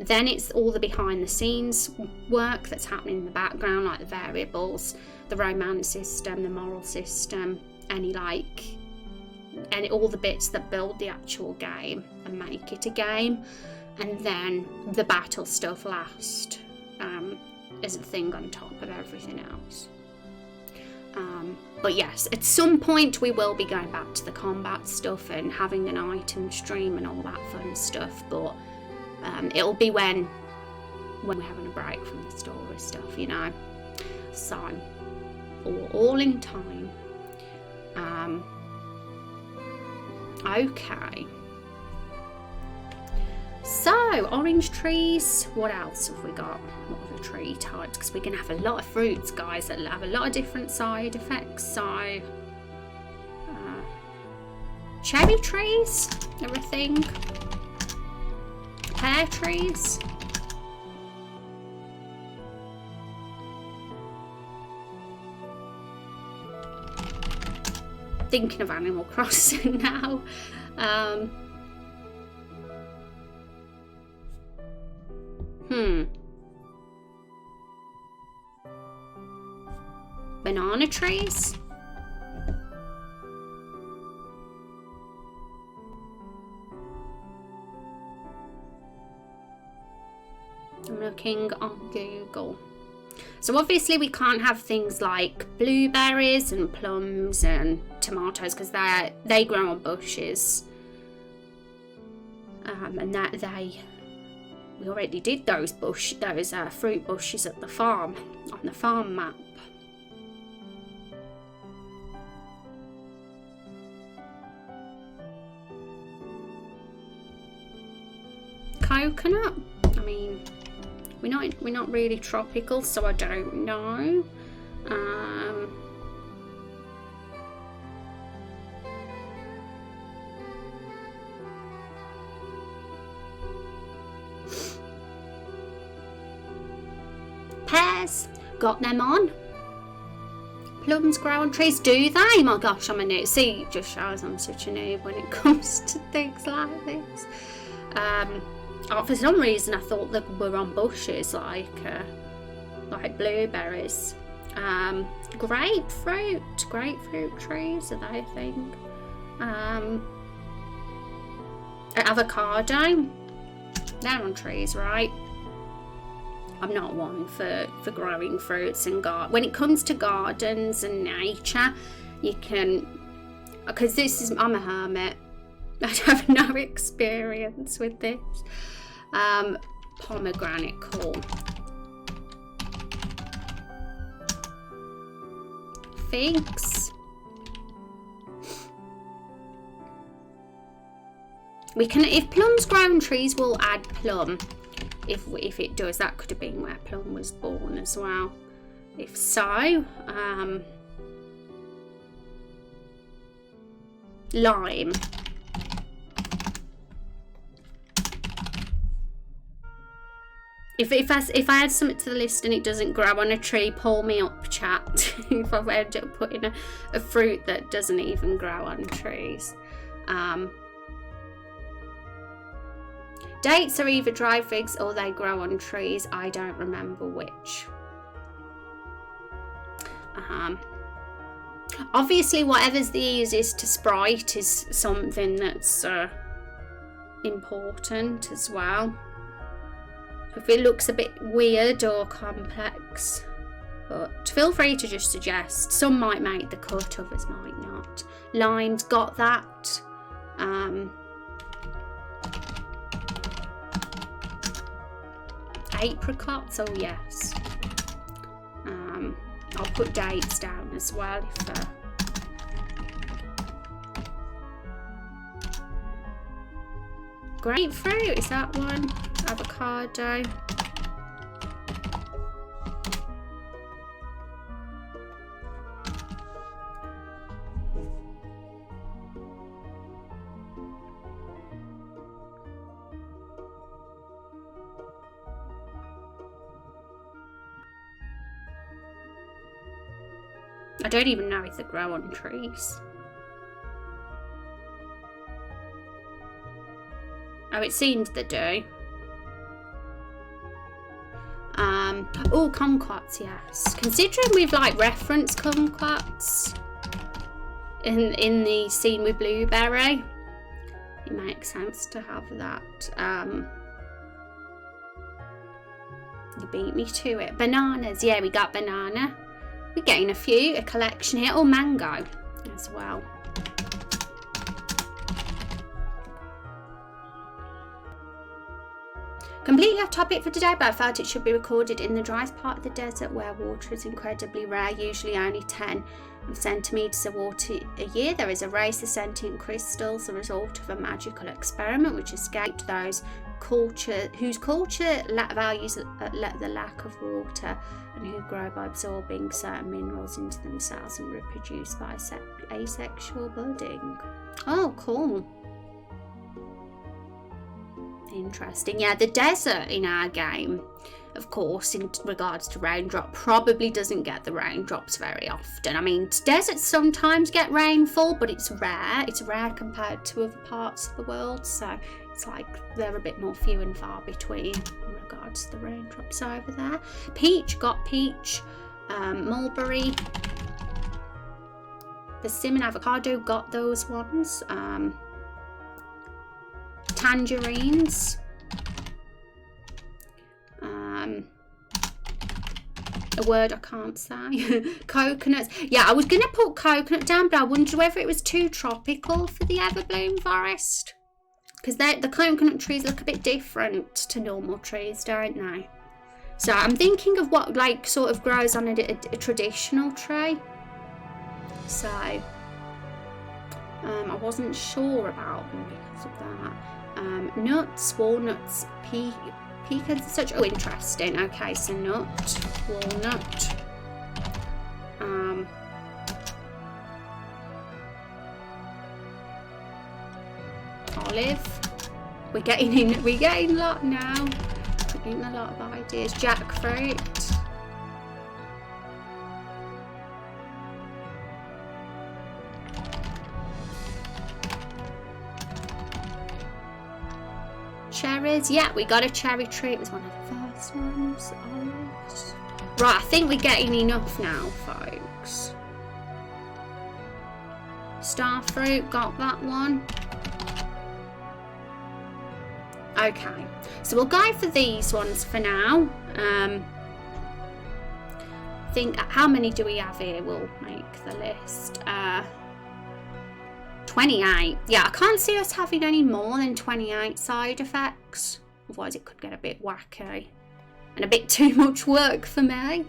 Then it's all the behind the scenes work that's happening in the background, like the variables, the romance system, the moral system, all the bits that build the actual game and make it a game. And then the battle stuff last, as a thing on top of everything else. But yes, at some point we will be going back to the combat stuff and having an item stream and all that fun stuff, but it'll be when we're having a break from the story stuff, you know. So all in time. Okay. So, orange trees. What else have we got? What other tree types? Because we're going to have a lot of fruits, guys, that have a lot of different side effects. So, cherry trees are a thing. Pear trees. Thinking of Animal Crossing now. Banana trees. I'm looking on Google. So obviously we can't have things like blueberries and plums and tomatoes because they grow on bushes. And we already did those fruit bushes at the farm, on the farm map. Coconut. I mean, we're not really tropical, so I don't know. Pears, got them on. Plums grow on trees, do they? My gosh, I'm a noob. See, it just shows I'm such a noob when it comes to things like this. For some reason I thought they were on bushes like blueberries. Grapefruit trees, are they a thing? Avocado, they're on trees, right? I'm not one for growing fruits and when it comes to gardens and nature, you can, because I'm a hermit. I have no experience with this. Pomegranate, cool. Figs. We can, if plums grow on trees, we'll add plum. If it does, that could have been where plum was born as well. If so, lime. If I add something to the list and it doesn't grow on a tree, pull me up, chat. If I've ended up putting a fruit that doesn't even grow on trees. Dates are either dry figs or they grow on trees. I don't remember which. Obviously, whatever's the easiest to sprite is something that's important as well. If it looks a bit weird or complex, but feel free to just suggest. Some might make the cut, others might not. Lime's got that. Apricots, oh yes. I'll put dates down as well if grapefruit, is that one? Avocado. I don't even know if they grow on trees. Oh, it seems they do. Oh, kumquats, yes. Considering we've like referenced kumquats in the scene with Blueberry, it makes sense to have that. You beat me to it. Bananas, yeah, we got banana. We're getting a collection here. Oh, mango as well. Completely off topic for today, but I felt it should be recorded. In the driest part of the desert where water is incredibly rare, usually only 10 centimetres of water a year, there is a race of sentient crystals, the result of a magical experiment which escaped those whose culture values the lack of water, and who grow by absorbing certain minerals into themselves and reproduce by asexual budding. Oh, cool. Interesting. Yeah, the desert in our game, of course, in regards to raindrop, probably doesn't get the raindrops very often. I mean, deserts sometimes get rainfall, but it's rare. It's rare compared to other parts of the world, so it's like they're a bit more few and far between in regards to the raindrops over there. Peach, got peach. Mulberry. Persimmon, avocado, got those ones. Tangerines. A word I can't say. Coconuts. Yeah, I was going to put coconut down, but I wondered whether it was too tropical for the everbloom forest. Because the coconut trees look a bit different to normal trees, don't they? So I'm thinking of what like sort of grows on a traditional tree. So I wasn't sure about them because of that. Nuts, walnuts, pecans, such interesting. Okay, so nut, walnut, olive. We're getting a lot now. We're getting a lot of ideas. Jackfruit. Cherry. cherries. Yeah, we got a cherry tree. It was one of the first ones. Right, I think we're getting enough now, folks. Star fruit, got that one. Okay, so we'll go for these ones for now. Think how many do we have here? We'll make the list. 28. Yeah, I can't see us having any more than 28 side effects. Otherwise it could get a bit wacky and a bit too much work for me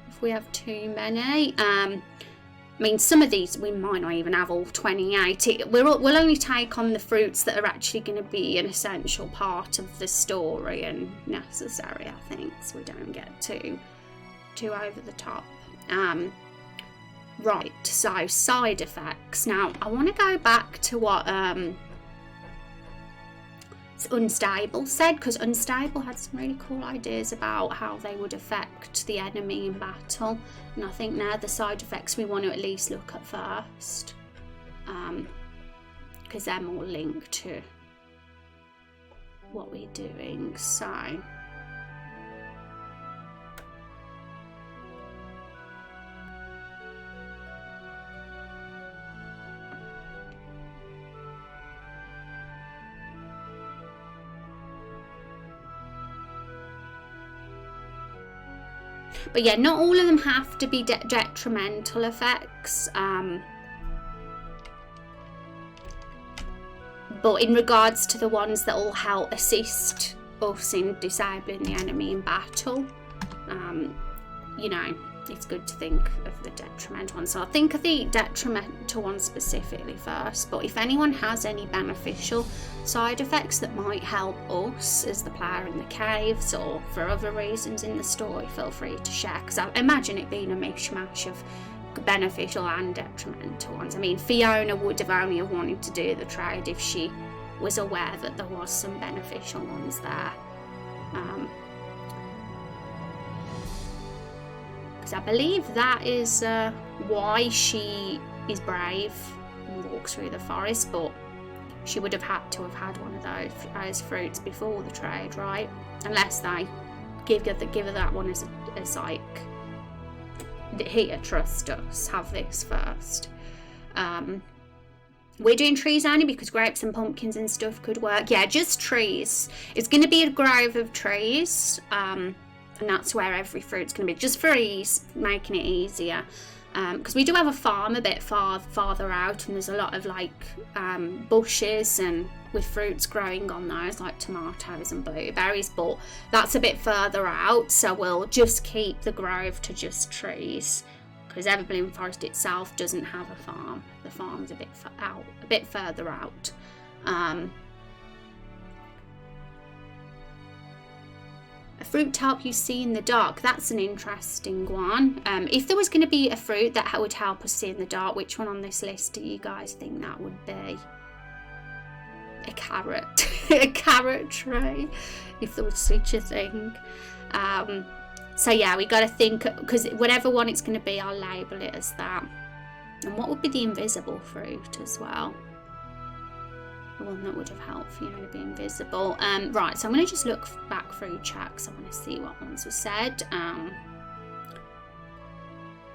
if we have too many. I mean, some of these we might not even have all 28. We'll only take on the fruits that are actually going to be an essential part of the story and necessary, I think, so we don't get too over the top. Right, so side effects. Now, I want to go back to what Unstable said, because Unstable had some really cool ideas about how they would affect the enemy in battle, and I think now the side effects we want to at least look at first, because they're more linked to what we're doing. So but yeah, not all of them have to be detrimental effects. But in regards to the ones that will help assist us in disabling the enemy in battle, you know, it's good to think of the detrimental ones. So I'll think of the detrimental ones specifically first, but if anyone has any beneficial side effects that might help us as the player in the caves or for other reasons in the story, feel free to share, because I imagine it being a mishmash of beneficial and detrimental ones. I mean, Fiona would have only wanted to do the trade if she was aware that there was some beneficial ones there. I believe that is why she is brave and walks through the forest, but she would have had to have had one of those fruits before the trade, right? Unless they give her that one as like, here, trust us, have this first. We're doing trees only because grapes and pumpkins and stuff could work. Yeah, just trees. It's going to be a grove of trees. And that's where every fruit's going to be, just for ease, making it easier. Because we do have a farm a bit farther out, and there's a lot of like bushes and with fruits growing on those, like tomatoes and blueberries, but that's a bit further out, so we'll just keep the grove to just trees, because Everbloom Forest itself doesn't have a farm. The farm's a bit further out. A fruit to help you see in the dark. That's an interesting one. If there was going to be a fruit that would help us see in the dark, which one on this list do you guys think that would be? A carrot. A carrot tree, if there was such a thing. So yeah, we got to think, because whatever one it's going to be, I'll label it as that. And what would be the invisible fruit as well? The one that would have helped Fiona to be invisible. Right, so I'm going to just look back through chat because I want to see what ones were said.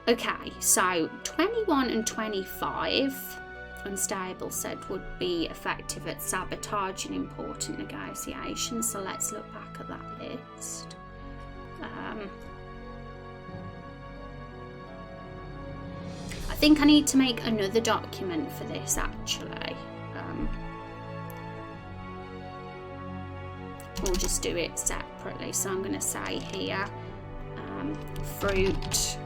Okay, so 21 and 25, Unstable said would be effective at sabotaging important negotiations. So let's look back at that list. I think I need to make another document for this actually. We'll just do it separately. So I'm going to say here, fruits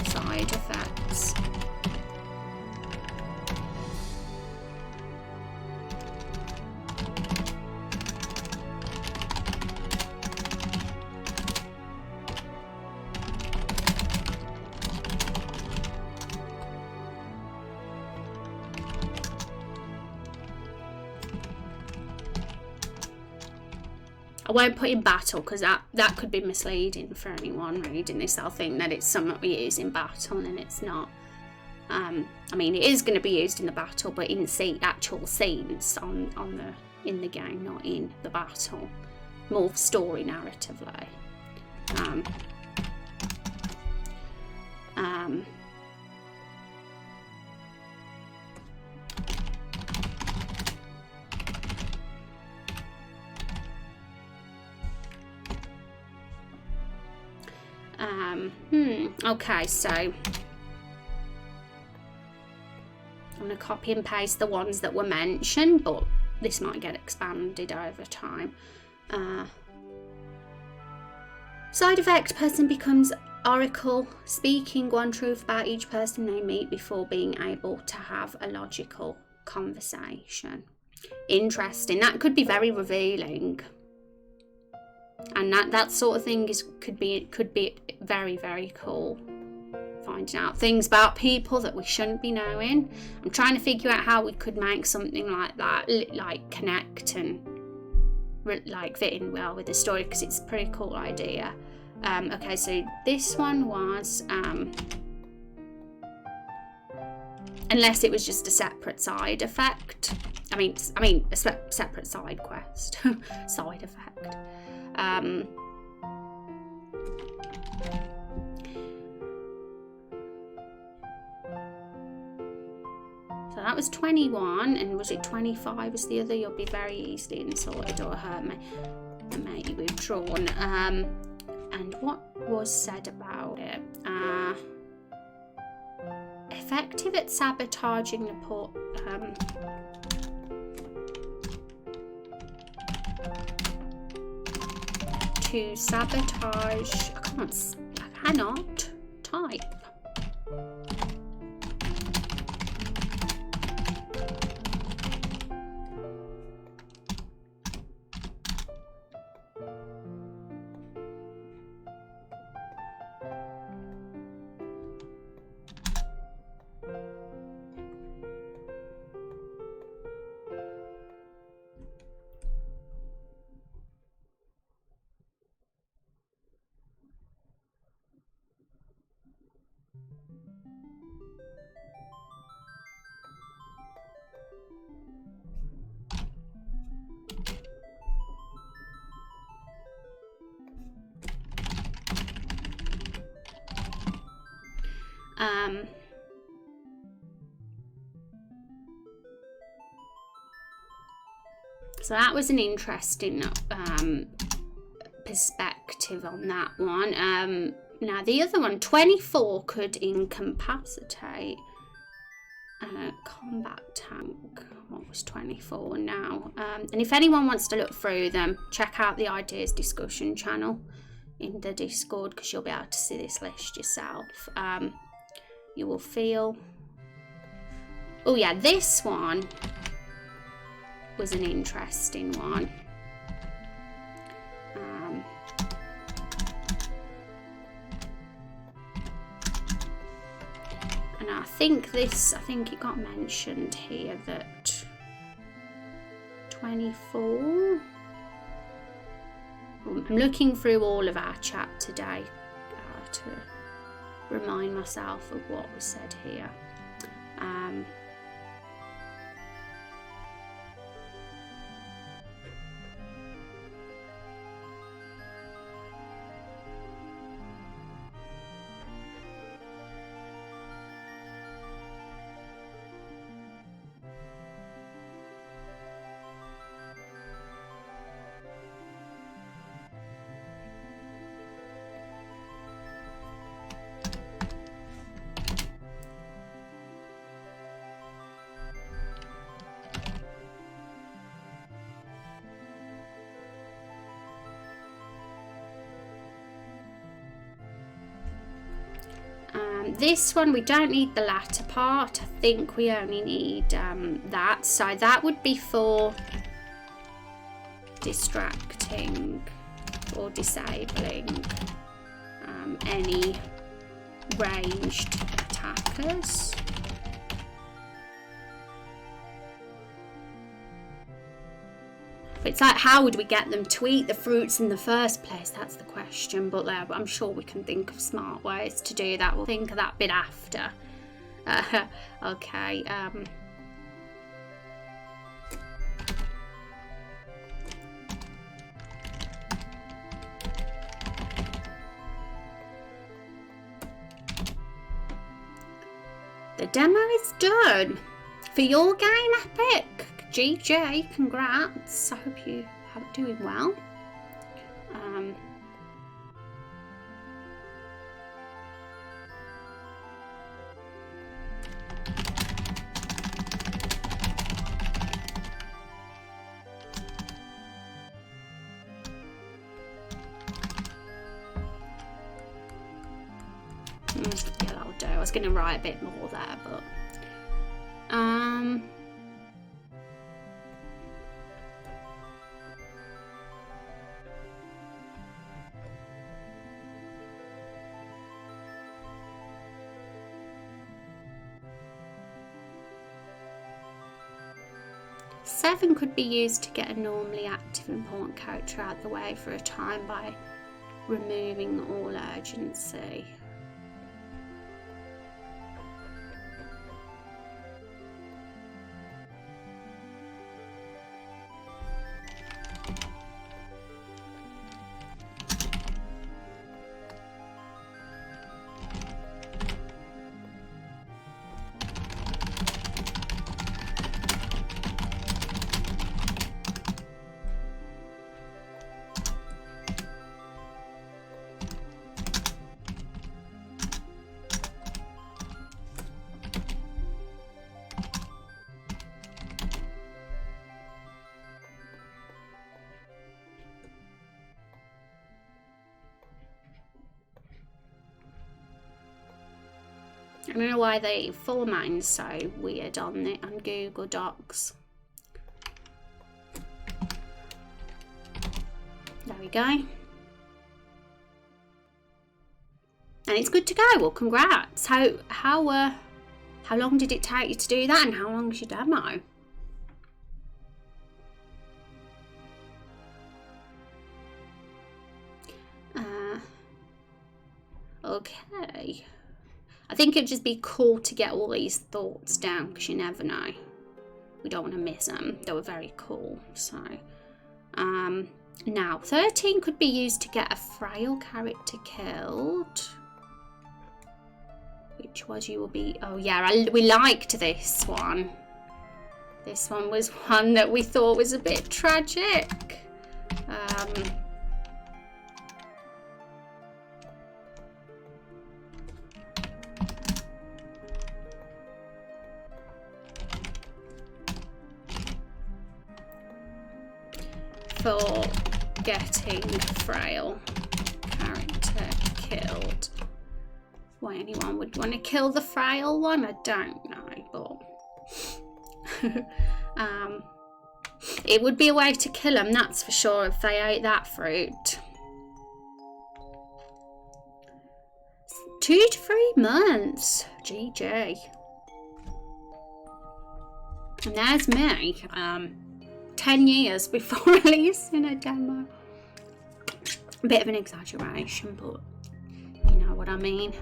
side effects. I won't put in battle because that could be misleading for anyone reading this. I'll think that it's something we use in battle and it's not. I mean, it is going to be used in the battle, but in actual scenes in the game, not in the battle. More story narratively. Okay, so I'm going to copy and paste the ones that were mentioned, but this might get expanded over time. Side effect: person becomes oracle, speaking one truth about each person they meet before being able to have a logical conversation. Interesting. That could be very revealing. And that sort of thing could be very, very cool. Finding out things about people that we shouldn't be knowing. I'm trying to figure out how we could make something like that like connect and like fit in well with the story, because it's a pretty cool idea. Okay, so this one was unless it was just a separate side effect. I mean a separate side quest. Side effect. So that was 21, and was it 25 was the other? You'll be very easily insulted or hurt and may be withdrawn. And what was said about it? Effective at sabotaging the port. To sabotage. I cannot type. So that was an interesting perspective on that one. Now the other one, 24 could incapacitate combat tank. What was 24 now? And if anyone wants to look through them, check out the ideas discussion channel in the Discord, because you'll be able to see this list yourself. You will feel... Oh yeah, this one was an interesting one. And I think it got mentioned here that 24. I'm looking through all of our chat today to remind myself of what was said here. This one, we don't need the latter part. I think we only need that. So that would be for distracting or disabling any ranged attackers. But it's like, how would we get them to eat the fruits in the first place? That's the question. But I'm sure we can think of smart ways to do that. We'll think of that bit after. Okay. The demo is done for your game, Epic. GG, congrats. I hope you are doing well. Yeah, that'll do. I was going to write a bit more there, but 7 could be used to get a normally active important character out of the way for a time by removing all urgency. I don't know why the formatting's so weird on it on Google Docs. There we go. And it's good to go. Well, congrats. How long did it take you to do that, and how long is your demo? Okay. I think it'd just be cool to get all these thoughts down, because you never know. We don't want to miss them. They were very cool. So, now 13 could be used to get a frail character killed. Which was you will be. Oh yeah, we liked this one. This one was one that we thought was a bit tragic. For getting frail character killed. Why anyone would want to kill the frail one, I don't know, but it would be a way to kill them, that's for sure, if they ate that fruit. 2 to 3 months. GG. And there's me. 10 years before releasing a demo. A bit of an exaggeration, but you know what I mean.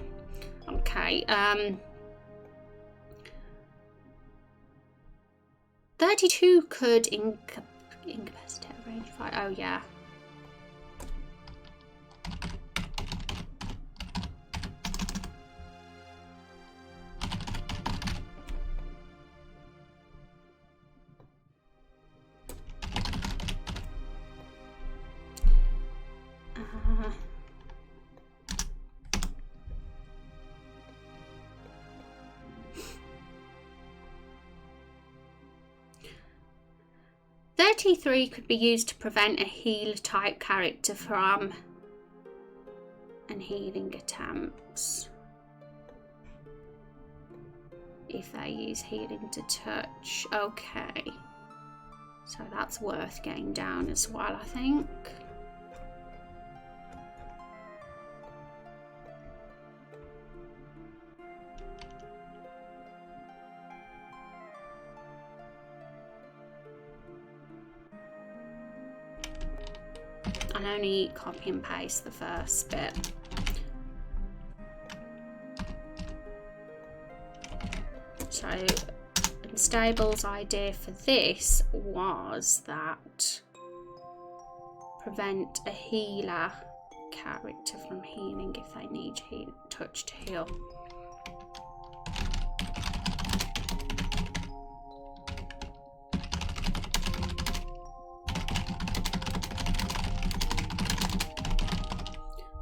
Okay, 32 could incapacitate range 5. Oh yeah. T3 could be used to prevent a heal type character from healing attempts if they use healing to touch. Okay, so that's worth getting down as well, I think. I'll only copy and paste the first bit. Stable's idea for this was that prevent a healer character from healing if they need touch to heal.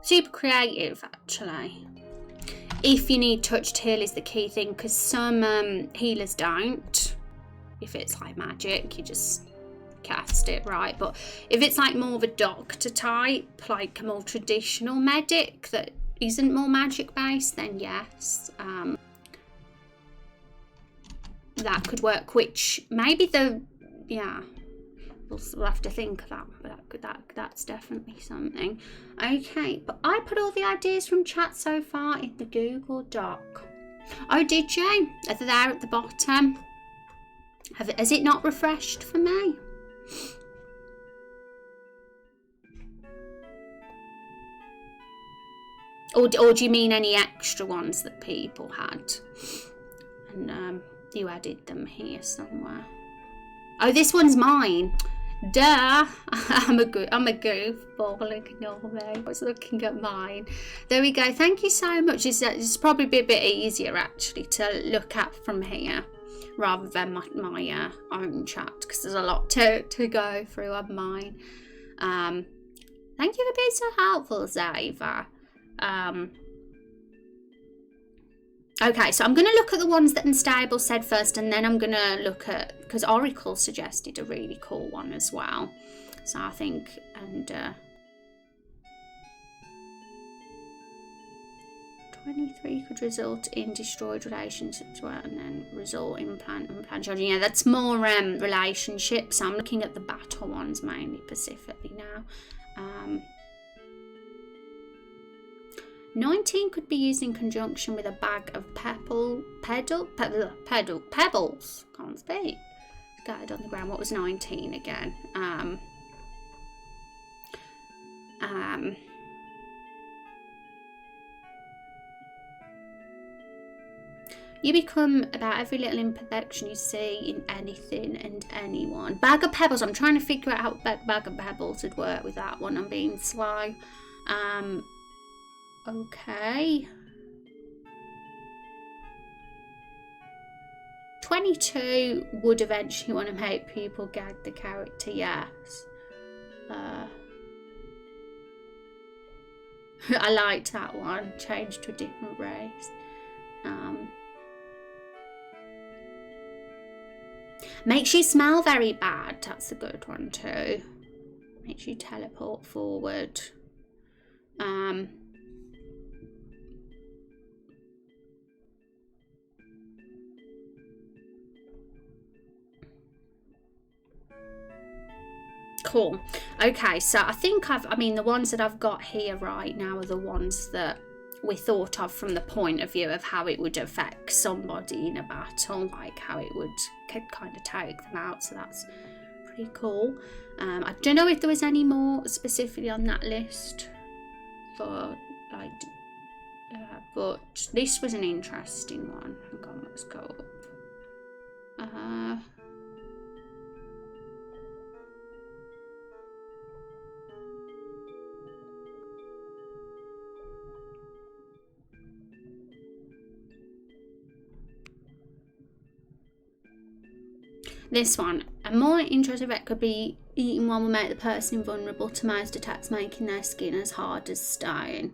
Super creative, actually. If you need touch to heal is the key thing, because some healers don't. If it's like magic, you just cast it, right? But if it's like more of a doctor type, like a more traditional medic that isn't more magic based, then yes, that could work. Which maybe we'll have to think of that, but that's definitely something. Okay, but I put all the ideas from chat so far in the Google Doc. Oh, did you? Are they there at the bottom? Has it not refreshed for me? Or do you mean any extra ones that people had? And you added them here somewhere. Oh, this one's mine. Duh. I'm a goofball. Ignore me. I was looking at mine. There we go. Thank you so much. It's probably a bit easier actually to look at from here rather than my own chat, because there's a lot to go through on mine. Thank you for being so helpful, Zava. Okay, so I'm going to look at the ones that Unstable said first, and then I'm going to look at, because Oracle suggested a really cool one as well. So I think, and 23 could result in destroyed relationships, and then result in unplanned children. Yeah, that's more relationships. So I'm looking at the battle ones mainly specifically now. 19 could be used in conjunction with a bag of pebbles. Can't speak. Scattered on the ground. What was 19 again? You become about every little imperfection you see in anything and anyone. Bag of pebbles. I'm trying to figure out how bag of pebbles would work with that one. I'm being slow. Okay. 22 would eventually want to make people gag the character, yes. I liked that one. Change to a different race. Makes you smell very bad. That's a good one too. Makes you teleport forward. Cool. Okay, so I think the ones that I've got here right now are the ones that we thought of from the point of view of how it would affect somebody in a battle, like how it would kind of take them out. So that's pretty cool. I don't know if there was any more specifically on that list for like, but this was an interesting one. Hang on, let's go up. This one, a more interesting effect could be eating one will make the person invulnerable to most attacks, making their skin as hard as stone,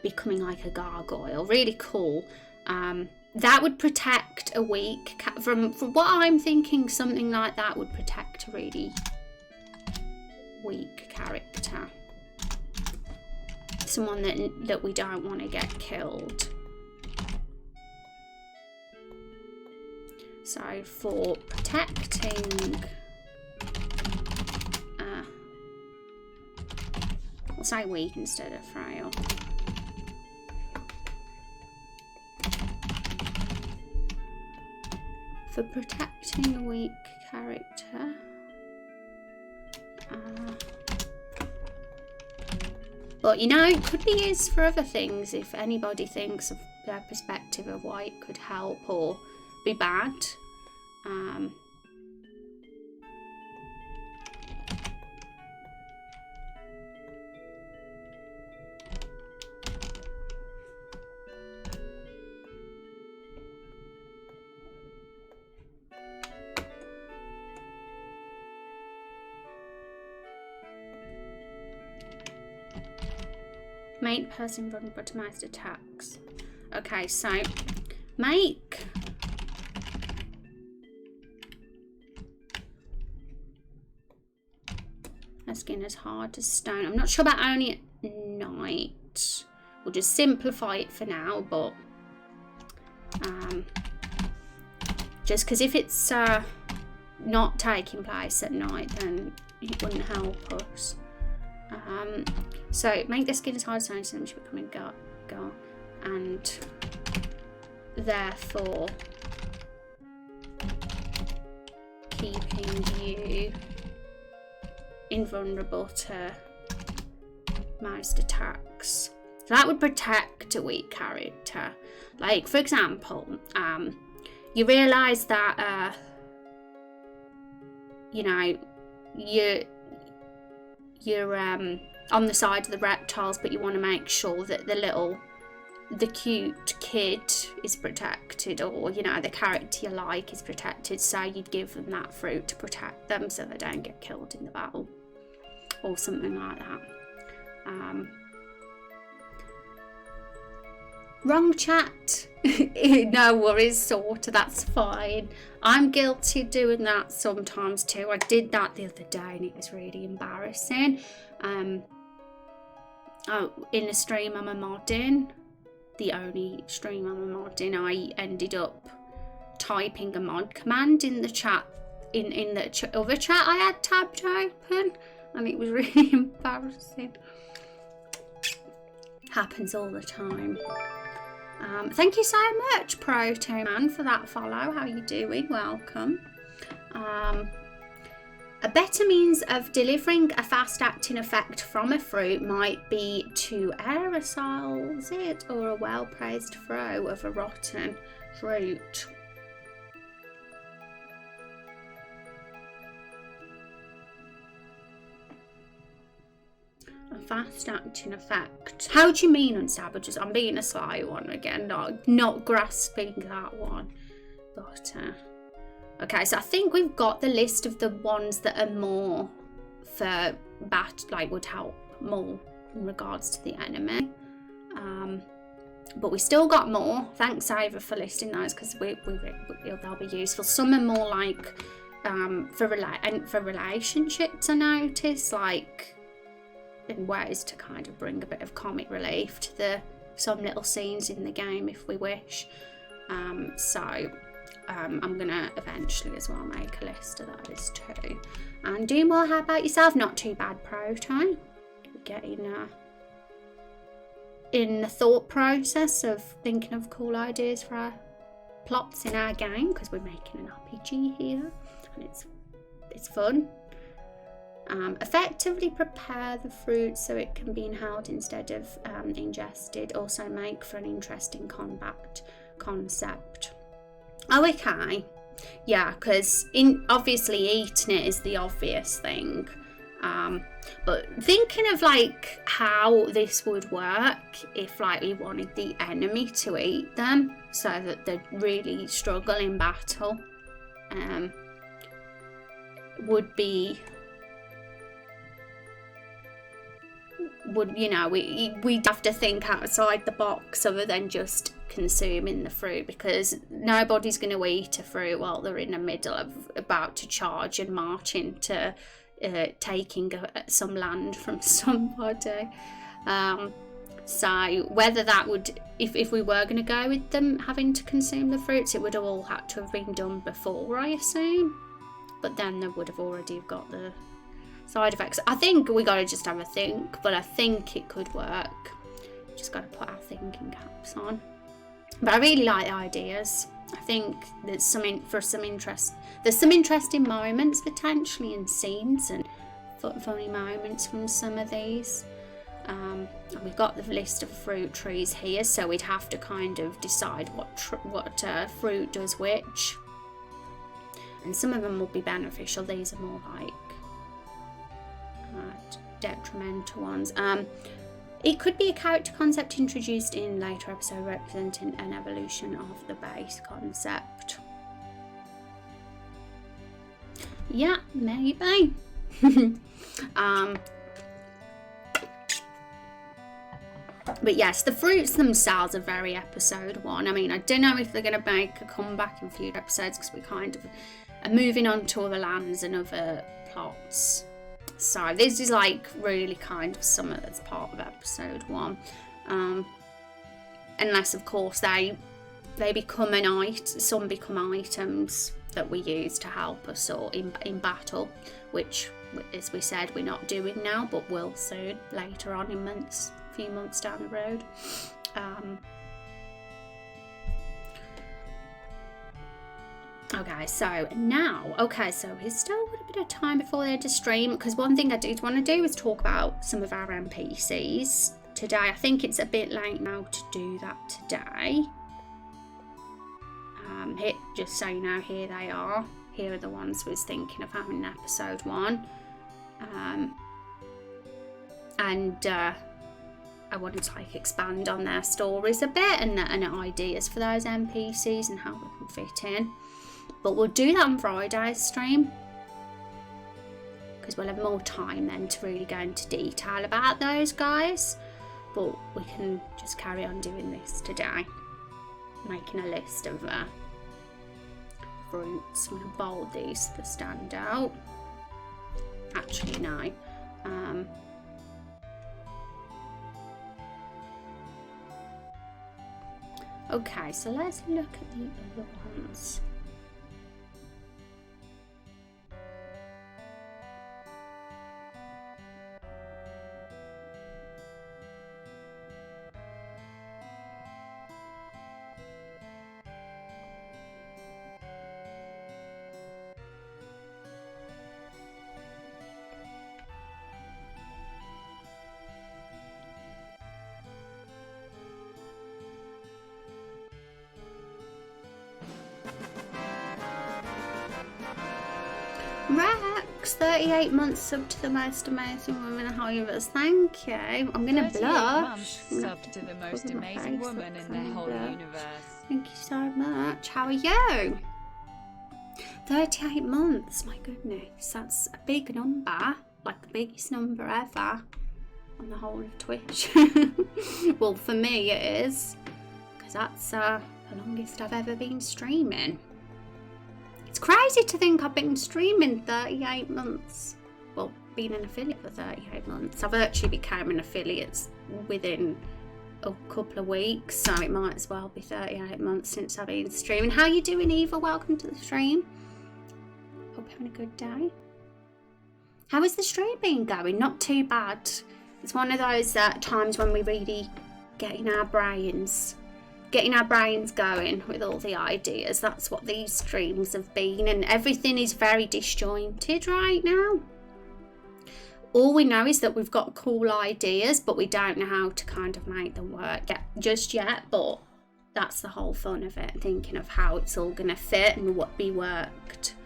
becoming like a gargoyle. Really cool. That would protect a weak from what I'm thinking, something like that would protect a really weak character, someone that we don't want to get killed. So for protecting, we'll say weak instead of frail. For protecting a weak character, but you know, it could be used for other things if anybody thinks of their perspective of why it could help, or be bad. Make person vulnerable to most attacks. Okay, so make her skin as hard as stone. I'm not sure about only at night. We'll just simplify it for now, but just because if it's not taking place at night, then it wouldn't help us. So make the skin as hard as stone, so then should become a go, and therefore keeping you invulnerable to most attacks. So that would protect a weak character. Like, for example, you realise that you know, you're on the side of the reptiles, but you want to make sure that the cute kid is protected, or, you know, the character you like is protected, so you'd give them that fruit to protect them so they don't get killed in the battle, or something like that. Wrong chat. No worries, sort of, that's fine. I'm guilty of doing that sometimes too. I did that the other day and it was really embarrassing. In a stream I'm a mod in, the only stream I'm a mod in, I ended up typing a mod command in the chat, in the other chat I had tabbed open, and it was really embarrassing. Happens all the time. Thank you so much, Proto Man, for that follow. How you doing? Welcome. A better means of delivering a fast-acting effect from a fruit might be to aerosol it, or a well-praised throw of a rotten fruit. A fast-acting effect. How do you mean, Unsavages? I'm being a sly one again, not grasping that one. But okay, so I think we've got the list of the ones that are more for like would help more in regards to the enemy. But we still got more. Thanks, Ava, for listing those, because they'll be useful. Some are more like for relationships, I notice, like in ways to kind of bring a bit of comic relief to some little scenes in the game if we wish. I'm gonna eventually as well make a list of those too. And do more. How about yourself? Not too bad, Proto. Getting in the thought process of thinking of cool ideas for our plots in our game, because we're making an RPG here and it's fun. Effectively prepare the fruit so it can be inhaled instead of ingested. Also make for an interesting combat concept. Oh, okay. Yeah, because obviously eating it is the obvious thing. But thinking of like how this would work if like we wanted the enemy to eat them so that they'd really struggle in battle, we'd have to think outside the box other than just consuming the fruit, because nobody's going to eat a fruit while they're in the middle of about to charge and march into taking some land from somebody. So whether that would, if we were going to go with them having to consume the fruits, it would have all had to have been done before, I assume. But then they would have already got the side effects. I think we got to just have a think, but I think it could work. Just got to put our thinking caps on. But I really like the ideas. I think there's some interesting moments potentially in scenes and funny moments from some of these. And we've got the list of fruit trees here, so we'd have to kind of decide what fruit does which. And some of them will be beneficial. These are more like detrimental ones. It could be a character concept introduced in later episode representing an evolution of the base concept. Yeah, maybe. But yes, the fruits themselves are very episode 1. I mean, I don't know if they're going to make a comeback in future episodes because we kind of are moving on to other lands and other plots. So this is like really kind of something that's part of episode 1. Unless of course they become some become items that we use to help us or in battle, which, as we said, we're not doing now, but will soon later on in a few months down the road. Okay, so now, so he's still got a bit of time before they stream, because one thing I did want to do is talk about some of our NPCs today. I think it's a bit late now to do that today. Here, just so you know, here they are. Here are the ones we was thinking of having in episode 1. I wanted to like expand on their stories a bit and ideas for those NPCs and how they can fit in. But we'll do that on Friday's stream, because we'll have more time then to really go into detail about those guys. But we can just carry on doing this today, making a list of fruits. I'm going to bold these to stand out. Actually, no. Okay, so let's look at the other ones. Rex, 38 months sub to the most amazing woman in Hollywood. Thank you. I'm gonna blush. Sub to the most amazing woman in the whole universe. Thank you so much. How are you? 38 months. My goodness, that's a big number. Like the biggest number ever on the whole of Twitch. Well, for me it is, because that's the longest I've ever been streaming. It's crazy to think I've been streaming 38 months. Well, being an affiliate for 38 months. I've actually become an affiliate within a couple of weeks, so it might as well be 38 months since I've been streaming. How you doing, Eva? Welcome to the stream. Hope you're having a good day. How has the stream been going? Not too bad. It's one of those times when we really getting our brains going with all the ideas. That's what these streams have been, and everything is very disjointed right now. All we know is that we've got cool ideas, but we don't know how to kind of make them work just yet. But that's the whole fun of it, thinking of how it's all going to fit and what be worked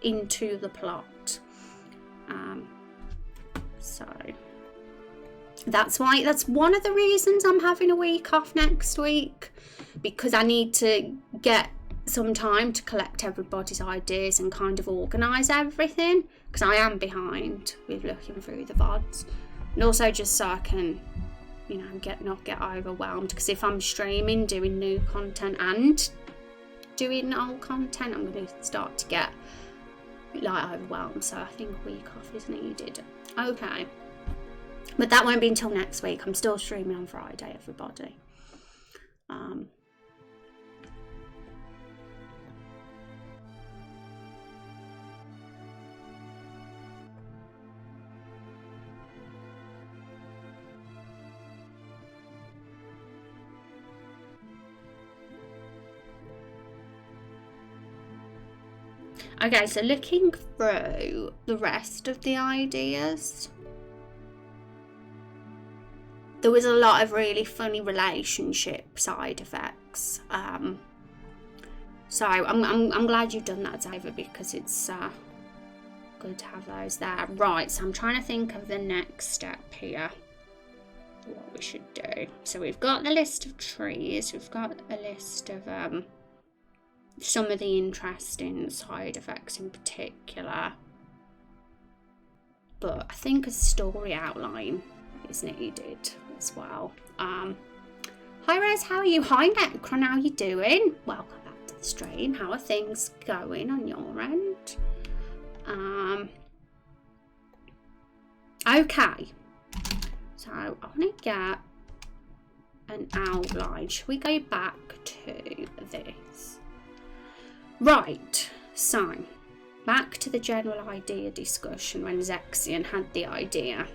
into the plot. So that's one of the reasons I'm having a week off next week, because I need to get some time to collect everybody's ideas and kind of organise everything, because I am behind with looking through the VODs, and also just so I can, not get overwhelmed, because if I'm streaming, doing new content and doing old content, I'm going to start to get overwhelmed. So I think a week off is needed. Okay. But that won't be until next week. I'm still streaming on Friday, everybody. Okay, so looking through the rest of the ideas. there was a lot of really funny relationship side effects. So I'm glad you've done that, David, because it's good to have those there. Right, so I'm trying to think of the next step here, what we should do. So we've got the list of trees, we've got a list of some of the interesting side effects in particular, but I think a story outline is needed as well. Hi Rose, how are you? Hi Necron, how are you doing? Welcome back to the stream. How are things going on your end? Okay, so I want to get an outline. Should we go back to this? Right, so back to the general idea discussion when Zexion had the idea.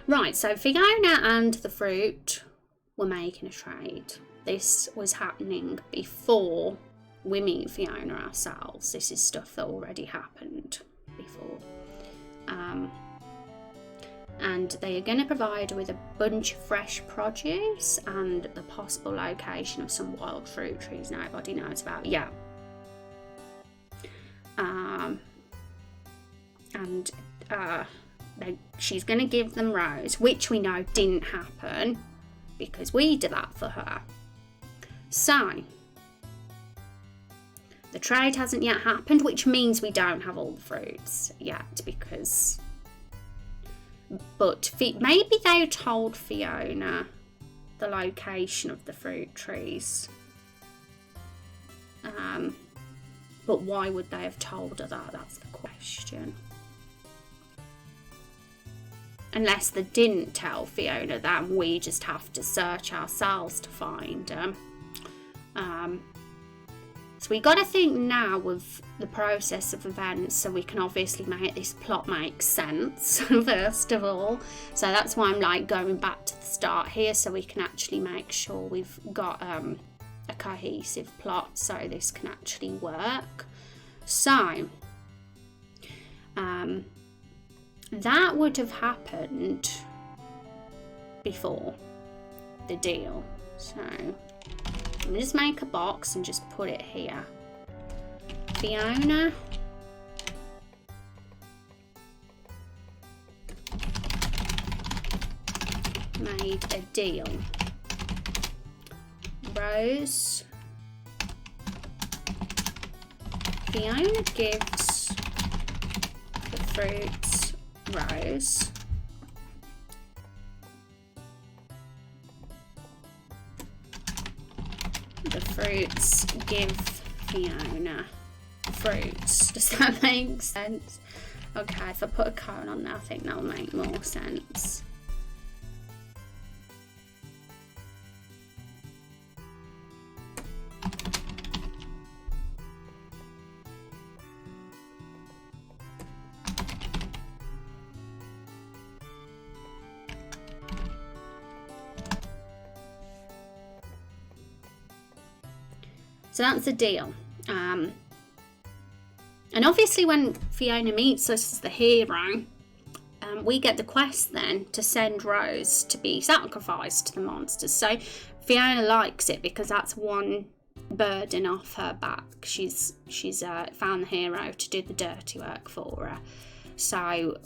Right, so Fiona and the fruit were making a trade. This was happening before we meet Fiona ourselves. This is stuff that already happened before. And they are going to provide her with a bunch of fresh produce and the possible location of some wild fruit trees nobody knows about yet. She's going to give them Rose, which we know didn't happen because we did that for her. So, the trade hasn't yet happened, which means we don't have all the fruits yet because... But maybe they told Fiona the location of the fruit trees. But why would they have told her that? That's the question. Unless they didn't tell Fiona that, we just have to search ourselves to find them. So we got to think now of the process of events so we can obviously make this plot make sense, first of all. So that's why I'm like going back to the start here so we can actually make sure we've got a cohesive plot so this can actually work. So, that would have happened before the deal. So, I'm going to just make a box and just put it here. Fiona. Made a deal. Rose. Fiona gives the fruits Rose. The fruits give Fiona fruits. Does that make sense? Okay, if I put a cone on there, I think that'll make more sense. So that's the deal. And obviously when Fiona meets us as the hero, we get the quest then to send Rose to be sacrificed to the monsters. So Fiona likes it because that's one burden off her back. She's found the hero to do the dirty work for her. So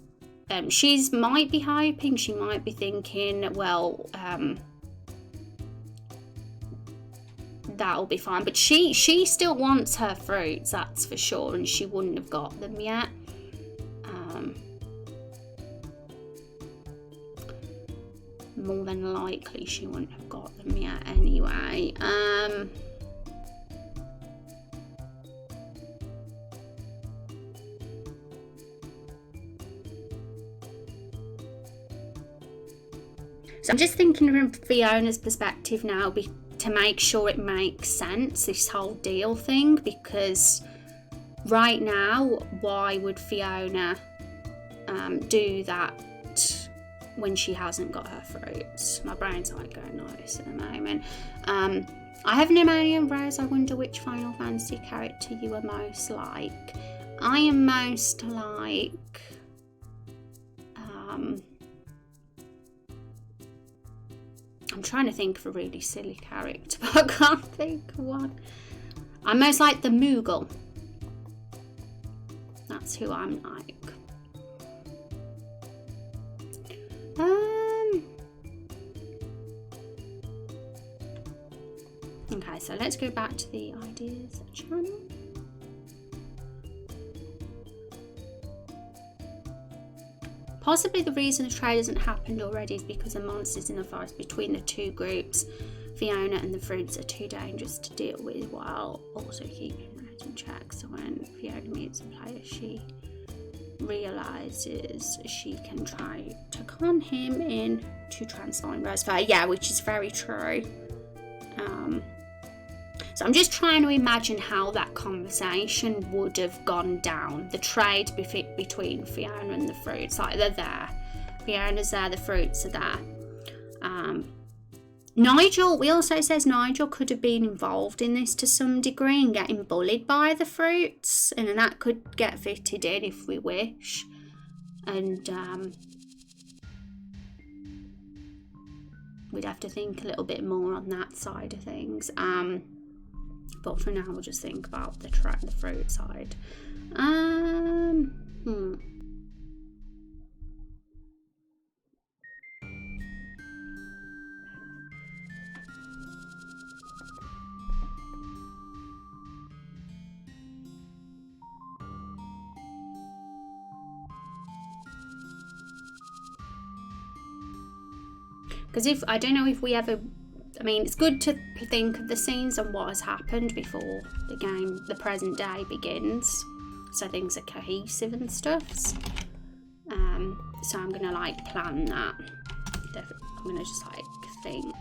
she's might be hoping, she might be thinking, well, that'll be fine, but she still wants her fruits, that's for sure, and she wouldn't have got them yet. More than likely she wouldn't have got them yet anyway. So I'm just thinking from Fiona's perspective now, to make sure it makes sense, this whole deal thing, because right now, why would Fiona do that when she hasn't got her fruits? My brain's like going nice at the moment. I have Hermione and Rose. I wonder which Final Fantasy character you are most like. I am most like... I'm trying to think of a really silly character, but I can't think of one. I'm most like the Moogle. That's who I'm like. Okay, so let's go back to the ideas channel. Possibly the reason the trade hasn't happened already is because the monsters in the forest between the two groups, Fiona and the fruits, are too dangerous to deal with, while also keeping Rose in check. So when Fiona meets a player, she realises she can try to con him in to transform Rose Fire. Yeah, which is very true. So I'm just trying to imagine how that conversation would have gone down. The trade between Fiona and the fruits, like they're there. Fiona's there, the fruits are there. Nigel, we also says Nigel could have been involved in this to some degree and getting bullied by the fruits, and that could get fitted in if we wish. And we'd have to think a little bit more on that side of things. But for now, we'll just think about the fruit side. Because I don't know if we ever, I mean, it's good to think of the scenes and what has happened before the present day begins, so things are cohesive and stuff. So I'm gonna like plan that. I'm gonna just like think,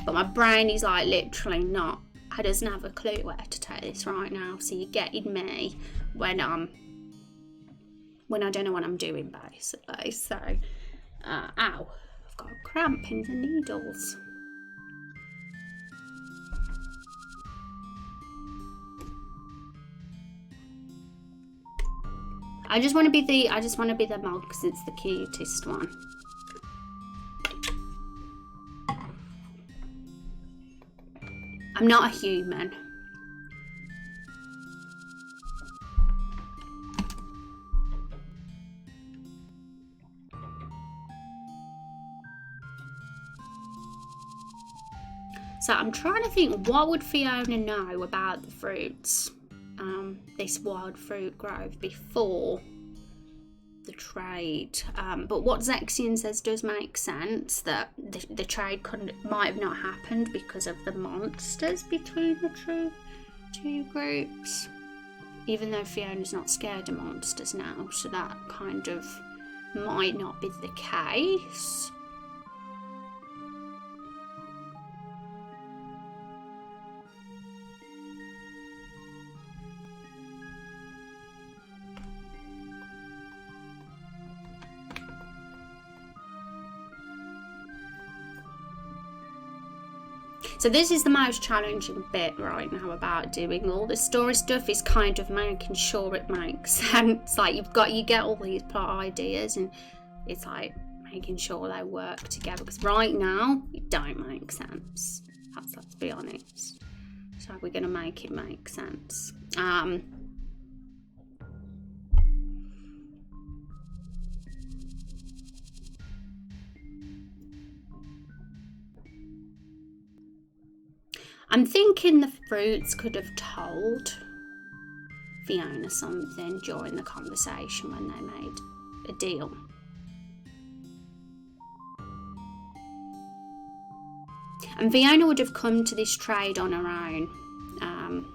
but my brain is like literally not. I doesn't have a clue where to take this right now. So you're getting me when I don't know what I'm doing basically. So, ow, I've got a cramp in the needles. I just want to be the mod because it's the cutest one. I'm not a human. So I'm trying to think, what would Fiona know about the fruits? This wild fruit grove before the trade, but what Zexion says does make sense, that the trade might have not happened because of the monsters between the two groups, even though Fiona's not scared of monsters now, so that kind of might not be the case. So this is the most challenging bit right now about doing all the story stuff, is kind of making sure it makes sense. Like you get all these plot ideas and it's like making sure they work together, because right now it don't make sense. Let's be honest. So we're gonna make it make sense. I'm thinking the fruits could have told Fiona something during the conversation when they made a deal. And Fiona would have come to this trade on her own. I'm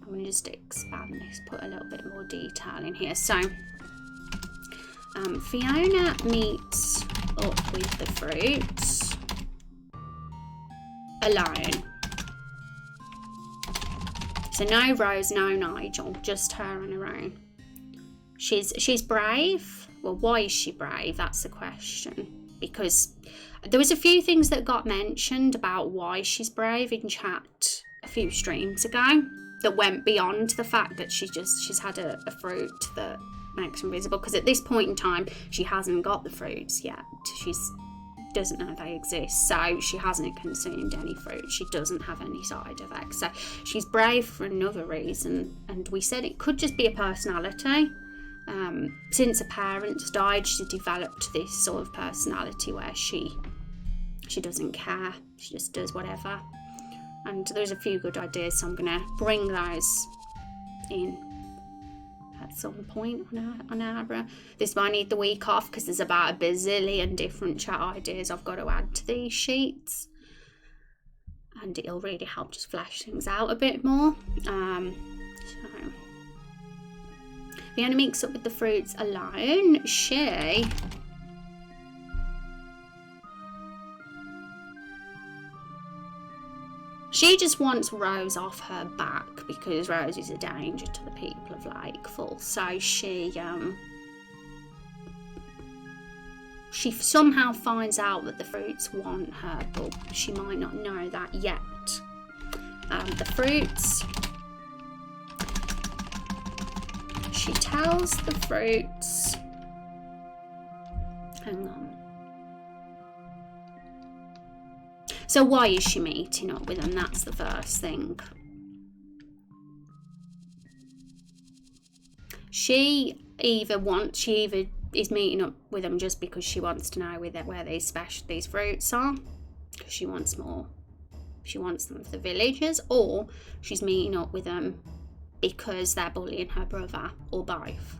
going to just expand this, put a little bit more detail in here. So, Fiona meets up with the fruits alone. So no Rose, no Nigel, just her on her own. She's brave. Well, why is she brave? That's the question. because there was a few things that got mentioned about why she's brave in chat a few streams ago that went beyond the fact that she's had a fruit that makes her invisible, because at this point in time she hasn't got the fruits yet. She doesn't know they exist, so she hasn't consumed any fruit. She doesn't have any side effects, so she's brave for another reason. And we said it could just be a personality. Since her parents died, she developed this sort of personality where she doesn't care, she just does whatever. And there's a few good ideas, so I'm gonna bring those in at some point on our this might need the week off, because there's about a bazillion different chat ideas I've got to add to these sheets, and it'll really help just flesh things out a bit more. So the only mix up with the fruits alone, she just wants Rose off her back, because Rose is a danger to the people of Lakefall. So she somehow finds out that the fruits want her, but she might not know that yet. The fruits, she tells the fruits, hang on. So why is she meeting up with them? That's the first thing. She either is meeting up with them just because she wants to know where these fruits are, because she wants more. She wants them for the villagers, or she's meeting up with them because they're bullying her brother, or both.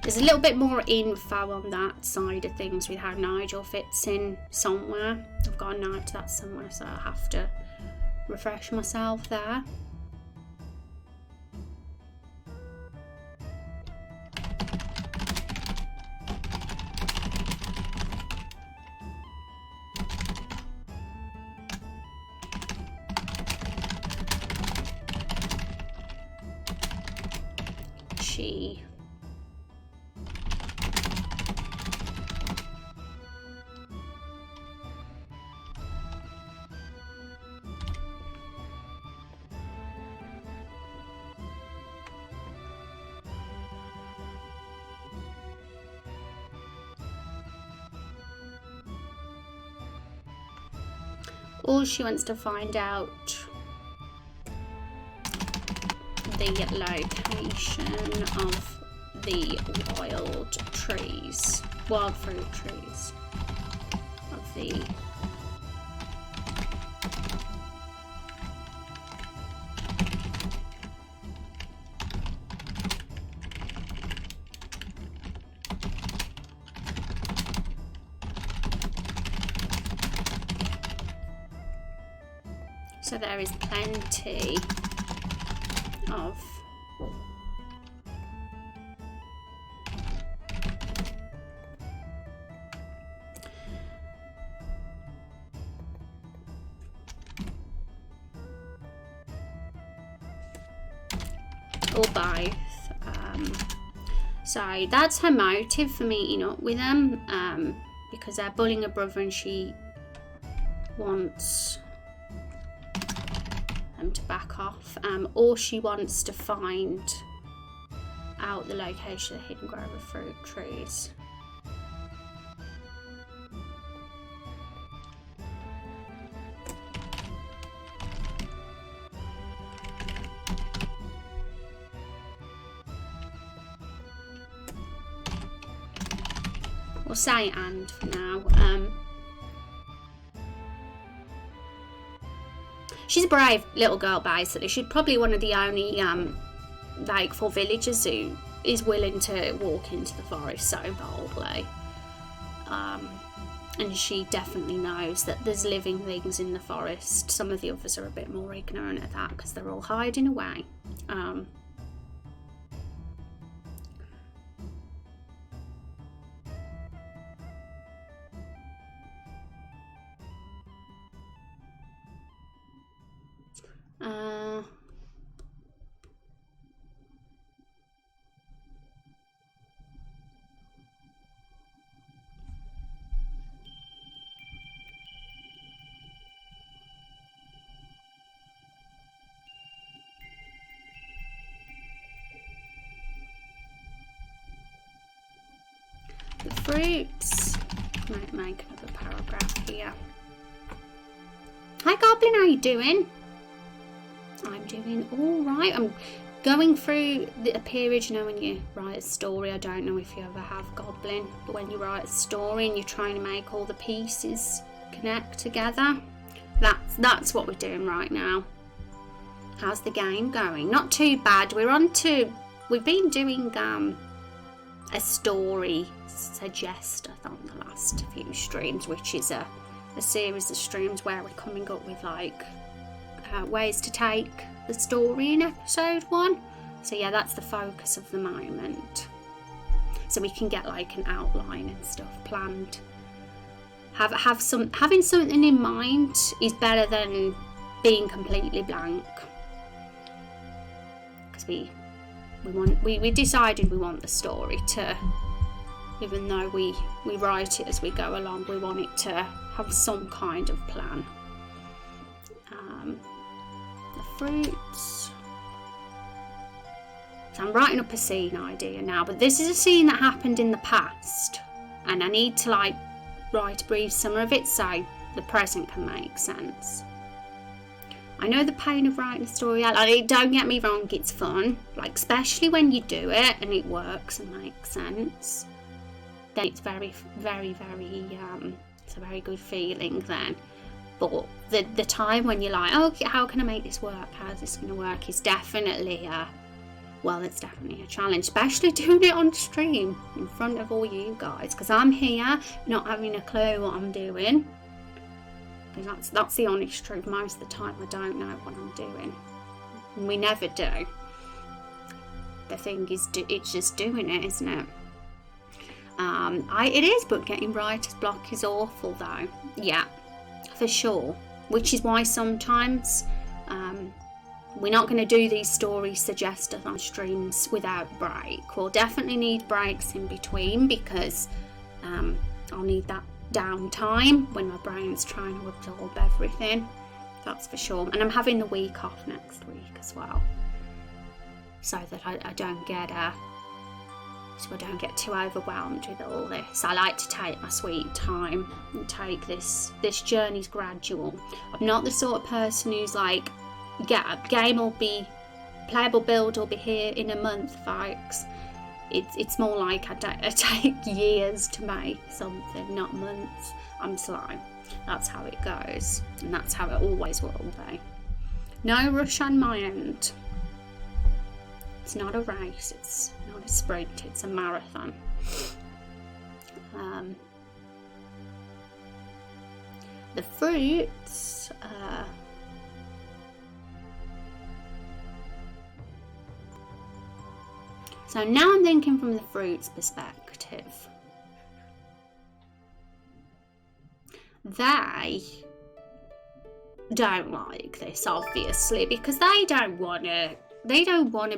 There's a little bit more info on that side of things with how Nigel fits in somewhere. I've got a note to that somewhere, so I have to refresh myself there. Or she wants to find out the location of the wild fruit trees of the So there is plenty of or both. So that's her motive for meeting up with them, because they're bullying her brother and she wants them to back off, or she wants to find out the location of the hidden grove of fruit trees. We'll say and for now. She's a brave little girl, basically. She's probably one of the only Lakefall villagers who is willing to walk into the forest so boldly. And she definitely knows that there's living things in the forest. Some of the others are a bit more ignorant of that because they're all hiding away. fruits. Might make another paragraph here. Hi Goblin, how you doing? I'm doing alright. I'm going through a period, you know, when you write a story. I don't know if you ever have, Goblin, but when you write a story and you're trying to make all the pieces connect together, that's what we're doing right now. How's the game going? Not too bad. We've been doing a story suggest-a-thon the last few streams, which is a series of streams where we're coming up with like ways to take the story in episode 1. So yeah, that's the focus of the moment. So we can get like an outline and stuff planned. Having something in mind is better than being completely blank. Because we decided we want the story to, even though we write it as we go along, we want it to have some kind of plan. The fruits. So I'm writing up a scene idea now, but this is a scene that happened in the past, and I need to like write a brief summary of it so the present can make sense. I know the pain of writing a story out. Like, don't get me wrong, it's fun. Like, especially when you do it and it works and makes sense. Then it's very, very, very, it's a very good feeling then. But the time when you're like, oh, how can I make this work? How's this going to work? Is definitely it's definitely a challenge, especially doing it on stream in front of all you guys. Because I'm here not having a clue what I'm doing. Because that's the honest truth. Most of the time I don't know what I'm doing. And we never do. The thing is, it's just doing it, isn't it? It is, but getting writer's block is awful though. Yeah, for sure. Which is why sometimes we're not going to do these stories suggest-a-thon streams without break. We'll definitely need breaks in between because I'll need that downtime when my brain's trying to absorb everything. That's for sure. And I'm having the week off next week as well, so that I don't get too overwhelmed with all this. I like to take my sweet time and take this journey's gradual. I'm not the sort of person who's like, game will be playable build will be here in a month, folks. It's more like I take years to make something, not months. I'm slow. That's how it goes, and that's how it always will be. No rush on my end. It's not a race, it's not a sprint, it's a marathon. The fruits, so now I'm thinking from the fruits perspective. They don't like this, obviously, because they don't want to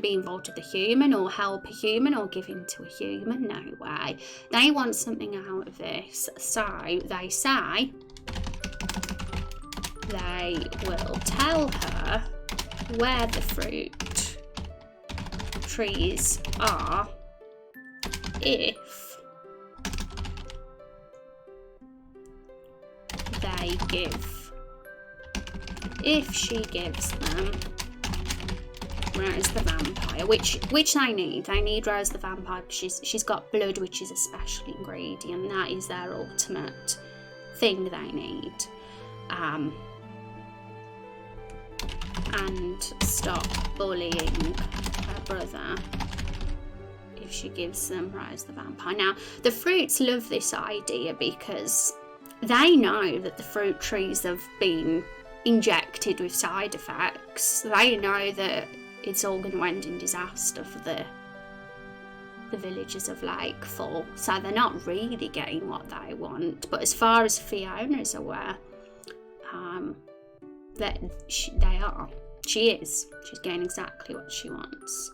be involved with a human or help a human or give in to a human. No way. They want something out of this. So they say they will tell her where the fruit trees are if she gives them Rose the Vampire, which they need. They need Rose the Vampire because she's got blood, which is a special ingredient. That is their ultimate thing they need. And stop bullying her brother if she gives them Rose the Vampire. Now, the fruits love this idea because they know that the fruit trees have been injected with side effects. They know that it's all going to end in disaster for the villagers of Lakefall, so they're not really getting what they want. But as far as Fiona's aware, that they are. She is. She's getting exactly what she wants.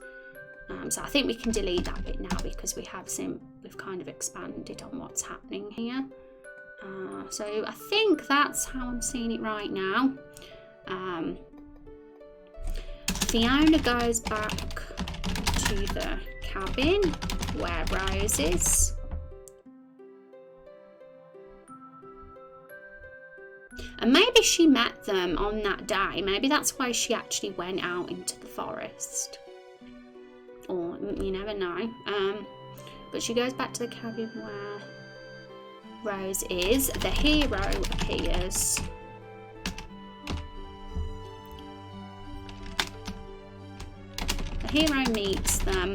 So I think we can delete that bit now because we've kind of expanded on what's happening here. So I think that's how I'm seeing it right now. Fiona goes back to the cabin where Rose is. And maybe she met them on that day. Maybe that's why she actually went out into the forest. Or you never know. But she goes back to the cabin where Rose is. The hero appears. The hero meets them.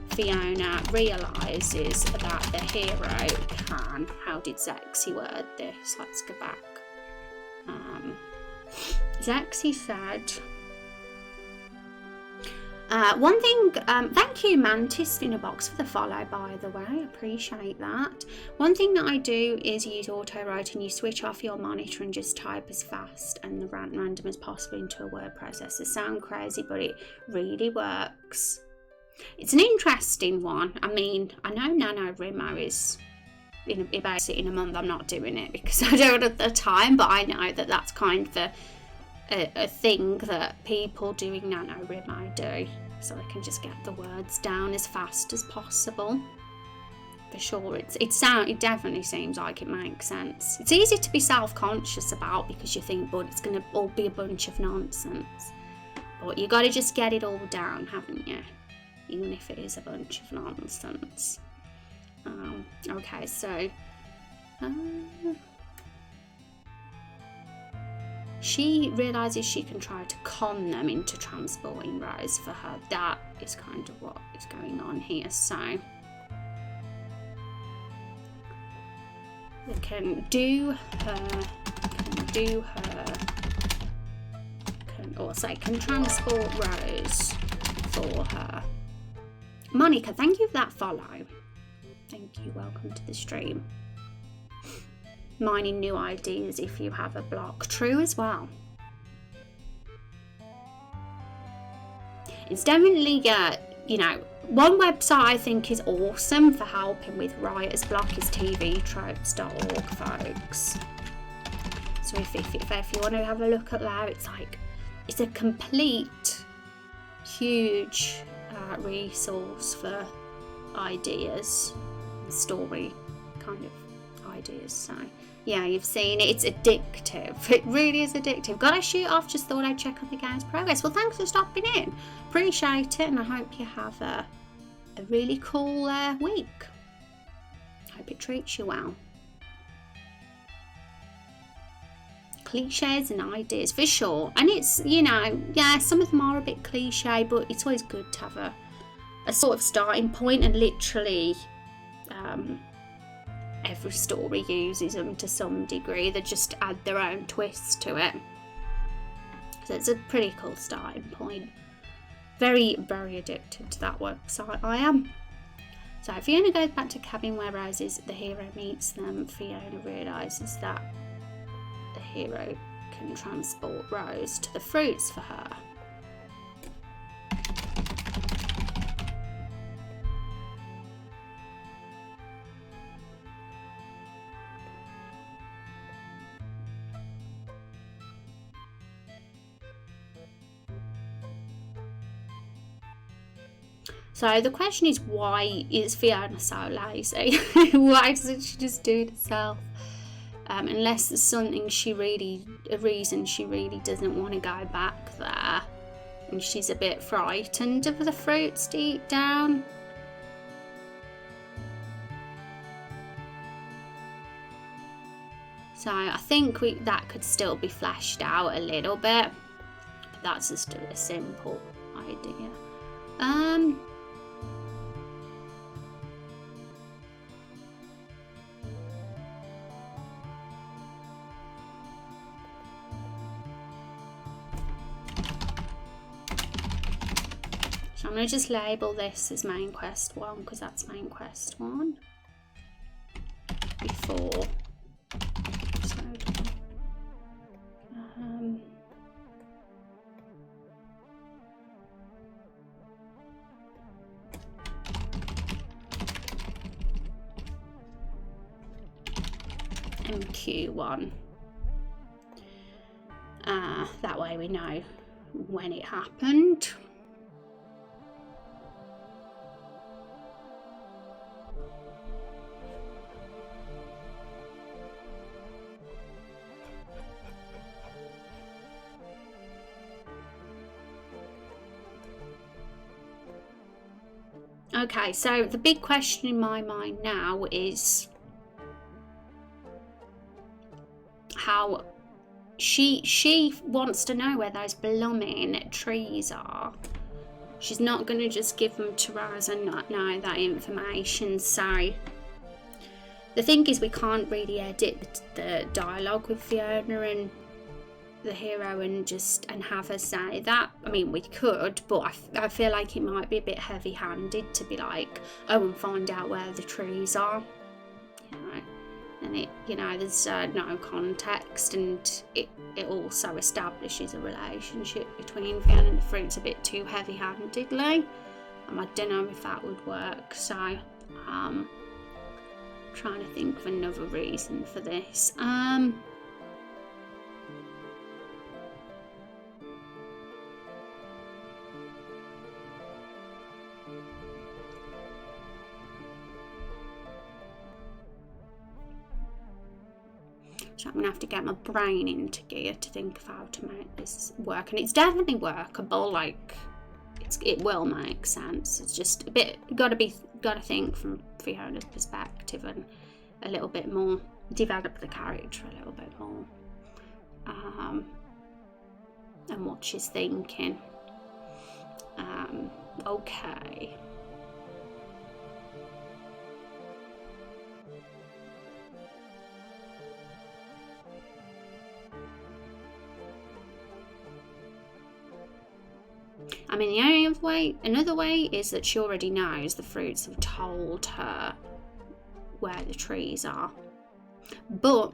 Fiona realises that the hero can. How did Zexy word this? Let's go back. Zexy said, one thing, thank you Mantis in a box for the follow, by the way, I appreciate that. One thing that I do is use auto write, and you switch off your monitor and just type as fast and the random as possible into a word processor. Sound crazy, but it really works. It's an interesting one. I mean, I know NaNoWriMo is about it in a month. I'm not doing it because I don't have the time, but I know that that's kind of a thing that people doing NaNoWriMo do, so they can just get the words down as fast as possible. For sure, it definitely seems like it makes sense. It's easy to be self-conscious about because you think, but it's going to all be a bunch of nonsense. But you got to just get it all down, haven't you? Even if it is a bunch of nonsense. Okay, so she realises she can try to con them into transporting Rose for her. That is kind of what is going on here. So they can can transport Rose for her. Monica, thank you for that follow. Thank you, welcome to the stream. Mining new ideas if you have a block. True as well. It's definitely, one website I think is awesome for helping with writer's block is tvtropes.org, folks. So if you want to have a look at that, it's a complete, huge resource for ideas, story kind of ideas. So yeah, you've seen it. It's addictive. It really is addictive. Gotta shoot off. Just thought I'd check on the game's progress. Well, thanks for stopping in. Appreciate it, and I hope you have a really cool week. Hope it treats you well. Cliches and ideas for sure, and it's some of them are a bit cliche, but it's always good to have a sort of starting point, and literally every story uses them to some degree. They just add their own twist to it, so it's a pretty cool starting point. Very, very addicted to that website, I am. So Fiona goes back to cabin where Rose is. The hero meets them. Fiona realises that the hero can transport Rose to the fruits for her. So the question is, why is Fiona so lazy? Why doesn't she just do it herself? Unless there's a reason she really doesn't want to go back there, and she's a bit frightened of the fruits deep down. So I think that could still be fleshed out a little bit, but that's just a simple idea. So I'm going to just label this as main quest 1 because that's main quest 1 before. So, MQ1. That way we know when it happened. Okay, so the big question in my mind now is how she wants to know where those blooming trees are. She's not going to just give them to Rose and not know that information. So the thing is, we can't really edit the dialogue with Fiona and the hero and have her say that. I mean, we could, but I feel like it might be a bit heavy-handed to be like, oh, and find out where the trees are, you know. And it, you know, there's no context, and it also establishes a relationship between Fiona and the fruits a bit too heavy-handedly. I don't know if that would work. So trying to think of another reason for this. So I'm going to have to get my brain into gear to think of how to make this work. And it's definitely workable, like, it will make sense. It's just a bit, got to think from Fiona's perspective and a little bit more, develop the character a little bit more. And what she's thinking. Okay. I mean, the only way, another way is that she already knows the fruits have told her where the trees are. But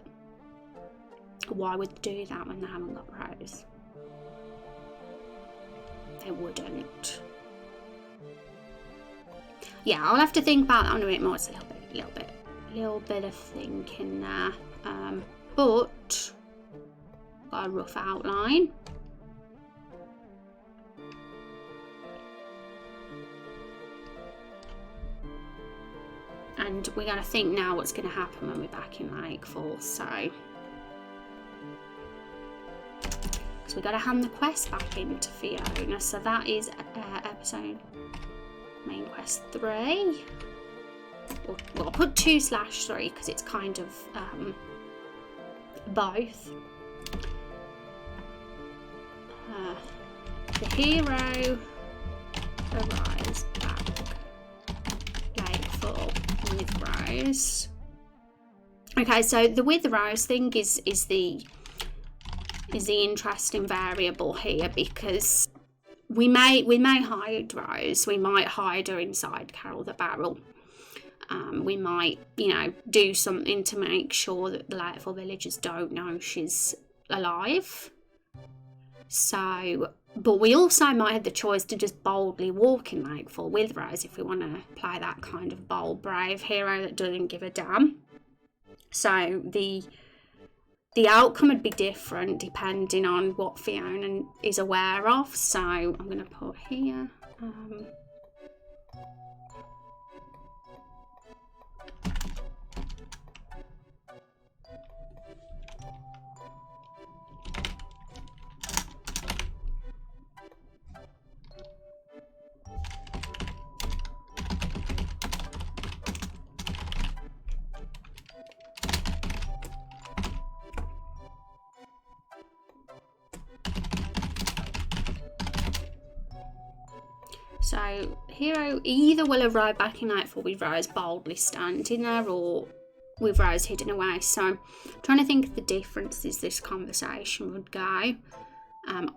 why would they do that when they haven't got Rose? They wouldn't. Yeah, I'll have to think about that a bit more. It's a little bit of thinking there. But got a rough outline. And we're going to think now what's going to happen when we're back in Lake Falls. So we've got to hand the quest back into Fiona. So that is episode main quest 3. Well, I'll put 2/3 because it's kind of both. The hero arrives back Lake Falls with Rose. Okay, so the with Rose thing is the interesting variable here, because we may hide Rose. We might hide her inside Carol the Barrel. We might, do something to make sure that the Lakefall villagers don't know she's alive. So, but we also might have the choice to just boldly walk in Lakefall with Rose if we want to play that kind of bold, brave hero that doesn't give a damn. So the outcome would be different depending on what Fiona is aware of. So I'm going to put here. So, hero either will arrive back in Nightfall with Rose boldly standing there, or with Rose hidden away. So, I'm trying to think of the differences this conversation would go. And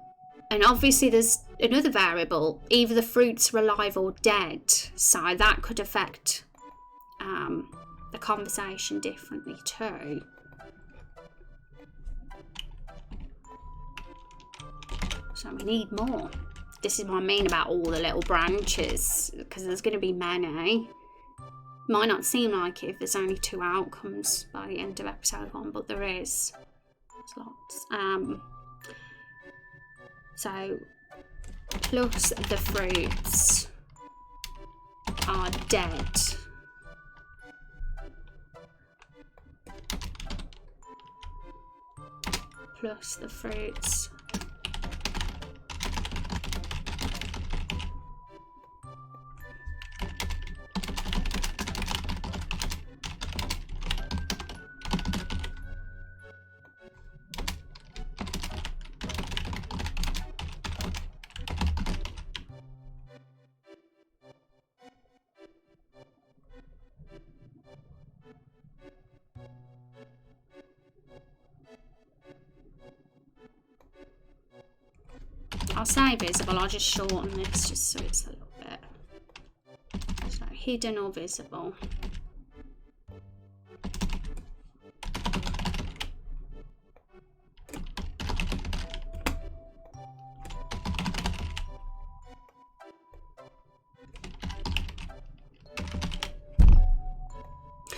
obviously, there's another variable. Either the fruits are alive or dead. So, that could affect the conversation differently too. So, we need more. This is what I mean about all the little branches, because there's going to be many. Might not seem like it if there's only 2 outcomes by the end of episode 1, but there is. There's lots. So, plus the fruits are dead. Plus the fruits I'll say visible, I'll just shorten this just so it's a little bit. So hidden or visible.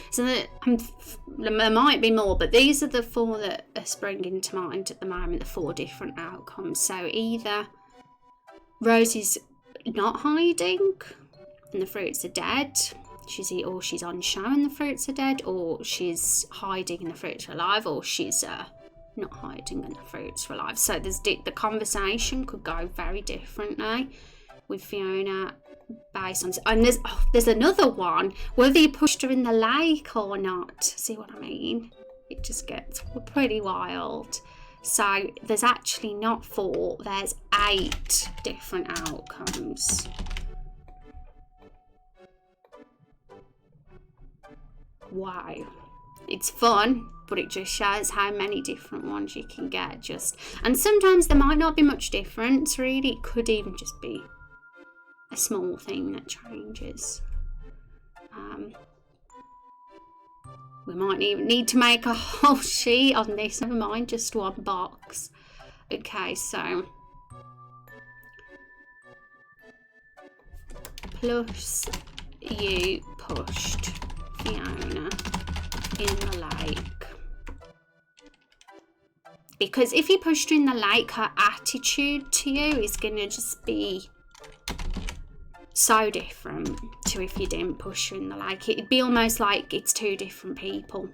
So there might be more, but these are the 4 that are springing to mind at the moment, the 4 different outcomes. So either Rose is not hiding and the fruits are dead, or she's on show and the fruits are dead, or she's hiding and the fruits are alive, or she's not hiding and the fruits are alive. So the conversation could go very differently with Fiona based on, and there's another one, whether you pushed her in the lake or not. See what I mean? It just gets pretty wild. So there's actually not 4, there's 8 different outcomes. Wow, it's fun, but it just shows how many different ones you can get. And sometimes there might not be much difference really, it could even just be a small thing that changes. We might even need to make a whole sheet on this. Never mind, just one box. Okay, so plus you pushed Fiona in the lake. Because if you pushed her in the lake, her attitude to you is going to just be so different to if you didn't push her in the lake. It'd be almost like it's 2 different people.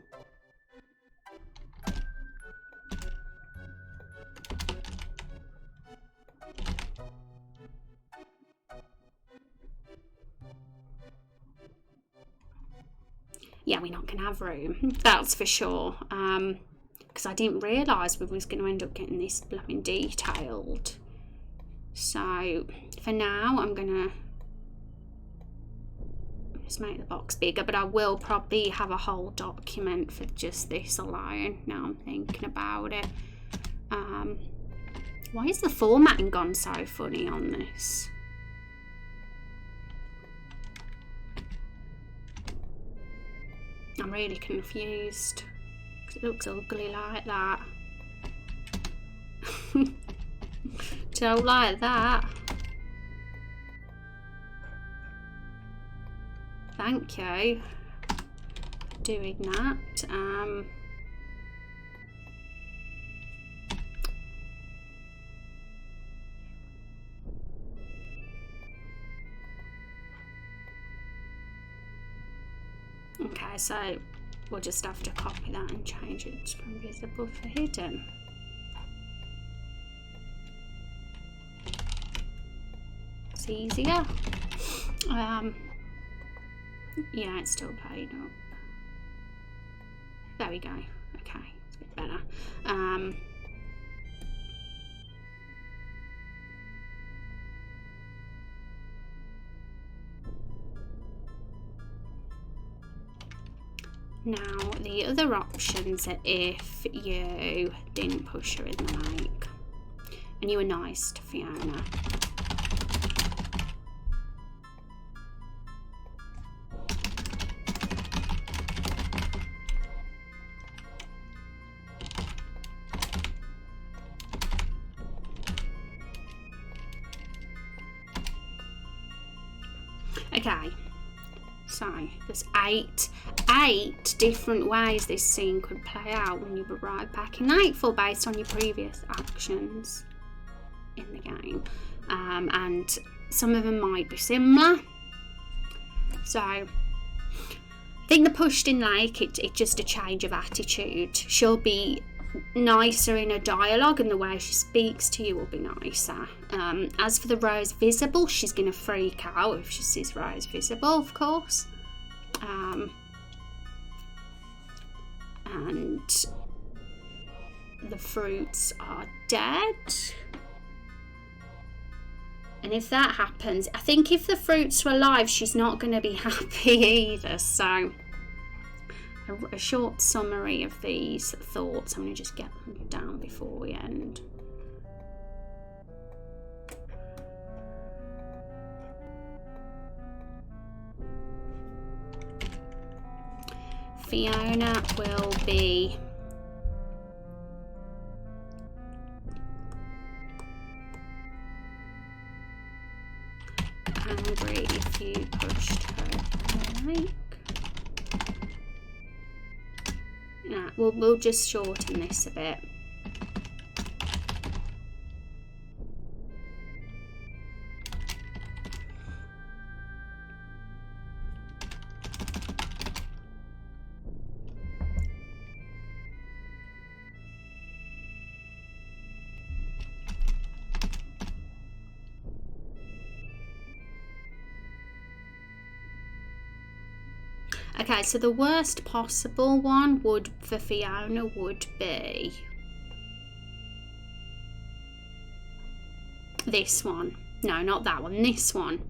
Yeah, we're not going to have room, that's for sure. Because I didn't realise we was going to end up getting this blooming detailed. So for now, I'm going to just make the box bigger, but I will probably have a whole document for just this alone. Now I'm thinking about it. Why is the formatting gone so funny on this? I'm really confused because it looks ugly like that. Don't like that. Thank you for doing that. Okay, so we'll just have to copy that and change it from visible to hidden. It's easier. Yeah, it's still playing up. There we go. Okay, it's a bit better. Now, the other options are if you didn't push her in the lake and you were nice to Fiona. Okay, so there's eight different ways this scene could play out when you arrive back in Nightfall based on your previous actions in the game, and some of them might be similar. So I think the pushed in lake, it's just a change of attitude. She'll be nicer in her dialogue and the way she speaks to you will be nicer. As for the Rose visible, she's going to freak out if she sees Rose visible, of course. And the fruits are dead. And if that happens, I think if the fruits were alive, she's not going to be happy either. So a short summary of these thoughts. I'm going to just get them down before we end. Fiona will be angry if you pushed her like. Nah, we'll just shorten this a bit. Okay, so the worst possible one for Fiona would be this one. No, not that one, this one.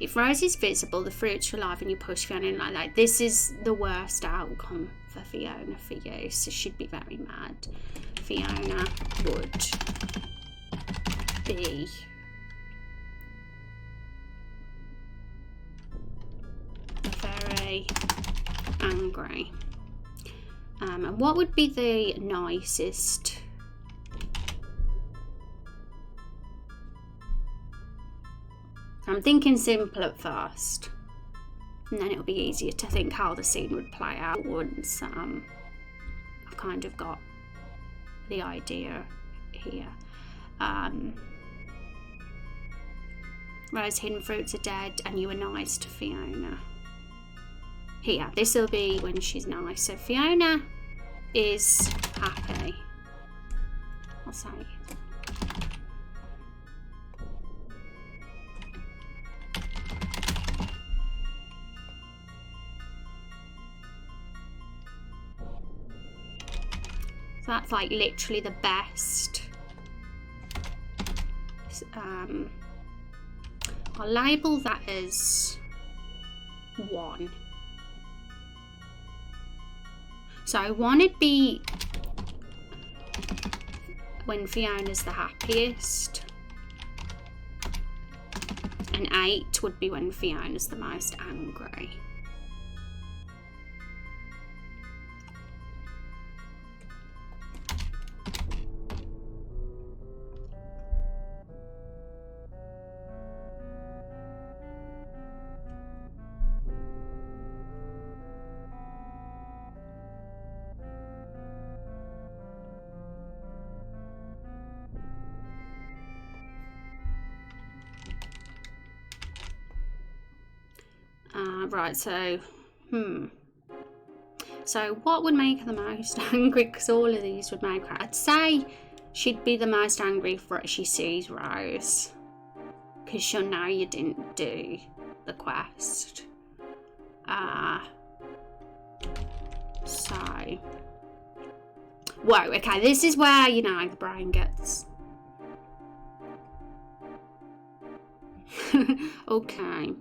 If Rose is visible, the fruits are alive and you push Fiona in like that. This is the worst outcome for Fiona for you, so she'd be very mad. Fiona would be very angry. And what would be the nicest? I'm thinking simple at first, and then it'll be easier to think how the scene would play out once I've kind of got the idea here. Rose, hidden fruits are dead and you were nice to Fiona. Here, this will be when she's nice. So Fiona is happy. I'll say. So that's like literally the best. I'll label that as 1. So 1 would be when Fiona's the happiest, and 8 would be when Fiona's the most angry. Right, so, So what would make her the most angry? Because all of these would make her... I'd say she'd be the most angry for it she sees Rose. Because she'll know you didn't do the quest. So... Whoa, okay, this is where, you know, the brain gets... Okay.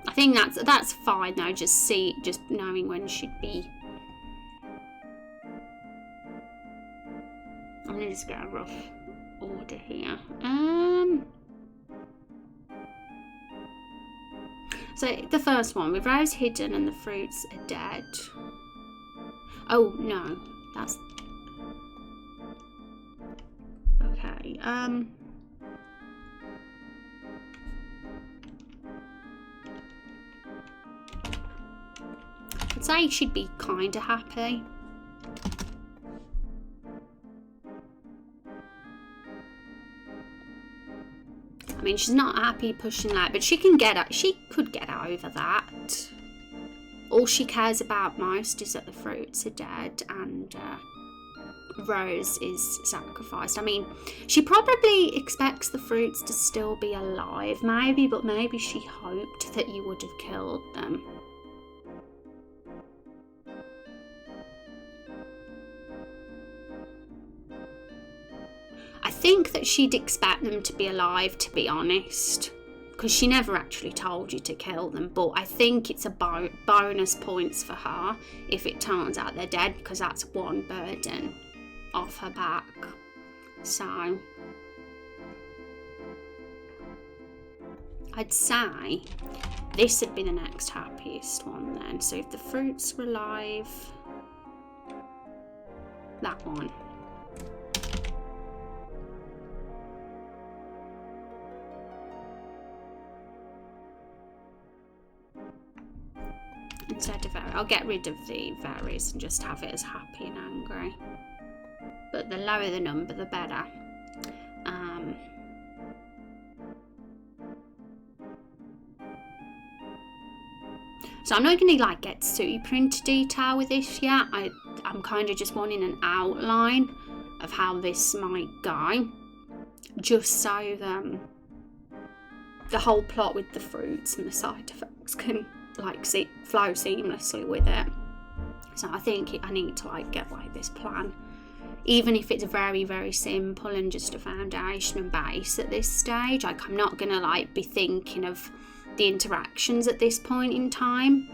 I think that's fine though, just knowing when she'd be. I'm gonna just get a rough order here. So the first one, with Rose hidden and the fruits are dead. Oh no, that's okay. I'd say she'd be kind of happy. I mean, she's not happy pushing that, but she could get over that. All she cares about most is that the fruits are dead and Rose is sacrificed. I mean, she probably expects the fruits to still be alive, maybe, but maybe she hoped that you would have killed them. I think that she'd expect them to be alive, to be honest, because she never actually told you to kill them, but I think it's a bonus points for her if it turns out they're dead, because that's one burden off her back. So I'd say this would be the next happiest one then. So if the fruits were alive, that one. Instead of I'll get rid of the varies and just have it as happy and angry. But the lower the number, the better. So I'm not going to like get super into detail with this yet. I'm kind of just wanting an outline of how this might go, just so the whole plot with the fruits and the side effects can like flow seamlessly with it. So I think I need to like get like this plan, even if it's very, very simple and just a foundation and base at this stage. Like, I'm not gonna like be thinking of the interactions at this point in time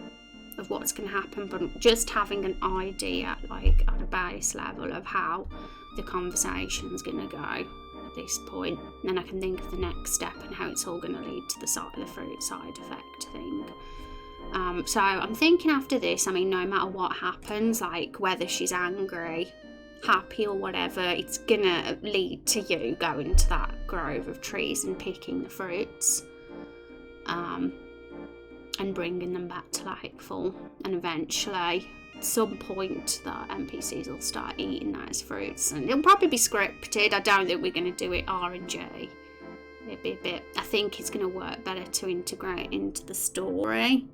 of what's going to happen, but just having an idea like at a base level of how the conversation's going to go at this point. Then I can think of the next step and how it's all going to lead to the fruit side effect thing. So I'm thinking after this, I mean, no matter what happens, like whether she's angry, happy or whatever, it's gonna lead to you going to that grove of trees and picking the fruits. And bringing them back to Lakefall, and eventually at some point the NPCs will start eating those fruits, and it'll probably be scripted. I don't think we're going to do it RNG. It'll be a bit, I think it's going to work better to integrate into the story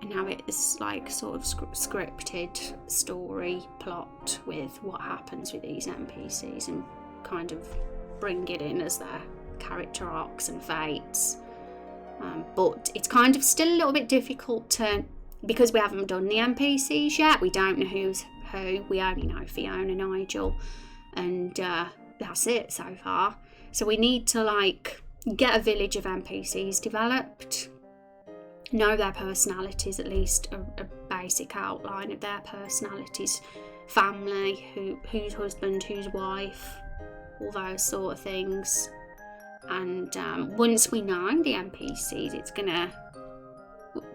and have it as like sort of scripted story plot with what happens with these NPCs, and kind of bring it in as their character arcs and fates. But it's kind of still a little bit difficult to, because we haven't done the NPCs yet. We don't know who's who. We only know Fiona, Nigel, and that's it so far. So we need to like get a village of NPCs developed, know their personalities, at least a basic outline of their personalities, family, whose husband, whose wife, all those sort of things. And once we know the NPCs, it's gonna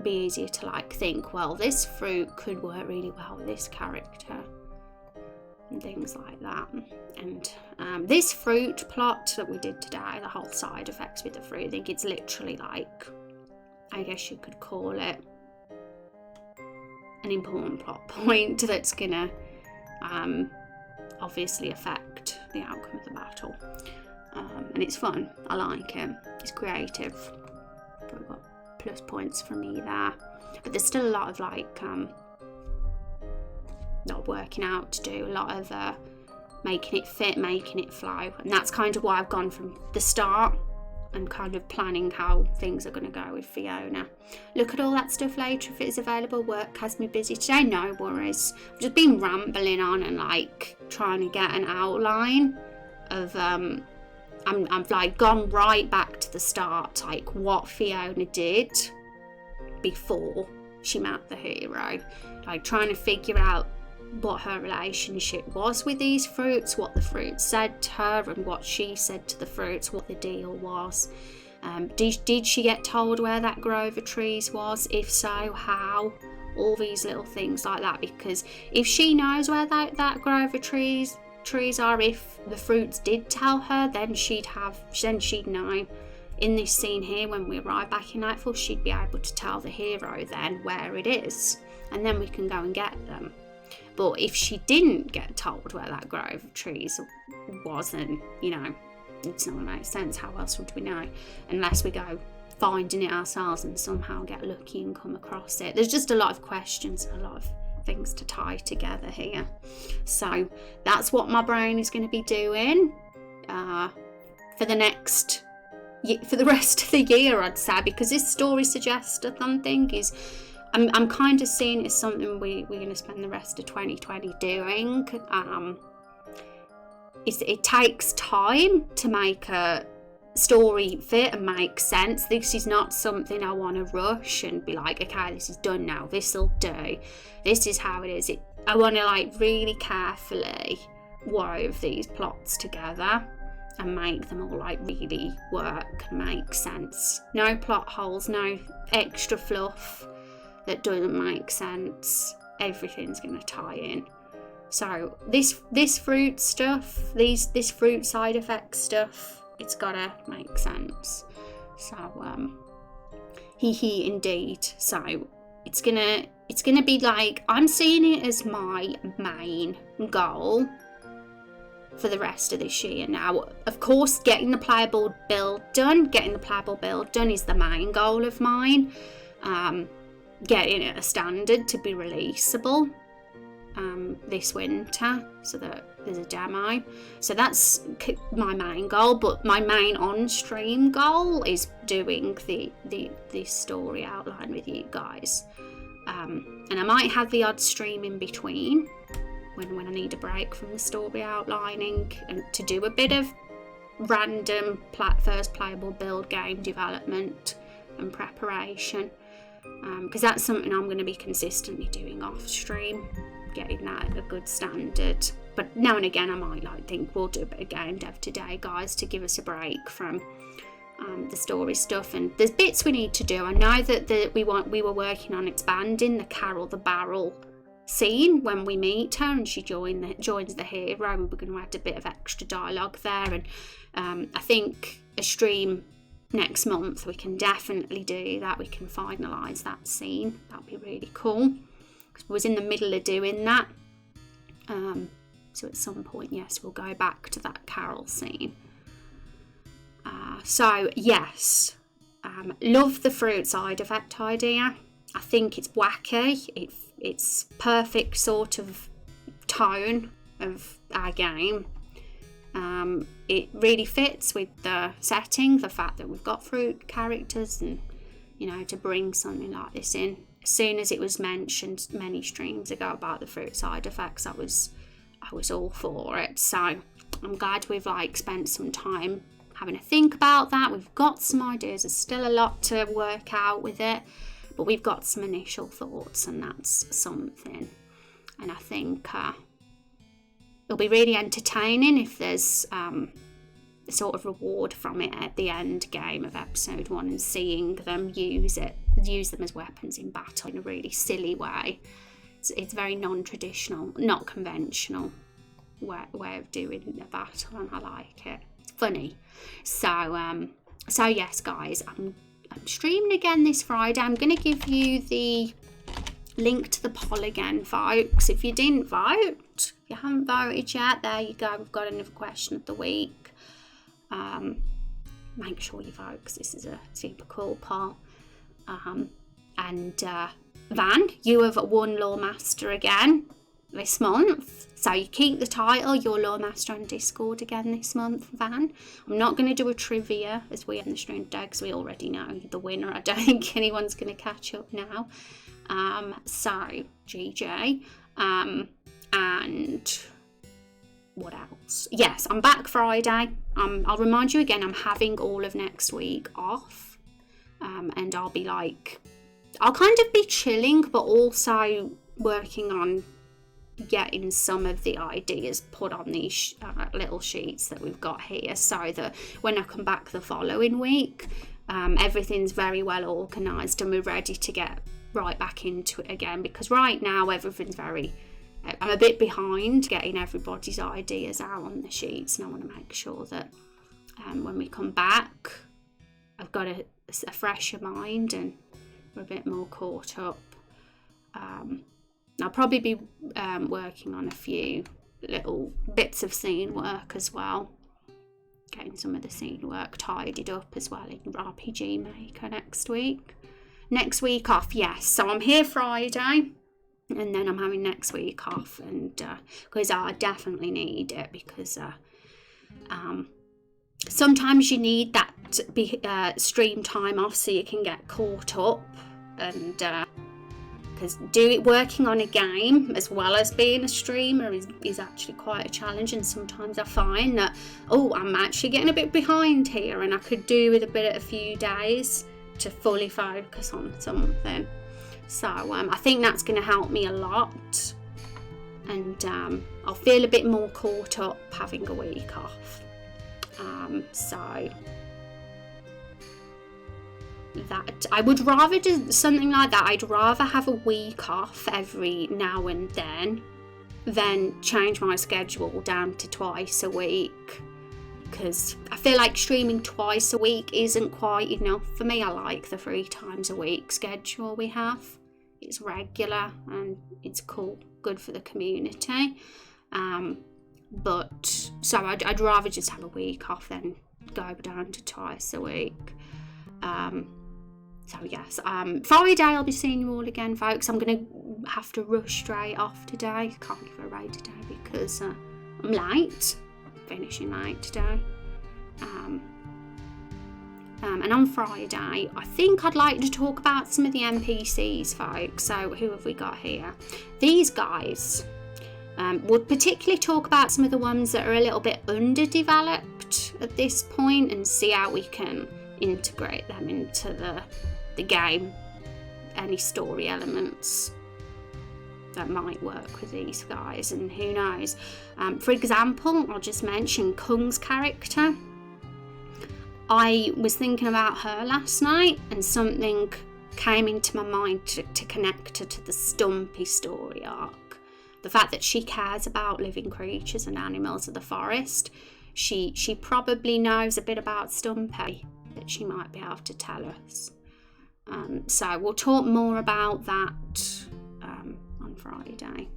be easier to like think, well, this fruit could work really well with this character and things like that. And this fruit plot that we did today, the whole side effects with the fruit, I think it's literally like, I guess you could call it an important plot point that's gonna obviously affect the outcome of the battle. And it's fun. I like it. It's creative. We've got plus points for me there. But there's still a lot of like not working out to do. A lot of making it fit, making it flow. And that's kind of why I've gone from the start and kind of planning how things are going to go with Fiona. Look at all that stuff later if it is available. Work has me busy today. No worries. I've just been rambling on and like trying to get an outline of I've like gone right back to the start, like what Fiona did before she met the hero, like trying to figure out what her relationship was with these fruits, what the fruits said to her and what she said to the fruits, what the deal was. Did she get told where that grove of trees was? If so, how? All these little things like that, because if she knows where that grove of trees are, if the fruits did tell her, then she'd know. In this scene here, when we arrive back in Nightfall, she'd be able to tell the hero then where it is, and then we can go and get them. But if she didn't get told where that grove of trees was, then, you know, it's not going to make sense. How else would we know? Unless we go finding it ourselves and somehow get lucky and come across it. There's just a lot of questions and a lot of things to tie together here. So that's what my brain is going to be doing for the rest of the year, I'd say, because this story suggested-thon thing is I'm kind of seeing it as something we're going to spend the rest of 2020 doing. It takes time to make a story fit and make sense. This is not something I want to rush and be like, okay, this is done now, this'll do, this is how it is. I want to like really carefully wove these plots together and make them all like really work and make sense. No plot holes, no extra fluff that doesn't make sense. Everything's going to tie in. So this fruit stuff, this fruit side effect stuff, it's gotta make sense. So he indeed. So it's gonna be like, I'm seeing it as my main goal for the rest of this year. Now, of course, getting the playable build done is the main goal of mine. Getting it a standard to be releasable this winter, so that there's a demo. So that's my main goal, but my main on-stream goal is doing the story outline with you guys. And I might have the odd stream in between when I need a break from the story outlining, and to do a bit of random first playable build game development and preparation, because that's something I'm going to be consistently doing off stream, getting that at a good standard. But now and again I might think we'll do a bit of game dev today, guys, to give us a break from the story stuff. And there's bits we need to do. I know that we were working on expanding the Carol the Barrel scene when we meet her and she joins the hero. We were going to add a bit of extra dialogue there, and I think a stream next month we can definitely do that. We can finalise that scene. That'll be really cool, because we was in the middle of doing that. So at some point, yes, we'll go back to that Carol scene. So yes, love the fruit side effect idea. I think it's wacky. It's perfect sort of tone of our game. It really fits with the setting, the fact that we've got fruit characters, and to bring something like this in. As soon as it was mentioned many streams ago about the fruit side effects, I was all for it. So I'm glad we've spent some time having a think about that. We've got some ideas. There's still a lot to work out with it, but we've got some initial thoughts, and that's something. And I think it'll be really entertaining if there's a sort of reward from it at the end game of episode 1, and seeing them use them as weapons in battle in a really silly way. It's very non-traditional, not conventional way of doing a battle, and I like it. It's funny. So yes, guys, I'm streaming again this Friday. I'm going to give you the link to the poll again, folks. If you didn't vote, if you haven't voted yet, there you go. We've got another question of the week. Make sure you vote, because this is a super cool poll. And Van, you have won Lawmaster again this month. So you keep the title. You're Lawmaster on Discord again this month, Van. I'm not going to do a trivia as we end the stream today, because we already know the winner. I don't think anyone's going to catch up now. So GJ. And what else? Yes, I'm back Friday. I'll remind you again, I'm having all of next week off. And I'll kind of be chilling, but also working on getting some of the ideas put on these little sheets that we've got here, so that when I come back the following week, everything's very well organised and we're ready to get right back into it again. Because right now everything's I'm a bit behind getting everybody's ideas out on the sheets, and I want to make sure that when we come back, I've got a fresher mind and we're a bit more caught up. I'll probably be working on a few little bits of scene work as well, getting some of the scene work tidied up as well in RPG Maker next week. Next week off, yes. So I'm here Friday, and then I'm having next week off, and because I definitely need it, because sometimes you need that stream time off so you can get caught up, and because working on a game as well as being a streamer is actually quite a challenge. And sometimes I find that, I'm actually getting a bit behind here, and I could do with a few days to fully focus on something. So I think that's going to help me a lot, and I'll feel a bit more caught up having a week off. So that I would rather do something like that. I'd rather have a week off every now and then then change my schedule down to twice a week, because I feel like streaming twice a week isn't quite enough for me. I like the 3 times a week schedule we have. It's regular and it's cool, good for the community. But so I'd rather just have a week off than go down to twice a week. So yes, Friday I'll be seeing you all again, folks. I'm going to have to rush straight off today. Can't give a raid today because I'm late, finishing late today. And on Friday, I think I'd like to talk about some of the NPCs, folks. So who have we got here? These guys. We'll particularly talk about some of the ones that are a little bit underdeveloped at this point and see how we can integrate them into the game. Any story elements that might work with these guys, and who knows. For example, I'll just mention Kung's character. I was thinking about her last night and something came into my mind to connect her to the Stumpy story arc. The fact that she cares about living creatures and animals of the forest. She probably knows a bit about Stumpy that she might be able to tell us. So we'll talk more about that on Friday.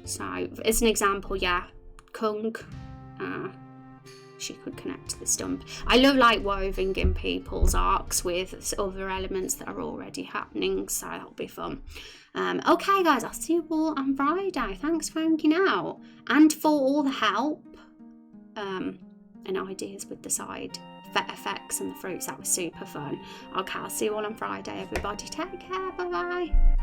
So as an example, yeah, Kung, she could connect to the Stump. I love like woving in people's arcs with other elements that are already happening, so that'll be fun. Okay guys, I'll see you all on Friday. Thanks for hanging out and for all the help and ideas with the side effects and the fruits. That was super fun. Okay, I'll see you all on Friday, everybody. Take care. Bye bye.